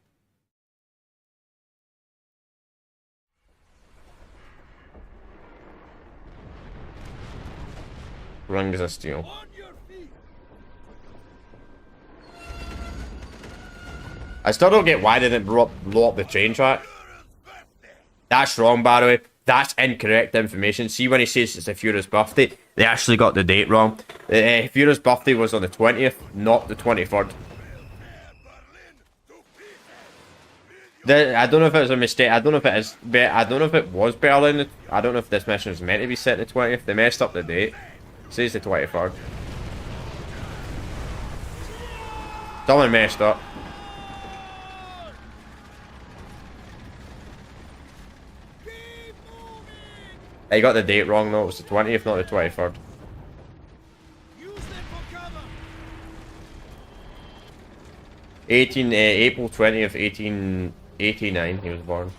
A: Rings of steel.
E: On your feet.
A: I still don't get why they didn't blow up the train track. That's wrong, by the way. That's incorrect information. See, when he says it's the Führer's birthday, they actually got the date wrong. Führer's birthday was on the 20th, not the 23rd. I don't know if it was a mistake. I don't know if it is. I don't know if it was Berlin. I don't know if this mission was meant to be set the 20th. They messed up the date. It says the 23rd. Someone messed up. I got the date wrong though. It was the 20th, not the 23rd.
E: Use them for cover.
A: 18 April 20th, 1889. He was born.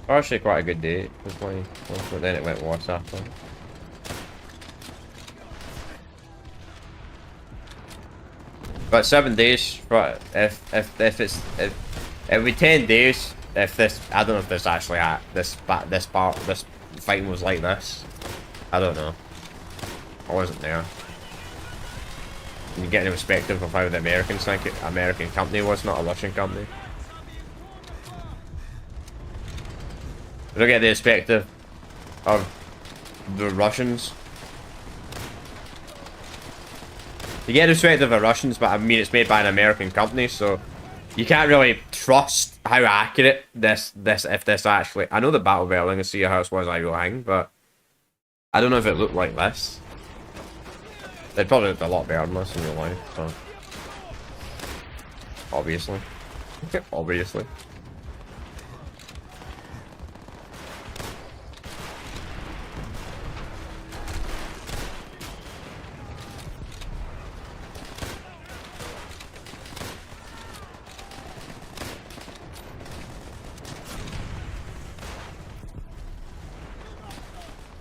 A: Actually, quite a good day. But then it went worse after. But 7 days. For if we 10 days. If this, I don't know if this actually this fighting was like this. I don't know. I wasn't there. You get the perspective of how the American company was, not a Russian company. You don't get the perspective of the Russians. You get the perspective of Russians, but I mean it's made by an American company, so you can't really trust how accurate this actually. I know the battle belting and see how it was hang, but I don't know if it looked like this. It probably looked a lot better than this in real life, so obviously. Obviously.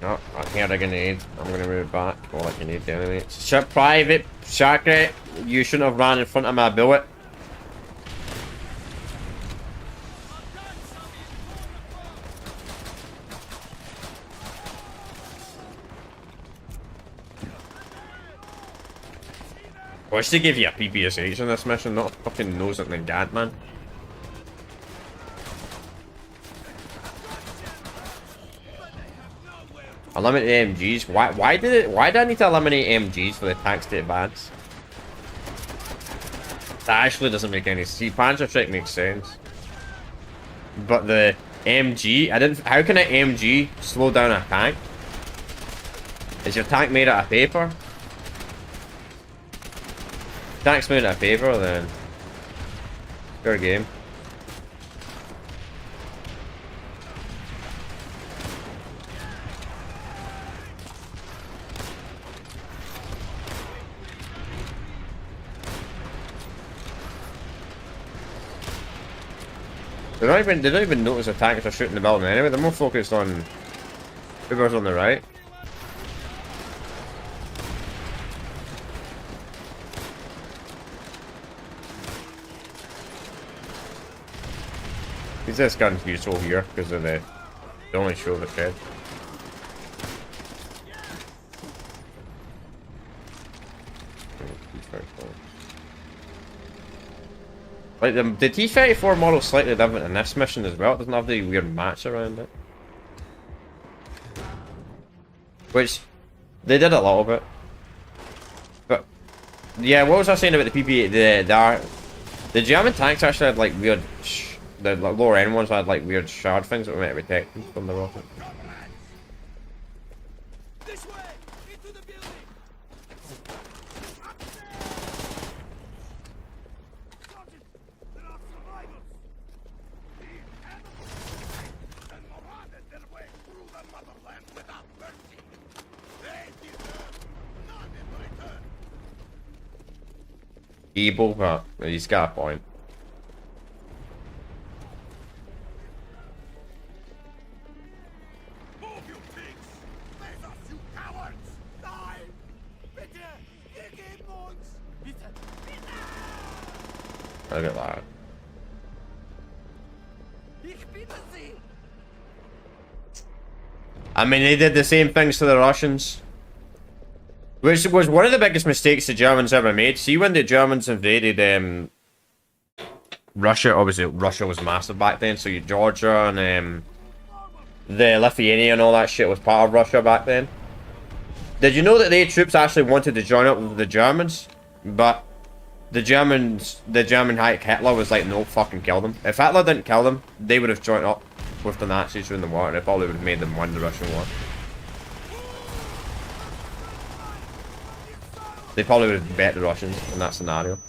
A: No, I hear a grenade. I'm gonna move back. All that grenade anyway. Private Shakra, you shouldn't have ran in front of my bullet. Wish they give you a PPSH in this mission, not a fucking nose at the gad, man. Eliminate MGs. Why did I need to eliminate MGs for the tanks to advance? That actually doesn't make any sense. See, Panzer Strike makes sense. But the MG, how can an MG slow down a tank? Is your tank made out of paper? Tank's made out of paper, then fair game. They don't even notice the tanks are shooting the building anyway. They're more focused on whoever's on the right. This gun's useful here because of they only show the shed. Like the T-34 model is slightly different in this mission as well. It doesn't have the weird mats around it, which they did a little bit. But yeah, what was I saying about the PP? The German tanks actually had like weird. The lower end ones had like weird shard things that were meant to protect them from the rocket.
E: This way! Into the building! Sergeant, there are survivors! And marauded their way through the motherland without mercy. They deserve none in return.
A: Evil, but he's got a point. Look at that. I mean, they did the same things to the Russians. Which was one of the biggest mistakes the Germans ever made. See, when the Germans invaded Russia, obviously Russia was massive back then, so Georgia and the Lithuania and all that shit was part of Russia back then. Did you know that their troops actually wanted to join up with the Germans? But the German Hitler was like, no, fucking kill them. If Hitler didn't kill them, they would have joined up with the Nazis during the war, and it probably would have made them win the Russian war. They probably would have bet the Russians in that scenario.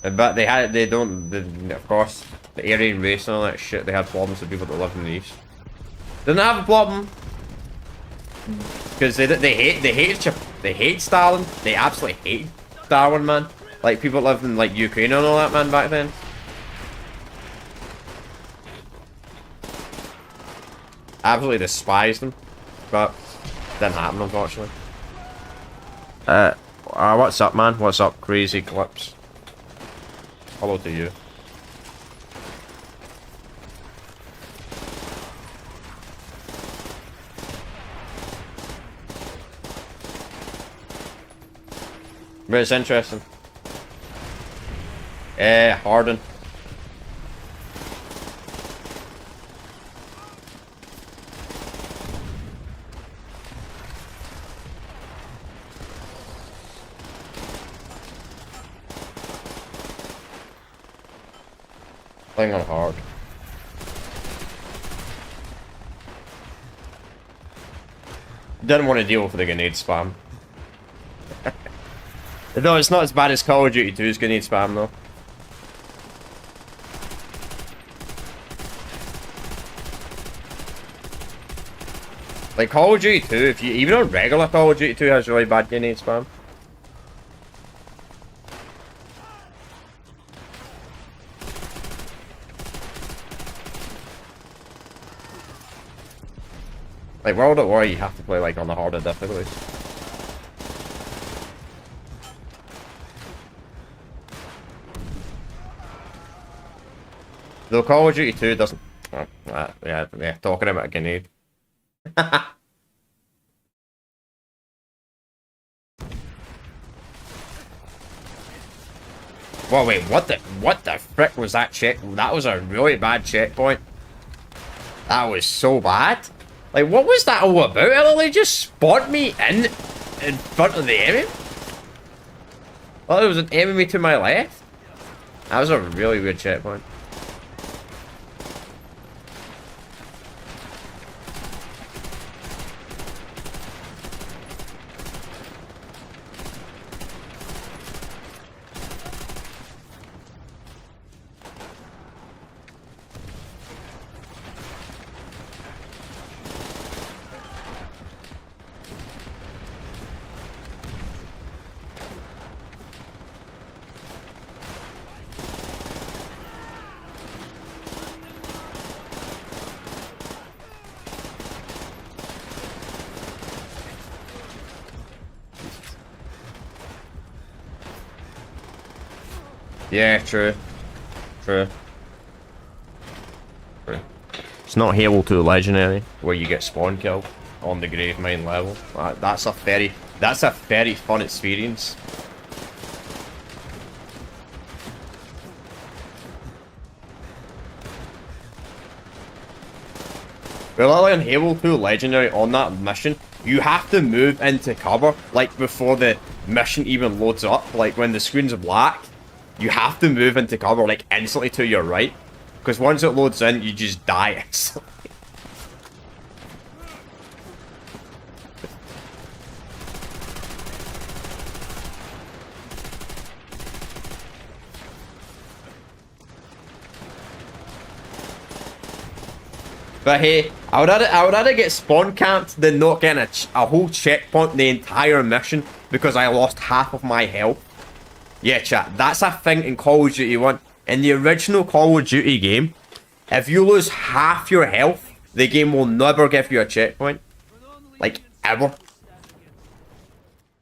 A: But of course, the Aryan race and all that shit, they had problems with people that lived in the East. Didn't have a problem. Because they hate Stalin. They absolutely hate Stalin, man. Like, people lived in, like, Ukraine and all that, man, back then. absolutely despised them, but didn't happen unfortunately. What's up, man? What's up, Crazy Clips? Hello to you. But it's interesting. Harden. Playing on hard. Didn't want to deal with the grenade spam. No, it's not as bad as Call of Duty 2's grenade spam though. Like Call of Duty 2, if you even on regular Call of Duty 2 has really bad grenade spam. Like World at War, you have to play like on the harder difficulties. Though Call of Duty 2 doesn't. Oh, yeah, talking about a grenade. Well, wait, what the frick was that check? That was a really bad checkpoint. That was so bad. Like, what was that all about? It literally just spawned me in front of the enemy. Well, there was an enemy to my left. That was a really weird checkpoint. Yeah, true. True. It's not Halo 2 Legendary, where you get spawn killed on the grave mine level. That's a very fun experience. Well, literally on Halo 2 Legendary, on that mission, you have to move into cover, like, before the mission even loads up. Like, when the screen's black, you have to move into cover, like, instantly to your right. Because once it loads in, you just die instantly. But hey, I would rather get spawn camped than not getting a whole checkpoint the entire mission because I lost half of my health. Yeah, chat, that's a thing in Call of Duty 1. In the original Call of Duty game, if you lose half your health, the game will never give you a checkpoint. Like, ever.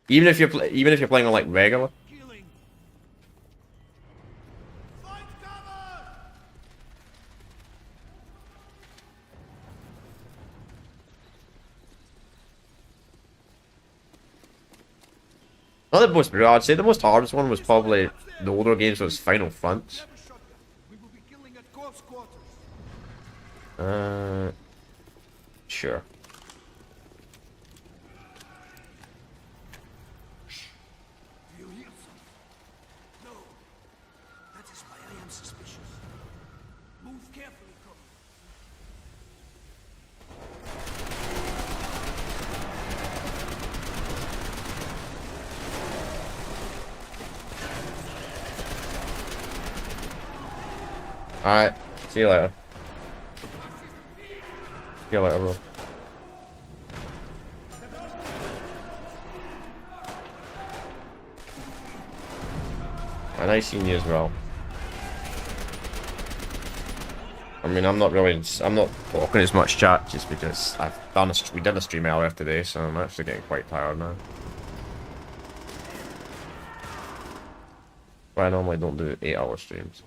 A: Even if you're playing on, like, regular. Not the most brutal, I'd say the most hardest one was probably the older games was Final Front. Sure.
G: No. That is why I am suspicious. Move carefully, Cole.
A: Alright, see you later. See you later, bro. And nice seeing you as well. I mean, I'm not talking as much chat just because we did a stream earlier today, so I'm actually getting quite tired now. But I normally don't do 8-hour streams.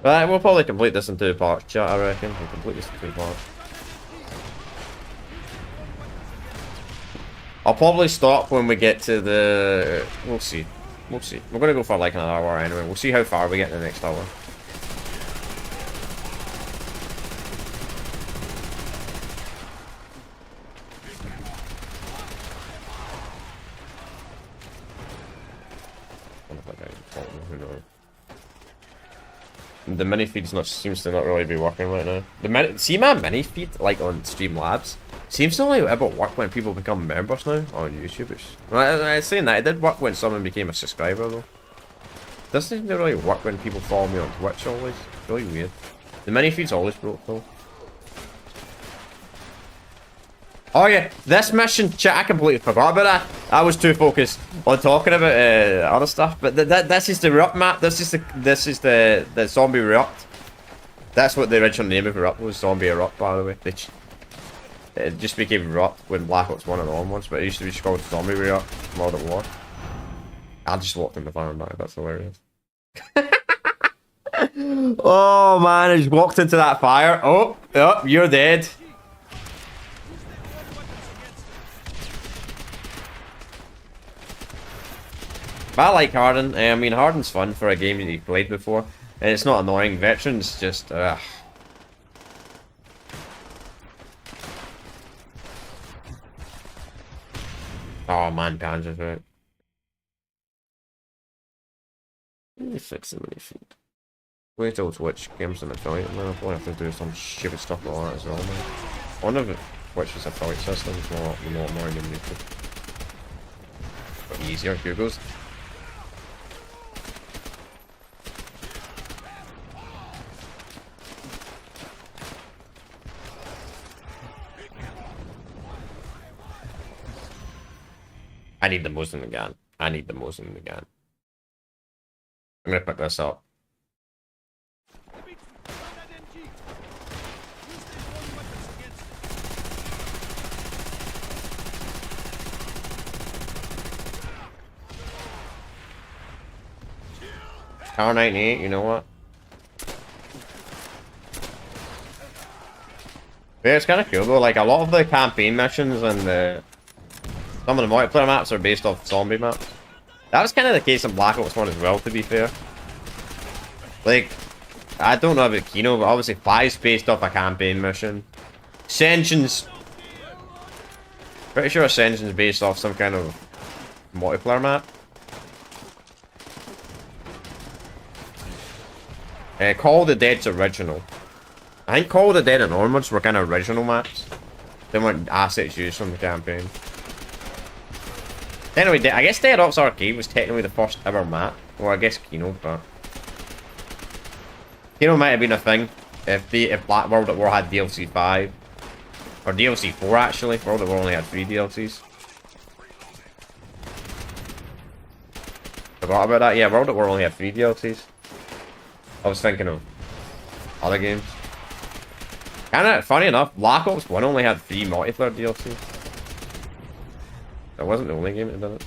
A: Right, we'll probably complete this in 2 parts, chat, I reckon. We'll complete this in 2 parts. I'll probably stop when we get to the... We'll see. We'll see. We're gonna go for like an hour anyway. We'll see how far we get in the next hour. Who knows? The mini feed's seems to not really be working right now. See my mini feed like on Streamlabs seems to only ever work when people become members now on YouTube. I'm saying that it did work when someone became a subscriber though. Doesn't really work when people follow me on Twitch always. It's really weird. The mini feed's always broke though. Oh yeah, this mission, chat, I completely forgot about that. I was too focused on talking about other stuff. But this is the Erupt map. This is the Zombie Erupt. That's what the original name of Erupt was, Zombie Erupt, by the way. It just became Erupt when Black Ops 1 and onwards, but it used to be called Zombie Erupt Modern War. I just walked in the fire now, that's hilarious. Oh man, I just walked into that fire. Oh, you're dead. I like Harden. I mean, Harden's fun for a game that you've played before. And it's not annoying. Veterans just, ugh. Oh man, Panzer's right. Let me fix the mini feed. Wait till Twitch games an affiliate, and then I'll probably have to do some stupid stuff like that as well, man. One of Twitch's affiliate systems more annoying than YouTube. But easier, here goes. I need the Muslim again. I need the Muslim again. I'm gonna pick this up. Tower 98, you know what? Yeah, it's kind of cool though. Like a lot of the campaign missions and some of the multiplayer maps are based off zombie maps. That was kind of the case in Black Ops 1 as well, to be fair. Like, I don't know about Kino, but obviously 5's based off a campaign mission. Ascension's... Pretty sure Ascension's based off some kind of multiplayer map. Call of the Dead's original. I think Call of the Dead and onwards were kind of original maps. They weren't assets used from the campaign. Anyway, I guess Dead Ops Arcade was technically the first ever map. Well, I guess Kino, but... Kino might have been a thing if Black World at War had DLC 5. Or DLC 4, actually. World at War only had 3 DLCs. Forgot about that? Yeah, World at War only had 3 DLCs. I was thinking of other games. Kinda, funny enough, Black Ops 1 only had 3 multiplayer DLCs. That wasn't the only game that did it.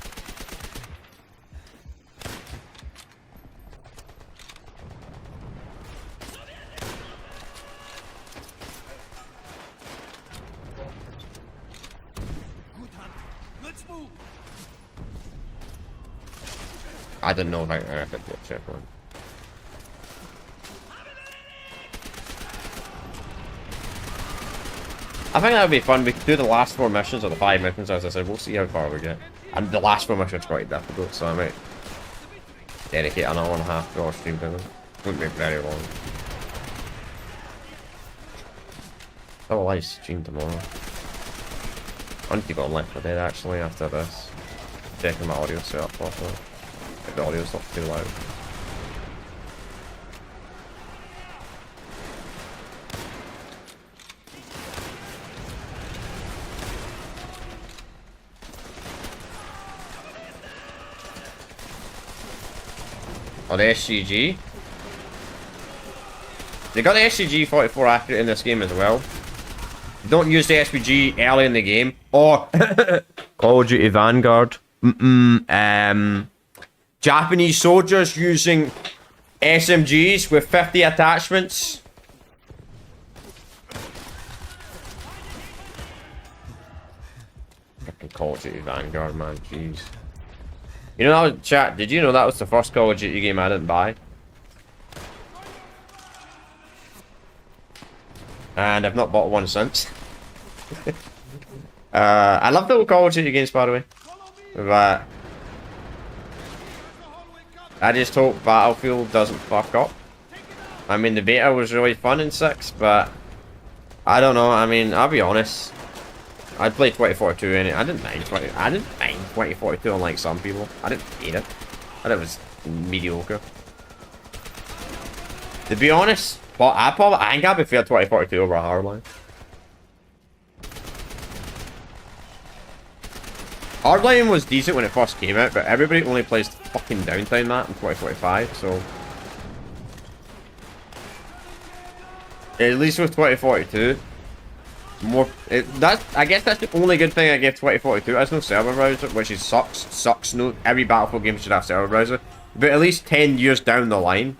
A: I didn't know if I could get checkpoint. I think that would be fun. We could do the last 4 missions or the 5 missions, as I said. We'll see how far we get. And the last 4 missions are quite difficult, so I might dedicate an hour and a half to our stream to them. Wouldn't be very long. Oh, well, I stream tomorrow. I need to go on Left 4 Dead actually after this. Checking my audio setup properly. If the audio's not too loud. Or the SCG. They got the SCG 44 accurate in this game as well. Don't use the SPG early in the game. Or Call of Duty Vanguard. Japanese soldiers using SMGs with 50 attachments. Fucking Call of Duty Vanguard, man. Jeez. You know that was, chat, did you know that was the first Call of Duty game I didn't buy? And I've not bought one since. I love the old Call of Duty games, by the way. But I just hope Battlefield doesn't fuck up. I mean, the beta was really fun in 6, but I don't know. I mean, I'll be honest. I'd play 2042 in it. I didn't mind 2042 unlike some people. I didn't hate it. I thought it was mediocre. To be honest, I think I'd prefer 2042 over Hardline. Hardline was decent when it first came out, but everybody only plays fucking Downtime that in 2045, so at least with 2042, I guess that's the only good thing I give 2042. There's no server browser, which is sucks. No, every Battlefield game should have server browser, but at least 10 years down the line,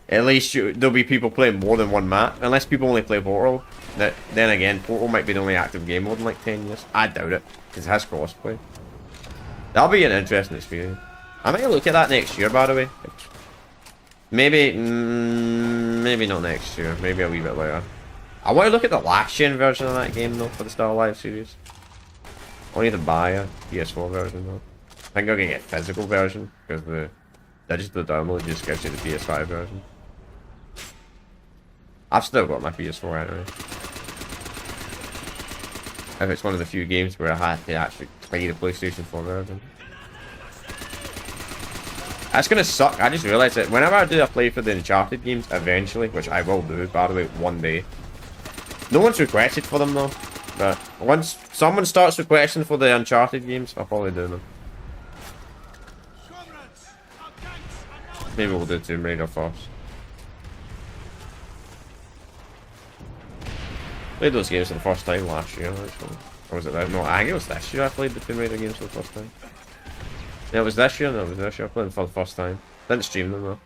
A: at least there'll be people playing more than one map. Unless people only play Portal, then again, Portal might be the only active game mode in like 10 years. I doubt it, because it has crossplay. That'll be an interesting experience. I might look at that next year, by the way. Maybe not next year. Maybe a wee bit later. I want to look at the last gen version of that game though for the Star Live series. I need to buy a PS4 version though. I think I'm gonna get a physical version because the digital download just gives you the PS5 version. I've still got my PS4 anyway. If it's one of the few games where I had to actually play the PlayStation 4 version. That's gonna suck. I just realised that whenever I do a play for the Uncharted games, eventually, which I will do, by the way, one day. No one's requested for them though, but once someone starts requesting for the Uncharted games, I'll probably do them. Maybe we'll do Tomb Raider first. Played those games for the first time last year, actually. Or was it that? No, I think it was this year I played the Tomb Raider games for the first time. Yeah, it was this year? No, it was this year. I played them for the first time. Didn't stream them though.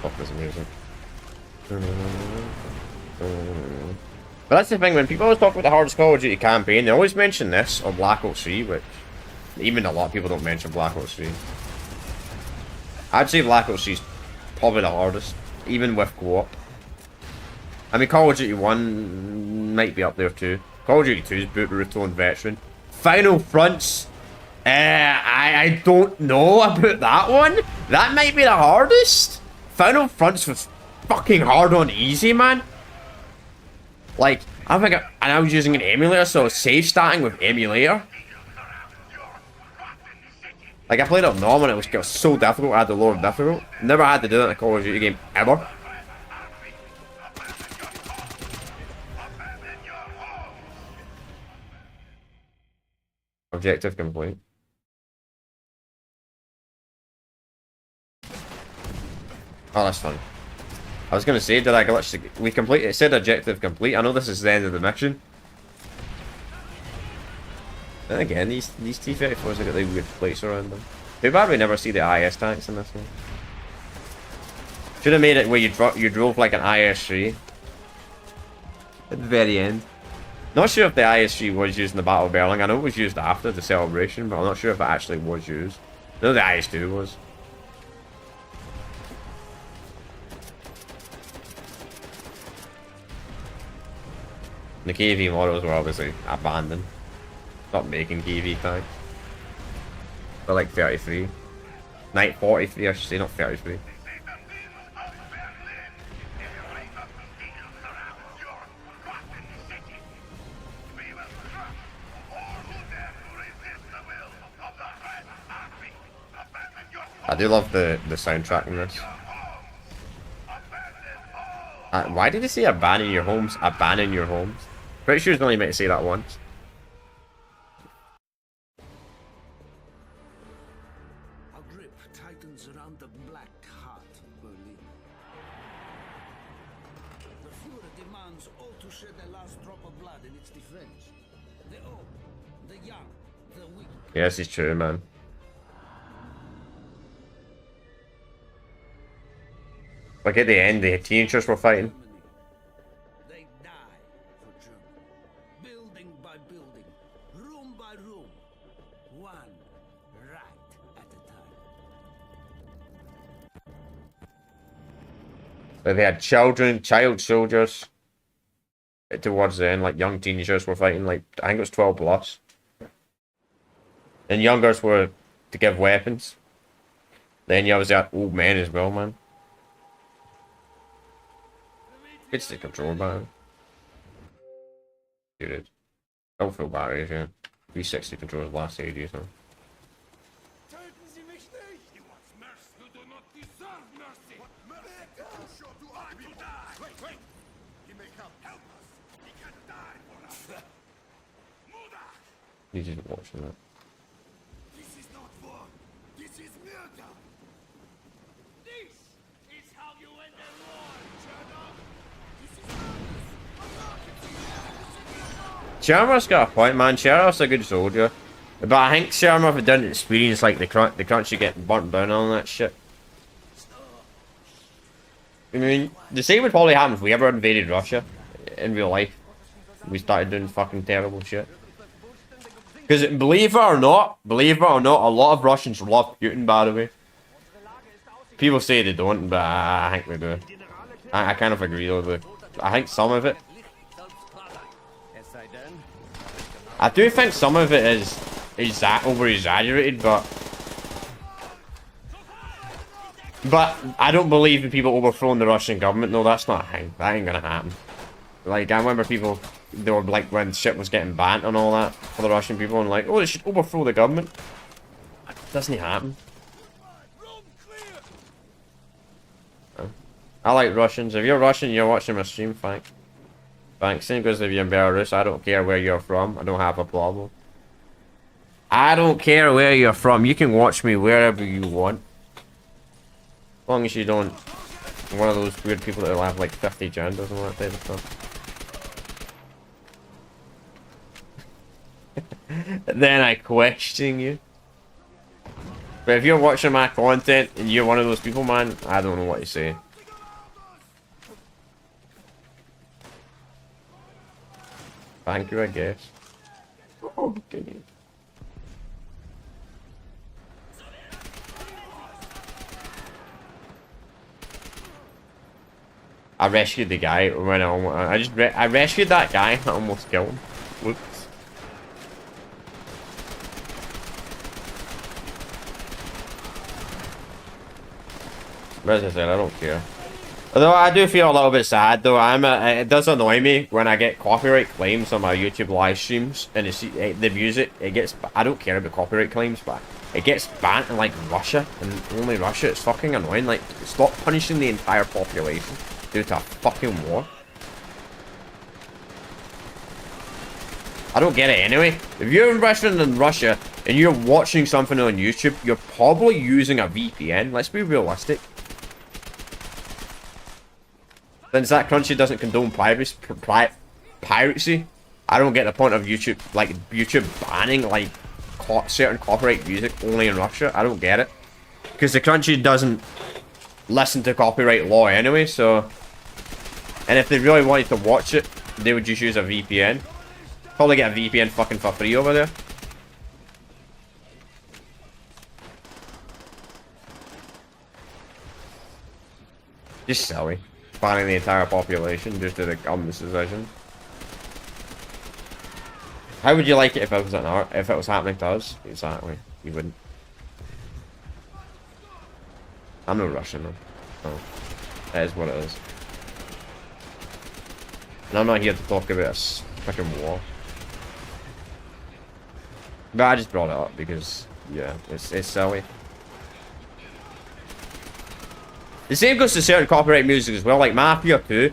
A: Fuck this music. But that's the thing, when people always talk about the hardest Call of Duty campaign, they always mention this or Black Ops 3, which even a lot of people don't mention Black Ops 3. I'd say Black Ops 3 is probably the hardest, even with co-op. I mean, Call of Duty 1 might be up there too. Call of Duty 2 is Boot and Veteran. Final Fronts, I don't know about that one. That might be the hardest. Final Fronts was fucking hard on easy, man. Like, and I was using an emulator, so save starting with emulator. Like, I played it on normal and it was so difficult, I had to lower difficult. Never had to do that in a Call of Duty game, ever. Objective complete. Oh, that's fun. I was gonna say, did I glitch we complete it? Said objective complete. I know this is the end of the mission. And again, these T-34s have got the weird plates around them. Too bad we never see the IS tanks in this one. Should have made it where you drove like an IS-3 at the very end. Not sure if the IS-3 was used in the Battle of Berlin. I know it was used after the celebration, but I'm not sure if it actually was used. I know the IS-2 was. The KV models were obviously abandoned. Not making KV tanks. They're like 33. Night 43, I should say, not 33. I do love the soundtrack in this. Why did they say abandon your homes? Abandon your homes. Pretty sure it's only meant to say that once.
G: A grip tightens around the black heart of Berlin. The Fuhrer demands all to shed their last drop of blood in its defense. The old, the young, the weak.
A: Yes, it's true, man. Like at the end, the teenagers were fighting.
G: They die for Germany. Building by building, room by room, one right at a time.
A: Like they had child soldiers. Towards the end, like young teenagers were fighting. Like I think it was 12 plus. And youngers were to give weapons. Then you obviously had old men as well, man. It's the control button. Dude, don't feel bad, yeah. V60 controls last ages, huh?
E: Töten Sie mich nicht! You want mercy? You do not deserve mercy! What mercy? You sure do I will die! Wait! He may come help us! He can die for us! Muda!
A: He's just watching that.
E: This is not war! This is murder!
F: This is how you end a war!
E: Turn off! This is madness! Emergency!
A: Shermer's got a point, man. Sheriff's a good soldier. But I think Shermer didn't experience like the crunchy getting burnt down and all that shit. I mean, the same would probably happen if we ever invaded Russia in real life. We started doing fucking terrible shit. Because believe it or not, a lot of Russians love Putin, by the way. People say they don't, but I think they do. I kind of agree with it. I think some of it. I do think some of it is over exaggerated, but I don't believe in people overthrowing the Russian government. No, that's not a thing. That ain't gonna happen. Like I remember people, they were like when shit was getting banned and all that for the Russian people, and like, oh, they should overthrow the government. That doesn't happen. I like Russians. If you're Russian, you're watching my stream. Thanks. Same goes if you're in Belarus. I don't care where you're from. I don't have a problem. I don't care where you're from. You can watch me wherever you want. As long as you don't... one of those weird people that will have like 50 genders and all that type of stuff. Then I question you. But if you're watching my content and you're one of those people, man, I don't know what to say. Thank you, I guess. Oh, okay. I rescued the guy when I rescued that guy. I almost killed him. Whoops. But as I said, I don't care. Although I do feel a little bit sad though. It does annoy me when I get copyright claims on my YouTube live streams and the music. It gets. I don't care about copyright claims, but it gets banned in like Russia and only Russia. It's fucking annoying. Like, stop punishing the entire population due to a fucking war. I don't get it anyway. If you're invested in Russia and you're watching something on YouTube, you're probably using a VPN. Let's be realistic. Since that country doesn't condone piracy, I don't get the point of YouTube, like YouTube banning like certain copyright music only in Russia. I don't get it, because the country doesn't listen to copyright law anyway. So, and if they really wanted to watch it, they would just use a VPN. Probably get a VPN fucking for free over there. Just silly. Banning the entire population just to the government's decision. How would you like it if it was if it was happening to us? Exactly. You wouldn't. I'm no Russian though. No. That is what it is. And I'm not here to talk about a fucking war. But I just brought it up because, yeah, it's silly. The same goes to certain copyright music as well, like Mafia 2.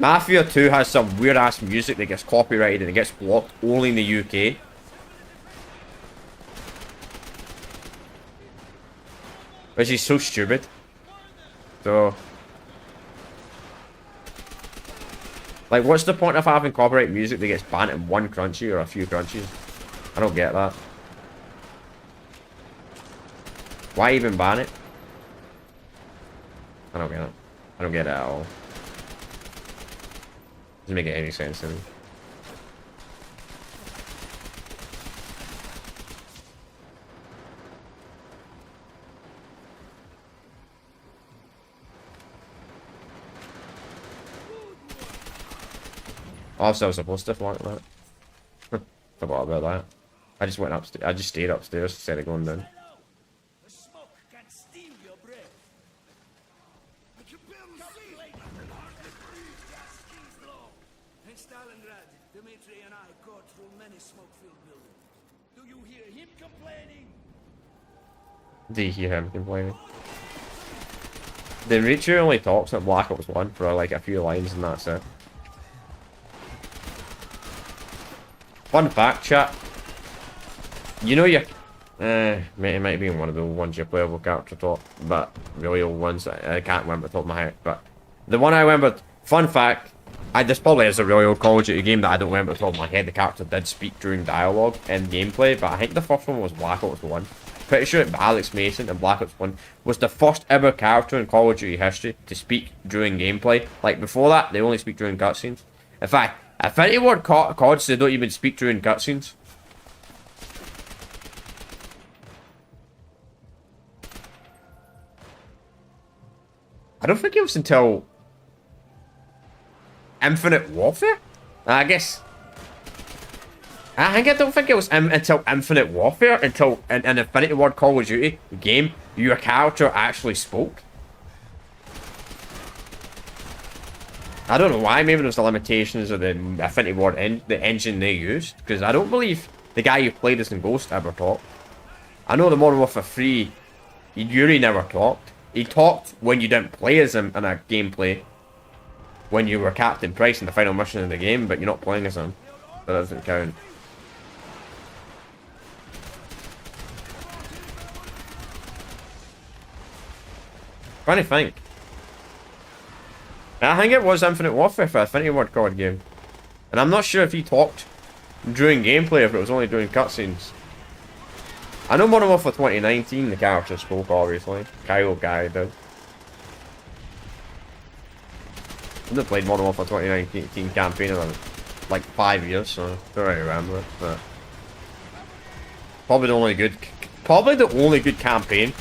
A: Mafia 2 has some weird ass music that gets copyrighted and it gets blocked only in the UK. Which is so stupid. So, like, what's the point of having copyright music that gets banned in one country or a few countries? I don't get that. Why even ban it? I don't get it. I don't get it at all. Doesn't make any sense to me. Also, I was supposed to flunk that. Forgot about that. I just went upstairs. I just stayed upstairs instead of going down.
G: The smoke can steal your breath.
E: I can barely see.
G: In Stalingrad, Dmitri and I go through many smoke-filled buildings. Do you hear him complaining?
A: Do you hear him complaining? The Reacher only talks at Black Ops 1 for like a few lines and that's it. Fun fact, chat. You know it might be in one of the ones your playable character talk, but really old ones, I can't remember off the top of my head, but the one I remembered, fun fact, this probably is a really old Call of Duty game that I don't remember off the top of my head, the character did speak during dialogue and gameplay, but I think the first one was Black Ops 1. Pretty sure Alex Mason in Black Ops 1 was the first ever character in Call of Duty history to speak during gameplay. Like before that, they only speak during cutscenes. In fact, Infinity Ward CODs, they don't even speak during cutscenes. I don't think it was until Infinite Warfare? I don't think it was until Infinite Warfare, until an Infinity Ward Call of Duty game, your character actually spoke. I don't know why, maybe there's the limitations of the Infinity Ward the engine they used, because I don't believe the guy who played us in Ghost ever talked. I know the Modern Warfare 3, Yuri never talked. He talked when you didn't play as him in a gameplay, when you were Captain Price in the final mission of the game, but you're not playing as him. That doesn't count. Trying to think. I think it was Infinite Warfare for Infinity Ward COD game. And I'm not sure if he talked during gameplay, if it was only during cutscenes. I know Modern Warfare 2019, the character spoke, obviously. Kyle Guy did. I've not played Modern Warfare 2019 campaign in like 5 years, so I don't really remember it, but... Probably the only good campaign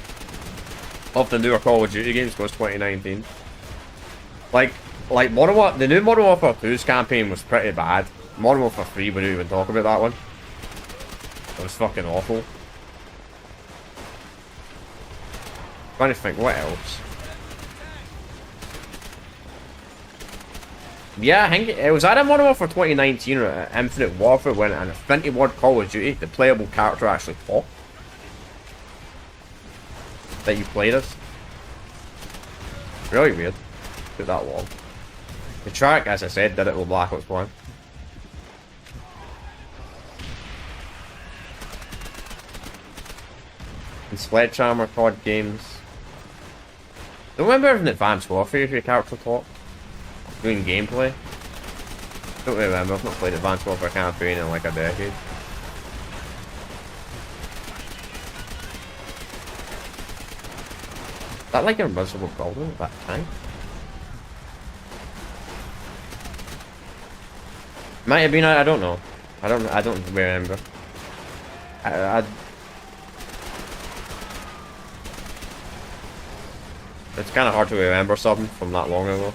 A: of the newer Call of Duty games was 2019. Like the new Modern Warfare 2's campaign was pretty bad. Modern Warfare 3, we didn't even talk about that one. It was fucking awful. Trying to think, what else? Yeah, I think it was either Modern Warfare 2019 or Infinite Warfare when an Infinity Ward Call of Duty, the playable character actually talked. That you played as. Really weird. Took that long. The track, as I said, did it with Black Ops 1. And Sledgehammer COD games. Don't remember if in Advanced Warfare if your character talked doing gameplay. Don't really remember. I've not played Advanced Warfare campaign in like a decade. Is that like an invisible building? That tank? Might have been. I don't know. I don't remember. It's kind of hard to remember something from that long ago.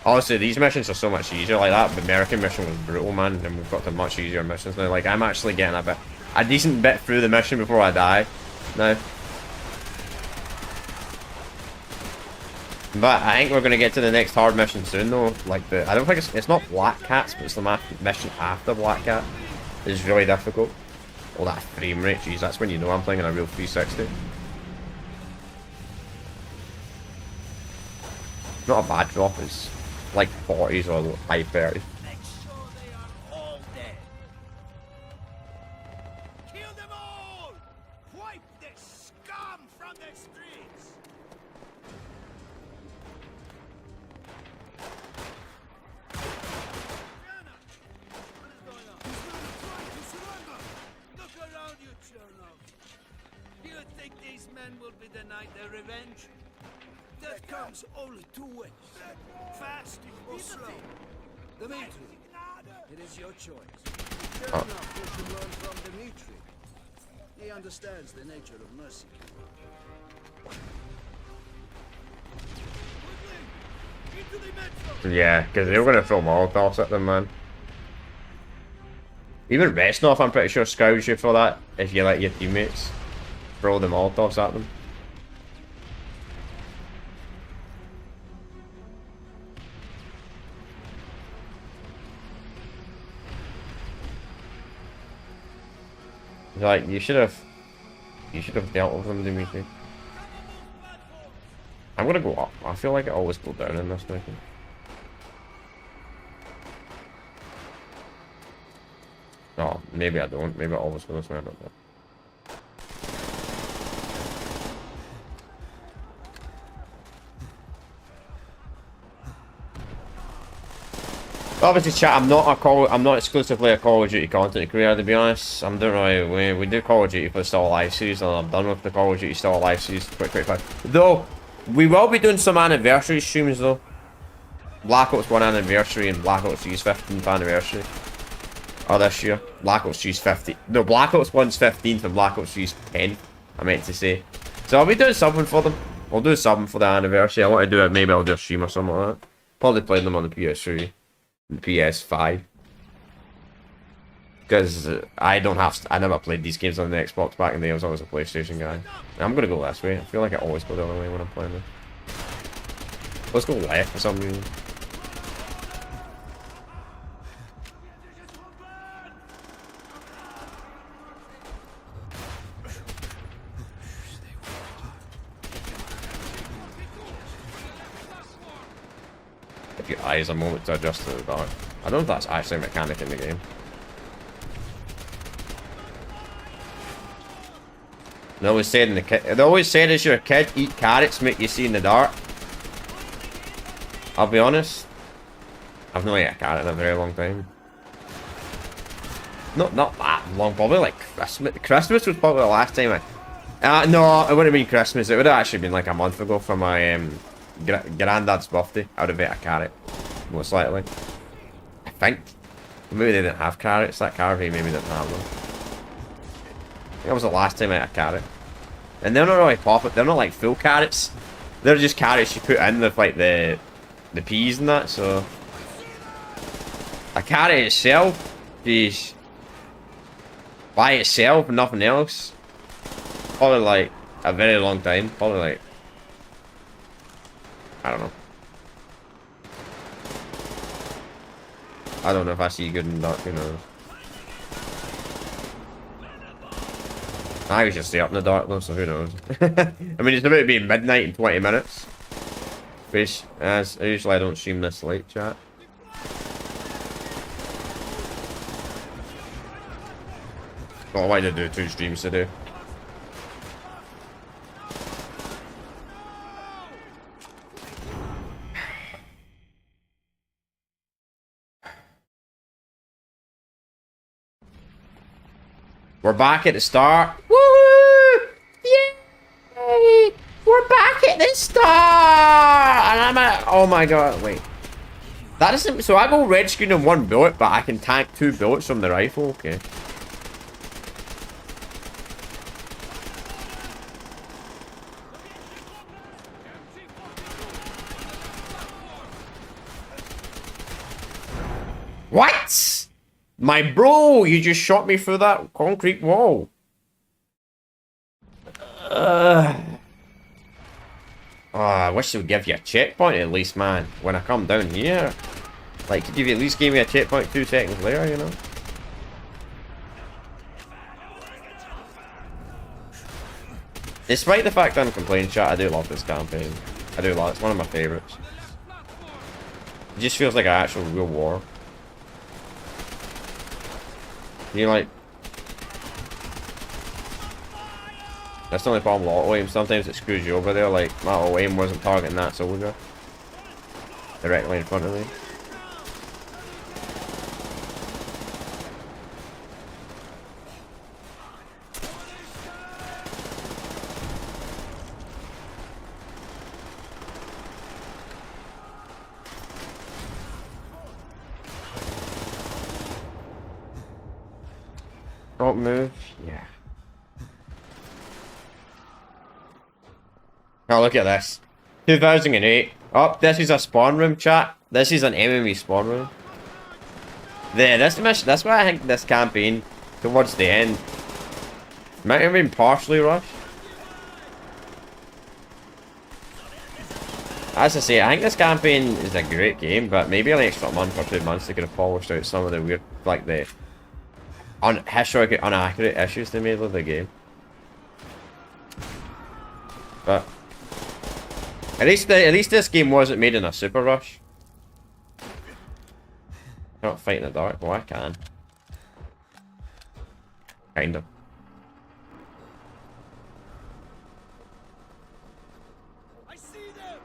A: Honestly, these missions are so much easier. Like that American mission was brutal, man, and we've got to much easier missions now. Like I'm actually getting a decent bit through the mission before I die now. But I think we're gonna get to the next hard mission soon, though. Like I don't think it's not Black Cats, but it's the mission after Black Cat is really difficult. Oh, that frame rate, jeez, that's when you know I'm playing in a real 360. Not a bad drop, it's like 40s or high 30s.
G: Make sure they are all dead. Kill them all! Wipe the scum from the streets! Chernoff! What is going on? He's not trying to surrender! Look around you, Chernoff. Do you think these men will be denied their revenge? Death comes only two ways. Fast or slow. Dimitri, it is your choice. Chernoff will to learn from Dimitri. He understands the nature of mercy.
A: Yeah, because they were going to throw Molotovs at them, man. Even Resnov, I'm pretty sure, scours you for that if you let your teammates throw the Molotovs at them. Like, you should have dealt with them, Dimitri. I'm gonna go up. I feel like I always go down in this mission. Oh, maybe I don't. Maybe I always go this way. I don't know. Obviously, chat. I'm not exclusively a Call of Duty content creator, to be honest. I'm doing right. We do Call of Duty for the Still Alive series, and I'm done with the Call of Duty Still Alive series quick. Though we will be doing some anniversary streams though. Black Ops 1 anniversary and Black Ops 3's 15th anniversary. Oh, this year. Black Ops 3's 15th. No, Black Ops 1's 15th and Black Ops 3's 10th. I meant to say. So I'll be doing something for them. I'll do something for the anniversary. I want to do it. Maybe I'll do a stream or something like that. Probably play them on the PS3. The PS5, because I never played these games on the Xbox back in the day. I was always a PlayStation guy. I'm gonna go this way. I feel like I always go the other way when I'm playing this. Let's go left for some reason. Give your eyes a moment to adjust to the dark. I don't know if that's actually a mechanic in the game. They always said as you're a kid, eat carrots, make you see in the dark. I'll be honest, I've not eaten a carrot in a very long time. Not that long, probably like Christmas. Christmas was probably the last time no, it wouldn't have been Christmas. It would have actually been like a month ago for my granddad's birthday. I would have ate a carrot, most likely. I think. Maybe they didn't have carrots. That caravan maybe didn't have them. I think that was the last time I ate a carrot. And they're not really they're not like full carrots. They're just carrots you put in with like the peas and that, so. A carrot itself, geez. By itself and nothing else. Probably like a very long time. Probably like, I don't know. I don't know if I see good in dark, who knows. I was just stay up in the dark though, so who knows. I mean, it's about to be midnight in 20 minutes. Which, as usually I don't stream this late, chat. Well, I wanted to do 2 streams today. We're back at the start. Woo! Yay! We're back at the start! And I'm at... Oh my god, wait. That doesn't... So I go red screen in 1 bullet, but I can tank 2 bullets from the rifle? Okay. What? My bro, you just shot me through that concrete wall. Oh, I wish they would give you a checkpoint at least, man. When I come down here. Like, could you at least give me a checkpoint 2 seconds later, you know? Despite the fact I'm complaining, chat, I do love this campaign. I do love it. It's one of my favourites. It just feels like an actual real war. You like... That's the only problem with auto aim. Sometimes it screws you over there. Like, my auto aim wasn't targeting that soldier directly in front of me. Don't move. Yeah. Oh, look at this. 2008. Oh, this is a spawn room, chat. This is an enemy spawn room. There, this mission. That's why I think this campaign, towards the end, might have been partially rushed. As I say, I think this campaign is a great game, but maybe an extra month or 2 months they could have polished out some of the weird, like the historically inaccurate issues they made with the game. But at least this game wasn't made in a super rush. I can't fight in the dark. Well, I can. Kind of.
E: I see them!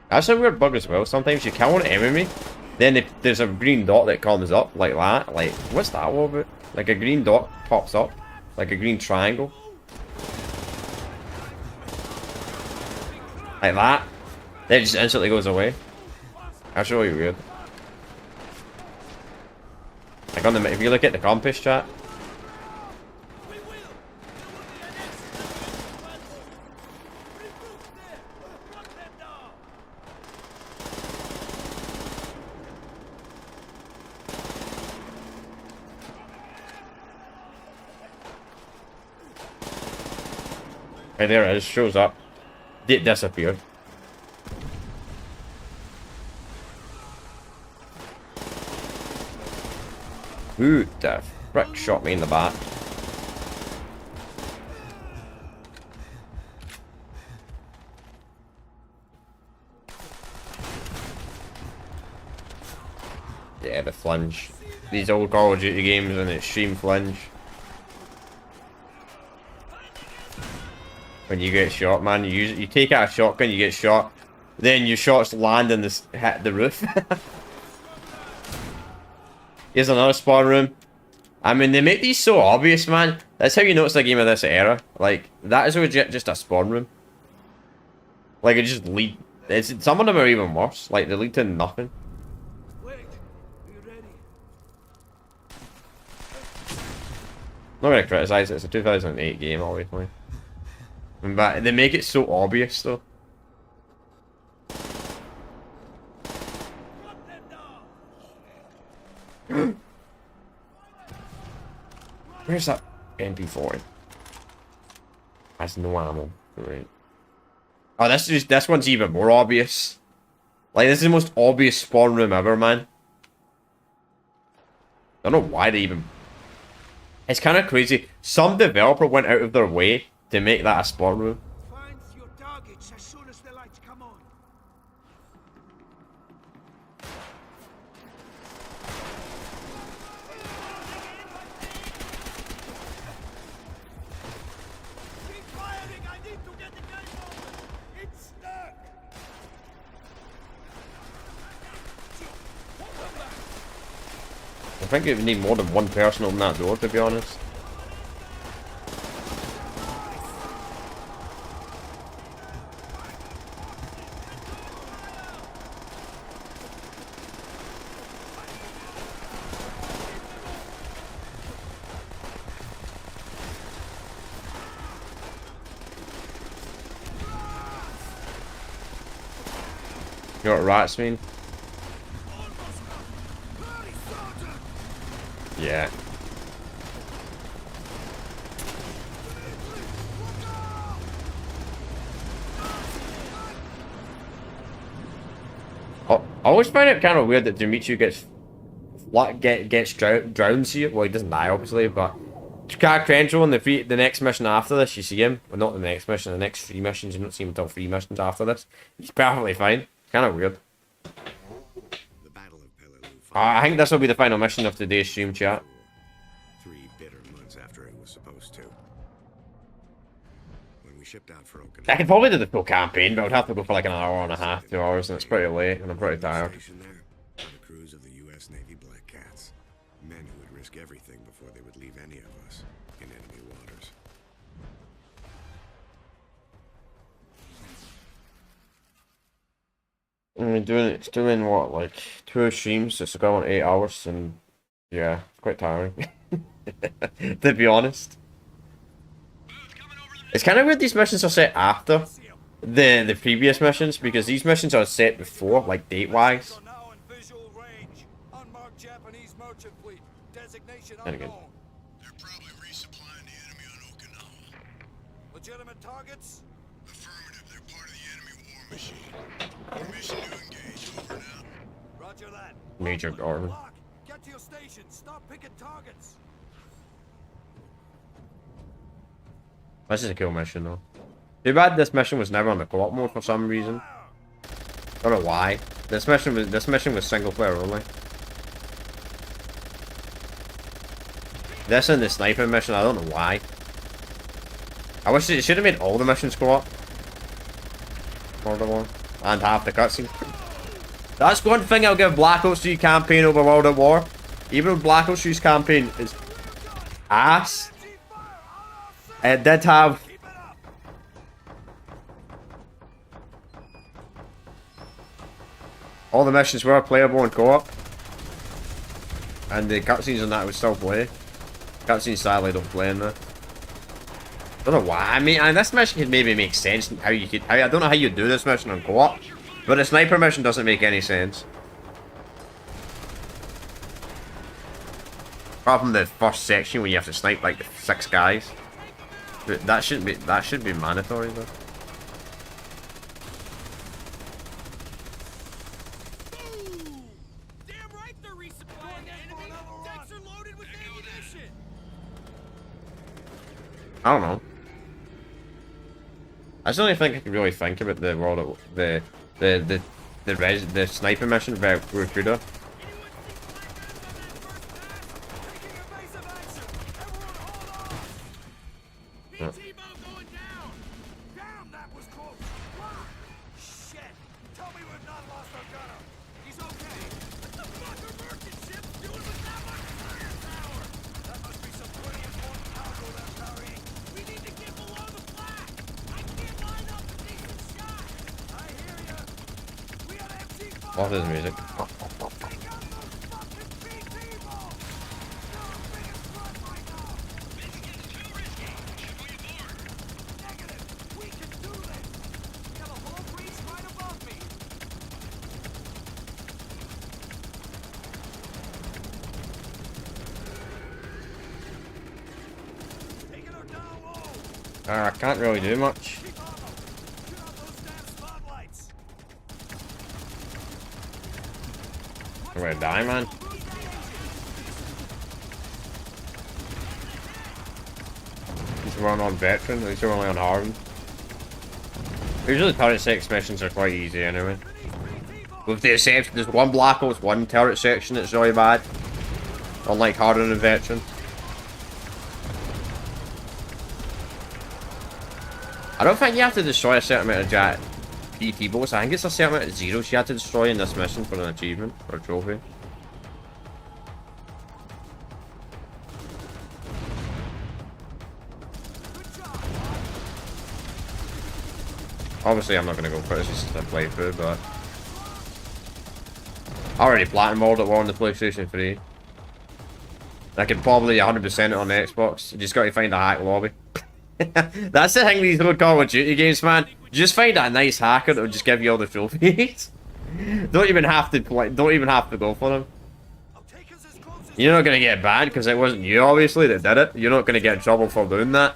A: That's a weird bug as well. Sometimes you kill an enemy, then there's a green dot that comes up like that. Like, what's that all about? Like a green dot pops up, like a green triangle, like that. Then it just instantly goes away. That's really weird. Like on the, if you look at the compass, chat. Right there it is, shows up. It disappeared. Who the frick shot me in the back? Yeah, the flinch. These old Call of Duty games and extreme flinch. When you get shot, man, you take out a shotgun, you get shot, then your shots land and hit the roof. Here's another spawn room. I mean, they make these so obvious, man. That's how you know it's a game of this era. Like, that is legit just a spawn room. Like, it just lead. Some of them are even worse. Like, they lead to nothing.
E: Wait, are you ready?
A: I'm not gonna criticize it. It's a 2008 game, obviously. But they make it so obvious, though. Where's that MP40? That's no ammo. Right. Oh, this one's even more obvious. Like, this is the most obvious spawn room ever, man. I don't know why they even... It's kind of crazy. Some developer went out of their way to make that a spawn room.
E: Find your targets as soon as the lights come on. Keep firing! I need to get the game open! It's stuck!
A: I think you need more than one person open that door, to be honest. You know what rats mean? Yeah. I always find it kind of weird that Dimitri gets drowns here. Well, he doesn't die obviously, but Crencho in the next mission after this, you see him. Well, not the next mission, the next 3 missions. You don't see him until 3 missions after this. He's perfectly fine. It's kind of weird.
C: The Battle of Peleliu.
A: I think this will be the final mission of today's stream chat.
C: 3 bitter months after it was supposed to. When we shipped out for Okinawa.
A: I could probably do the full campaign, but I would have to go for like an hour and a half, 2 hours, and it's pretty late, and I'm pretty tired.
C: Stationed there were the crews of the U.S. Navy Black Cats. Men who would risk everything before they would leave any of us in enemy waters.
A: I mean, doing what, like 2 streams, it's going 8 hours, and yeah, quite tiring. To be honest. It's kind of weird these missions are set after the previous missions, because these missions are set before, like date-wise.
E: Now in visual range. Unmarked Japanese merchant fleet. Designation
A: And again.
E: unknown.
C: They're probably resupplying the enemy on Okinawa.
E: Legitimate targets?
C: Affirmative, they're part of the enemy war machine. Permission to engage, over now.
E: Roger that.
A: Major Gordon.
E: Lock. Get to your station. Stop picking targets.
A: This is a cool mission though. Too bad this mission was never on the co-op mode for some reason. Don't know why. This mission was single player only. This and the sniper mission, I don't know why. I wish it should have made all the missions co-op. World at War. And half the cutscene. That's one thing I'll give Black Ops 3 campaign over World at War. Even though Black Ops 3's campaign is ass, it did have all the missions were playable in co-op, and the cutscenes on that would still play. Cutscenes sadly don't play in there. Don't know why. I mean, this mission could maybe make sense. How you could? I don't know how you do this mission on co-op, but the sniper mission doesn't make any sense. Apart from the first section where you have to snipe like 6 guys. But that should be mandatory though.
F: Damn right they're resupplying the enemy. Decks are loaded with ammunition.
A: I don't know. That's the only thing I can really think about the world of the sniper mission about Recruiter.
E: T-Bow going down. Damn, that was close. Wow. Shit. Tell me we've not lost our gunner. He's okay. What the fuck are merchant ships doing with that much firepower? That must be some pretty important cargo they're carrying. We need to get below the flag. I can't line up a decent shot. I hear ya. We got empty fire.
A: What is music?
E: Take out those fucking T-Bow. They're our biggest threat right now. Negative. We can do this. We have a whole breach right above me. Taking her down low.
A: I can't really do much.
E: Keep on them. Shoot out those damn spotlights.
A: I'm gonna die, man. He's run on veteran, at least we're only on hardened. Usually turret 6 missions are quite easy anyway. With the exception, there's one Black Ops 1 turret section that's really bad. Unlike hardened and veteran. I don't think you have to destroy a certain amount of PT boats. I think it's a certain amount of zeros you have to destroy in this mission for an achievement, or a trophy. Obviously, I'm not going to go for this, this is a playthrough, but I already platinum World at War on the PlayStation 3. I could probably 100% it on the Xbox. You just got to find a hack lobby. That's the thing with these old Call of Duty games, man. You just find a nice hacker that will just give you all the trophies. Don't even have to go for them. You're not gonna get banned because it wasn't you, obviously, that did it. You're not gonna get in trouble for doing that.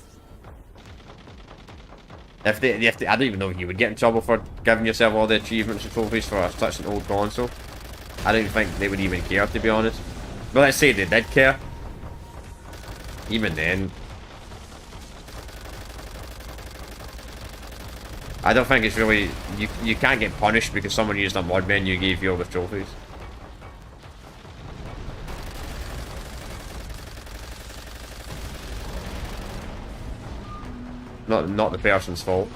A: I don't even know if you would get in trouble for giving yourself all the achievements and trophies for such an old console. I don't think they would even care, to be honest. But let's say they did care. Even then, I don't think it's really... You can't get punished because someone used a mod menu gave you all the trophies. Not the person's fault.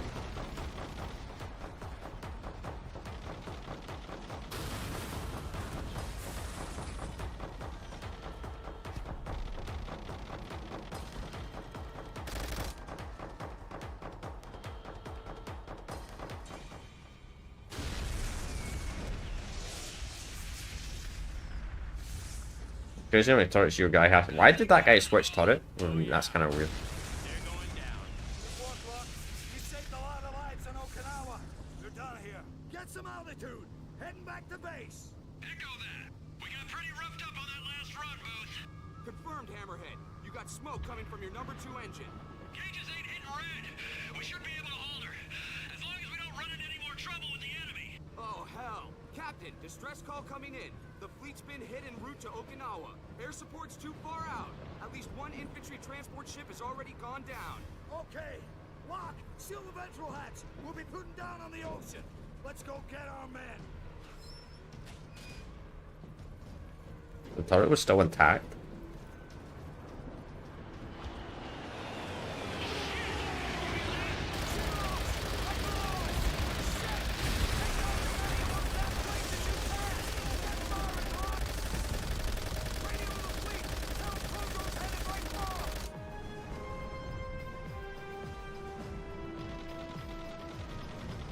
A: Crazy how many turrets your guy has. Why did that guy switch turret? That's kind of weird.
E: You saved a lot of lives in Okinawa. You're done here. Get some altitude. Heading back to base.
H: Echo that. We got pretty roughed up on that last run, Booth.
D: Confirmed, Hammerhead. You got smoke coming from your number 2 engine.
H: Gauges ain't hitting red. We should be able to hold her. As long as we don't run into any more trouble with the enemy.
D: Oh, hell. Captain, distress call coming in. The fleet's been hit en route to Okinawa. Air support's too far out. At least one infantry transport ship has already gone down.
E: Okay. Lock, seal the ventral hatch. We'll be putting down on the ocean. Let's go get our men.
A: The turret was still intact.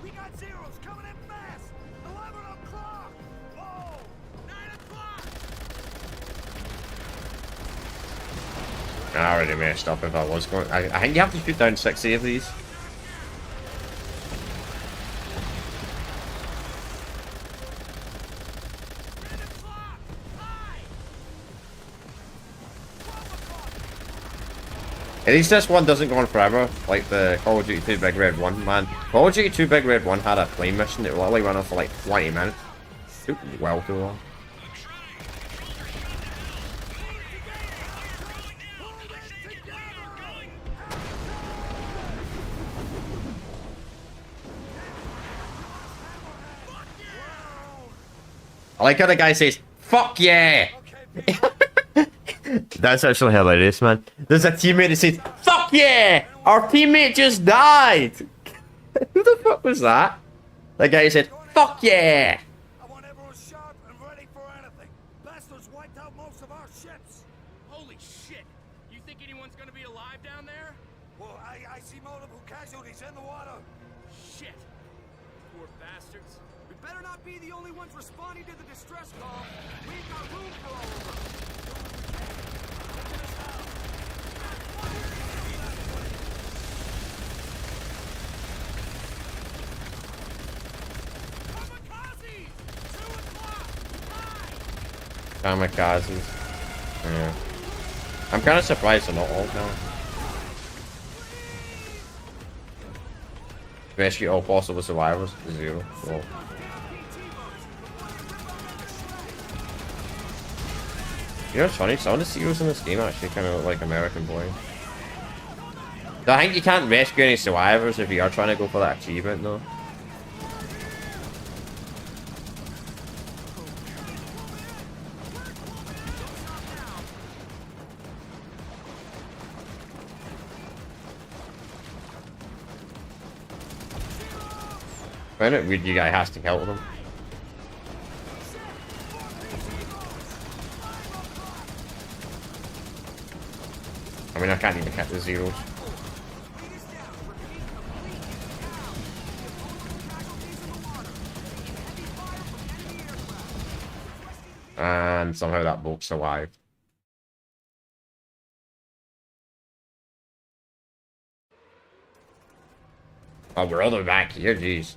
E: We got zeros coming in fast. 11 o'clock. Whoa. 9 o'clock.
A: I already messed up if I was going. I think you have to shoot down 60 of these. At least this one doesn't go on forever, like the Call of Duty 2 Big Red 1, man. Call of Duty 2 Big Red 1 had a plane mission that literally ran on for like 20 minutes. Took well too long. I like how the guy says, "Fuck yeah!" That's actually hilarious, man. There's a teammate that says, "Fuck yeah! Our teammate just died!" Who the fuck was that? The guy said, "Fuck yeah!"
E: I want everyone sharp and ready for anything. Bastards wiped out most of our ships.
D: Holy shit! You think anyone's gonna be alive down there?
E: Well, I see multiple casualties in the water.
D: Shit! Poor bastards. We better not be the only ones responding to the distress call. We ain't got room for all of them.
A: Kamikazes. Yeah. I'm kind of surprised they're not all now. Rescue all possible survivors. 0. Well. You know what's funny? Some of the heroes in this game actually kind of look like American boys. So I think you can't rescue any survivors if you are trying to go for that achievement, though. I find it weird you guy has to kill them. I mean, I can't even hit the zeros. And somehow that boat survived. Oh, we're all the way back here, jeez.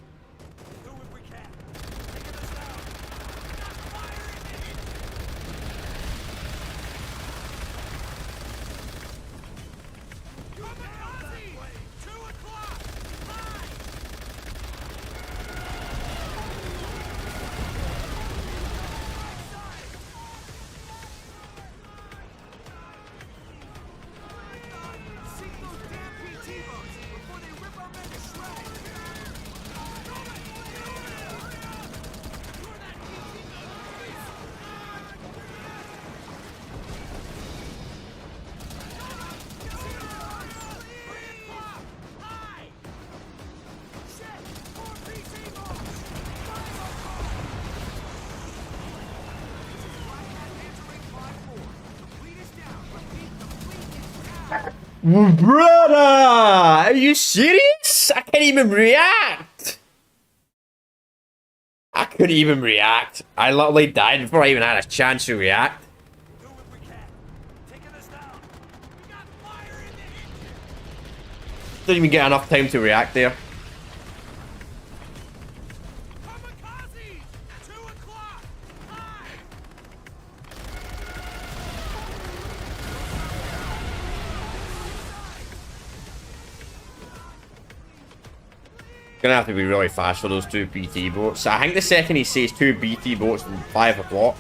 A: Brother! Are you serious? I can't even react! I couldn't even react. I literally died before I even had a chance to react.
D: Do what we can. Taking us down. We got fire in the engine.
A: Didn't even get enough time to react there.
D: Kamikaze! 2 o'clock! High!
A: Gonna have to be really fast for those 2 BT boats. So I think the second he says 2 BT boats from 5 o'clock.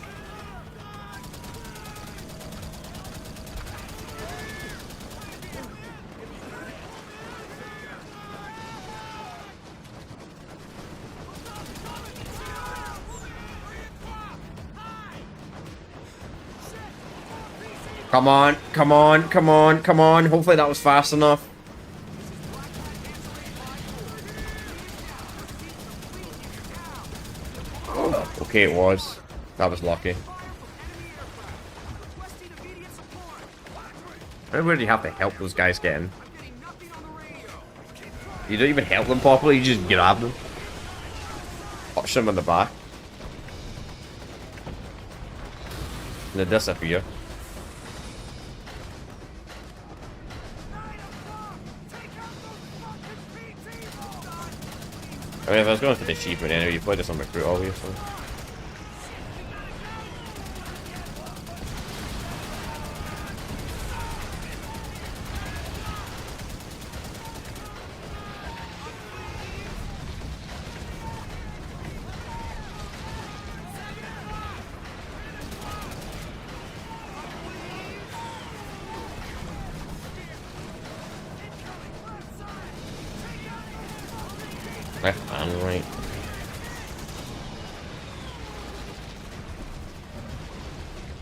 A: Come on, come on, come on, come on. Hopefully that was fast enough. Okay, it was. That was lucky. Where do you have to help those guys get in? You don't even help them properly, you just grab them. Touch them in the back. And they disappear. I mean, if I was going for the achievement anyway, you play this on recruit, obviously. Left and right.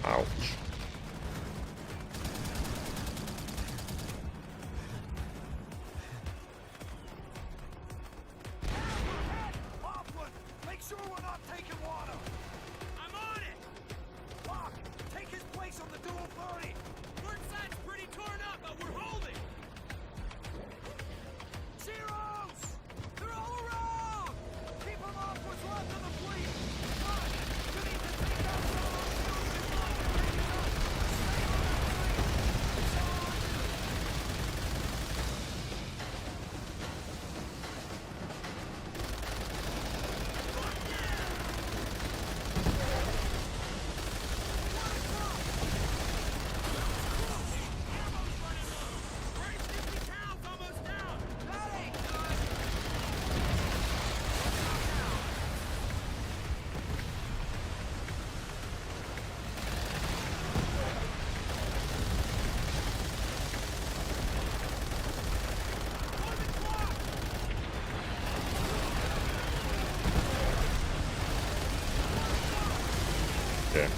A: Ouch.
D: Make sure we're not taking water. I'm on it. Lock, take his place on the dual 30. Third side's pretty torn up, but we're holding. Zeros! They're all around! Keep them off what's left of the fleet! Lock, you need to take out some of those
A: Yeah.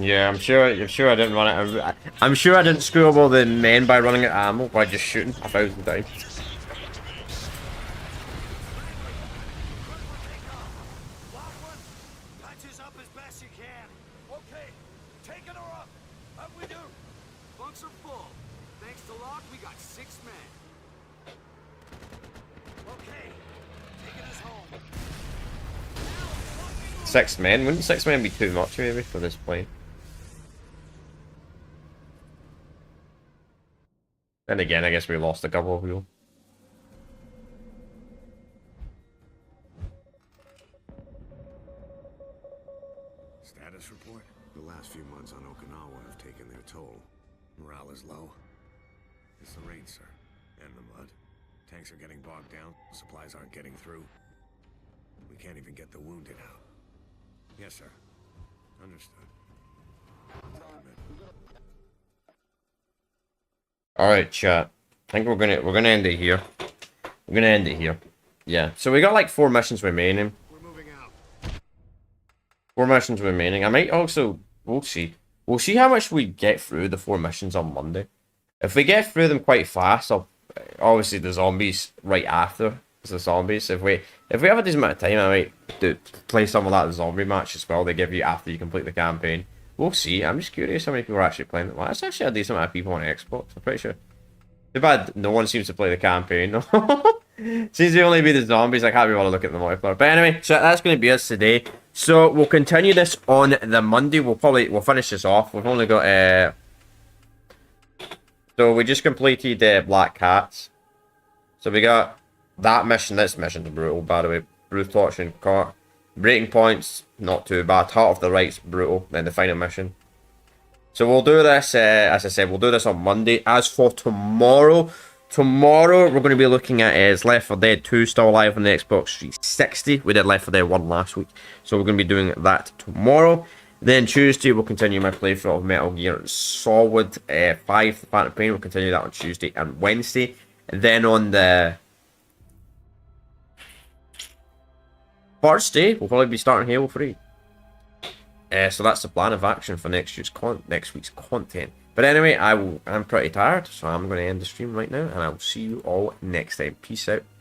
A: Yeah, I'm sure I didn't run it. I'm sure I didn't screw up all the men by running out of ammo by just shooting 1,000 times.
D: Patches up as best you can. Okay, taking her up. Up we do. Bunks are full. Thanks to Locke, we got 6 men. Okay, taking us home.
A: 6 men? Wouldn't 6 men be too much maybe for this plane? Then again, I guess we lost a couple of people.
C: Status report? The last few months on Okinawa have taken their toll. Morale is low. It's the rain, sir. And the mud. Tanks are getting bogged down. Supplies aren't getting through. We can't even get the wounded out. Yes, sir. Understood.
A: Alright, chat. I think we're gonna end it here. We're gonna end it here. Yeah. So we got like 4 missions remaining.
C: We're moving out.
A: 4 missions remaining. I might also we'll see. We'll see how much we get through the 4 missions on Monday. If we get through them quite fast, I'll obviously the zombies right after the zombies. If we have a decent amount of time, I might play some of that zombie match as well. They give you after you complete the campaign. We'll see. I'm just curious how many people are actually playing it. Well, that's actually a decent amount of people on Xbox. I'm pretty sure. Too bad no one seems to play the campaign. Seems to only be the zombies. I can't be able to look at the multiplayer. But anyway, so that's going to be us today. So we'll continue this on the Monday. We'll finish this off. We've only got so we just completed Black Cats. So we got that mission. This mission's brutal, by the way. Bruce torture and cart. Breaking points, not too bad. Heart of the Right's brutal. Then the final mission. So we'll do this, as I said, we'll do this on Monday. As for tomorrow, we're going to be looking at is Left 4 Dead 2 still live on the Xbox 360. We did Left 4 Dead 1 last week. So we're going to be doing that tomorrow. Then Tuesday, we'll continue my playthrough of Metal Gear Solid 5, The Phantom Pain. We'll continue that on Tuesday and Wednesday. And then on the Thursday, we'll probably be starting Halo 3. So that's the plan of action for next week's content. But anyway, I'm pretty tired, so I'm going to end the stream right now, and I will see you all next time. Peace out.